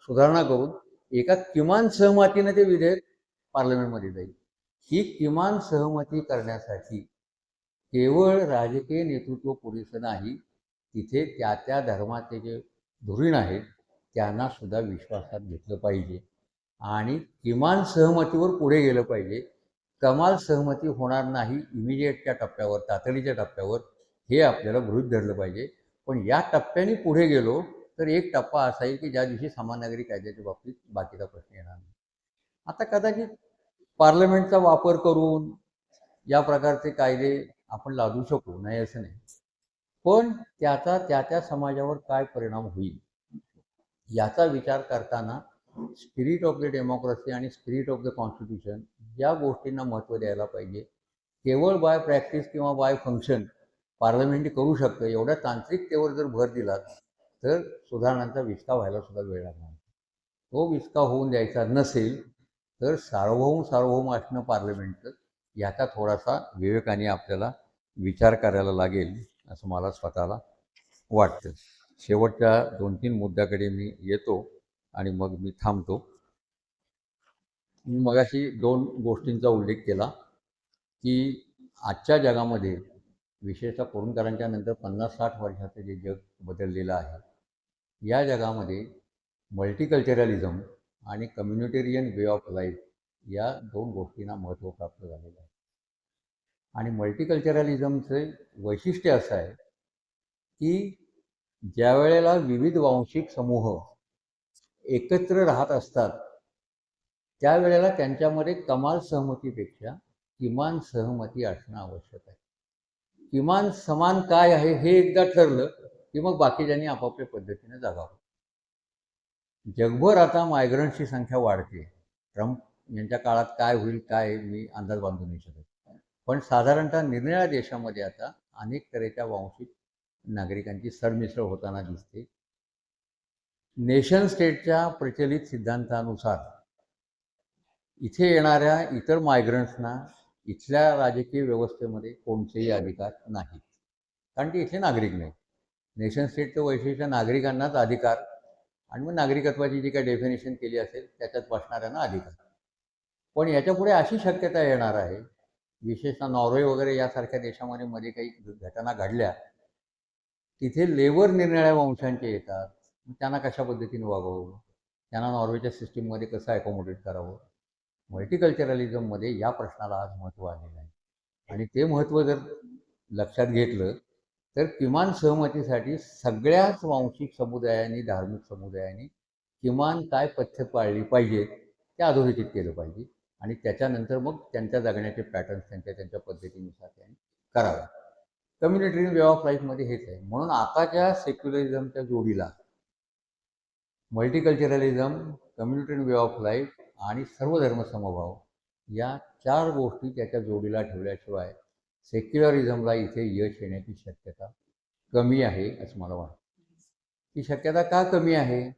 सुधारणा करून एका किमान सहमतीने ते विधेयक पार्लमेंटमध्ये जाईल. ही किमान सहमती करण्यासाठी केवळ राजकीय नेतृत्व पुरेसं नाही, तिथे त्या त्या धर्माचे जे धुरीण आहेत त्यांना सुद्धा विश्वासात घेतलं पाहिजे आणि किमान सहमतीवर पुढे गेलं पाहिजे. कमाल सहमती होणार नाही इमिजिएटच्या टप्प्यावर, तातडीच्या टप्प्यावर, हे आपल्याला गृहीत धरलं पाहिजे. पण या टप्प्याने पुढे गेलो तर एक टप्पा असा येईल की ज्या दिवशी समान नागरी कायद्याच्या बाबतीत बाकीचा प्रश्न येणार नाही. आता कदाचित पार्लमेंटचा वापर करून या प्रकारचे कायदे आपण लादू शकू, नाही असं नाही, पण त्याचा त्या त्या समाजावर काय परिणाम होईल याचा विचार करताना स्पिरिट ऑफ द डेमोक्रेसी आणि स्पिरिट ऑफ द कॉन्स्टिट्यूशन या गोष्टींना महत्त्व द्यायला पाहिजे. केवळ बाय प्रॅक्टिस किंवा बाय फंक्शन पार्लमेंट करू शकतं एवढ्या तांत्रिकतेवर जर भर दिला तर सुधारणांचा विस्तार व्हायला सुद्धा वेळ लागणार. तो विस्तार होऊन द्यायचा नसेल तर सार्वभौम असणं पार्लमेंटचं, याचा थोडासा विवेकाने आपल्याला विचार करायला लागेल असं मला स्वतःला वाटतं. शेवटच्या 2-3 मुद्द्याकडे मी येतो आणि मग मी थांबतो. मी मगाशी 2 गोष्टींचा उल्लेख केला की आजच्या जगामध्ये, विशेषतः कुरूंदकरांच्या नंतर 50-60 वर्षाचं जे जग बदललेलं आहे, या जगामध्ये मल्टीकल्चरलिझम आणि कम्युनिटेरियन वे ऑफ लाईफ या 2 गोष्टींना महत्त्व प्राप्त झालेलं आहे. आणि मल्टीकल्चरलिझमचं वैशिष्ट्य असं आहे की ज्या वेळेला विविध वांशिक समूह एकत्र राहत असतात त्यावेळेला त्यांच्यामध्ये कमाल सहमतीपेक्षा किमान सहमती असणं आवश्यक आहे. किमान समान काय आहे हे एकदा ठरलं की मग बाकीच्यांनी आपापल्या पद्धतीने जगावं. जगभर आता मायग्रंटची संख्या वाढते. ट्रम्प यांच्या काळात काय होईल काय मी अंदाज बांधू नाही शकत, पण साधारणतः निरनिराळ्या देशामध्ये आता अनेक तऱ्हेच्या वांशिक नागरिकांची सरमिसळ होताना दिसते. नेशन स्टेटच्या प्रचलित सिद्धांतानुसार इथे येणाऱ्या इतर मायग्रंट्सना इथल्या राजकीय व्यवस्थेमध्ये कोणतेही अधिकार नाहीत, कारण ते इथले नागरिक नाहीत. नेशन स्टेटचं वैशिष्ट्य नागरिकांनाच अधिकार, आणि मग नागरिकत्वाची जी काही डेफिनेशन केली असेल त्याच्यात बसणाऱ्यांना अधिकार. पण याच्यापुढे अशी शक्यता येणार आहे, विशेषतः नॉर्वे वगैरे यासारख्या देशामध्ये मध्ये काही घटना घडल्या, तिथे लेबर निरनिराळ्या वंशांचे येतात, त्यांना कशा पद्धतीने वागवावं, त्यांना नॉर्वेच्या सिस्टीममध्ये कसं ॲकोमोडेट करावं. मल्टीकल्चरलिझममध्ये या प्रश्नाला आज महत्त्व आलेलं आहे. आणि ते महत्त्व जर लक्षात घेतलं तर किमान सहमतीसाठी सगळ्याच वांशिक समुदायांनी, धार्मिक समुदायांनी किमान काय पथ्य पाळली पाहिजेत ते अधोरेखित केलं पाहिजे, आणि त्याच्यानंतर मग त्यांच्या जगण्याचे पॅटर्न्स त्यांच्या त्यांच्या पद्धतीनुसार त्यांनी करावे. कम्युनिटेरियन वे ऑफ लाईफमध्ये हेच आहे. म्हणून आताच्या सेक्युलरिझमच्या जोडीला multiculturalism, communitarian way of life आणि सर्वधर्म समभाव या 4 गोष्टी त्याच्या जोडीला ठेवल्याशिवाय सेक्युलरिझमला इथे यश येण्याची शक्यता कमी आहे असं मला वाटतं. ही शक्यता का कमी आहे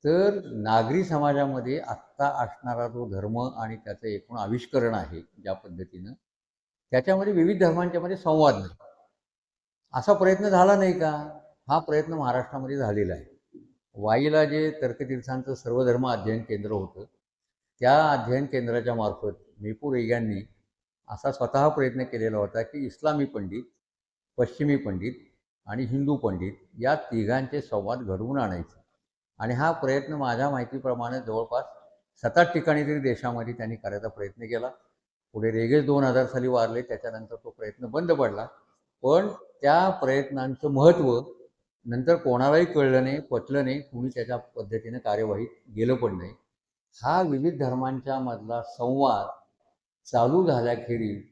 तर नागरी समाजामध्ये आत्ता असणारा जो धर्म आणि त्याचं एकूण आविष्करण आहे ज्या पद्धतीनं, त्याच्यामध्ये विविध धर्मांच्यामध्ये संवाद नाही. असा प्रयत्न झाला नाही का? हा प्रयत्न महाराष्ट्रामध्ये झालेला आहे. वाईला जे तर्कतीर्थांचं सर्वधर्म अध्ययन केंद्र होतं, त्या अध्ययन केंद्राच्या मार्फत मेहपूर यांनी असा स्वतः प्रयत्न केलेला होता की इस्लामी पंडित, पश्चिमी पंडित आणि हिंदू पंडित या तिघांचे संवाद घडवून आणायचे. आणि हा प्रयत्न माझ्या माहितीप्रमाणे जवळपास 7-8 ठिकाणी तरी देशामध्ये त्यांनी करायचा प्रयत्न केला. पुढे रेगेच 2000 साली वारले, त्याच्यानंतर तो प्रयत्न बंद पडला. पण त्या प्रयत्नांचं महत्त्व नंतर कोणालाही कळलं नाही, पटलं नाही, कुणी त्याच्या पद्धतीने कार्यवाहीत गेलं पण नाही. हा विविध धर्मांच्या मधला संवाद चालू झाल्याखेरीज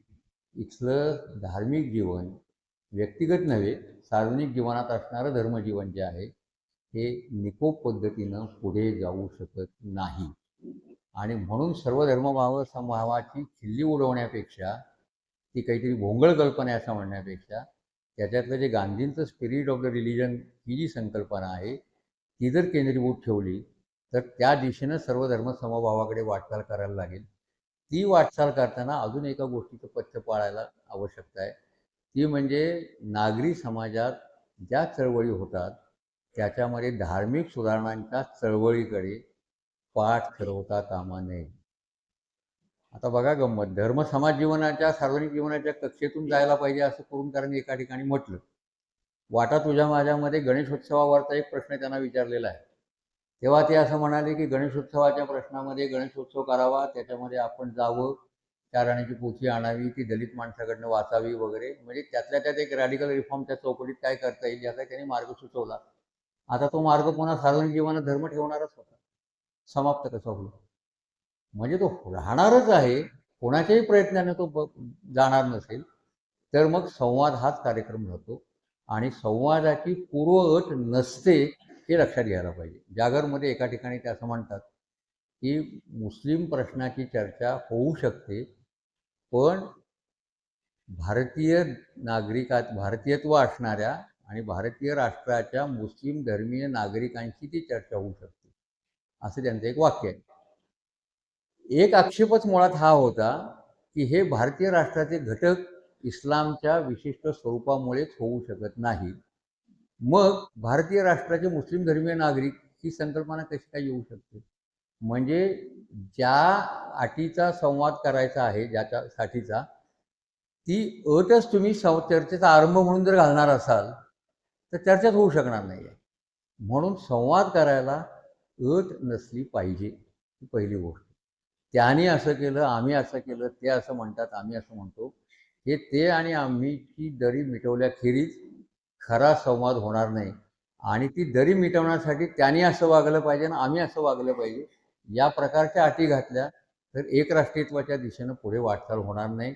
इथलं धार्मिक जीवन, व्यक्तिगत नव्हे सार्वजनिक जीवनात असणारं धर्मजीवन जे आहे हे निकोप पद्धतीनं पुढे जाऊ शकत नाही. आणि म्हणून सर्व धर्मभाव समभावाची खिल्ली उडवण्यापेक्षा, ती काहीतरी भोंगळ कल्पना असं म्हणण्यापेक्षा, त्याच्यातलं जे गांधींचं स्पिरिट ऑफ द रिलिजन ही जी संकल्पना आहे ती जर केंद्रीभूत ठेवली तर त्या दिशेनं सर्व धर्म समभावाकडे वाटचाल करायला लागेल. ती वाटचाल करताना अजून एका गोष्टीचं पथ्य पाळायला आवश्यकता आहे. ती म्हणजे नागरी समाजात ज्या चळवळी होतात त्याच्यामध्ये धार्मिक सुधारणांच्या चळवळीकडे पाठ फिरवता कामा नये. आता बघा गंमत, धर्म समाज जीवनाच्या सार्वजनिक जीवनाच्या कक्षेतून जायला पाहिजे असं करून कारण एका ठिकाणी म्हटलं. वाटा तुझ्या माझ्यामध्ये गणेशोत्सवावरचा एक प्रश्न त्यांना विचारलेला आहे. तेव्हा ते असं म्हणाले की गणेशोत्सवाच्या प्रश्नामध्ये गणेशोत्सव करावा, त्याच्यामध्ये आपण जावं, 4 आण्याची पोथी आणावी, ती दलित माणसाकडनं वाचावी वगैरे, म्हणजे त्यातल्या त्यात एक रॅडिकल रिफॉर्मच्या चौकटीत काय करता येईल याचा त्यांनी मार्ग सुचवला. आता तो मार्ग पुन्हा सार्वजनिक जीवनात धर्म ठेवणारच होता. समाप्त कसा होईल? म्हणजे तो राहणारच आहे, कोणाच्याही प्रयत्नाने तो जाणार नसेल. तर मग संवाद हाच कार्यक्रम राहतो आणि संवादाची पूर्व अट नसते हे लक्षात घ्यायला पाहिजे. जागरमध्ये एका ठिकाणी ते असं म्हणतात की मुस्लिम प्रश्नाची चर्चा होऊ शकते, पण भारतीय भारतीयत्व असणाऱ्या आणि भारतीय राष्ट्राच्या मुस्लिम धर्मीय नागरिकांशी ती चर्चा होऊ शकते, असं त्यांचं एक वाक्य आहे. एक आक्षेपच मुळात हा होता की हे भारतीय राष्ट्राचे घटक इस्लामच्या विशिष्ट स्वरूपामुळेच होऊ शकत नाही. मग भारतीय राष्ट्राचे मुस्लिम धर्मीय नागरिक ही संकल्पना कशी काय येऊ शकते? म्हणजे ज्या अटीचा संवाद करायचा आहे, ज्याच्यासाठीचा, ती अटच तुम्ही चर्चेचा आरंभ म्हणून जर घालणार असाल तर चर्चाच होऊ शकणार नाही. म्हणून संवाद करायला अट नसली पाहिजे, ही पहिली गोष्ट. त्याने असं केलं, आम्ही असं केलं, ते असं म्हणतात, आम्ही असं म्हणतो, हे ते आणि आम्हीची दरी मिटवल्याखेरीज खरा संवाद होणार नाही. आणि ती दरी मिटवण्यासाठी त्यांनी असं वागलं पाहिजे आणि आम्ही असं वागलं पाहिजे, या प्रकारच्या अटी घातल्या तर एक राष्ट्रीयत्वाच्या दिशेनं पुढे वाटचाल होणार नाही.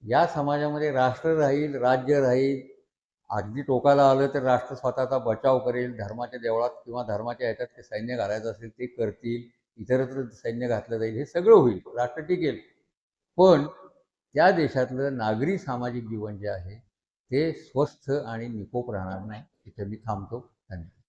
या समाजामध्ये राष्ट्र राहील, राज्य राहील, अगदी टोकाला आलं तर राष्ट्र स्वतःचा बचाव करेल, धर्माच्या देवळात किंवा धर्माच्या ह्याच्यात ते सैन्य घालायचं असेल ते करतील, इतरत्र सैन्य घातलं जाईल, हे सगळं होईल, राष्ट्र टिकेल. पण त्या देशातलं नागरी सामाजिक जीवन जे आहे ते स्वस्थ आणि निकोप राहणार नाही. इथे मी थांबतो. धन्यवाद.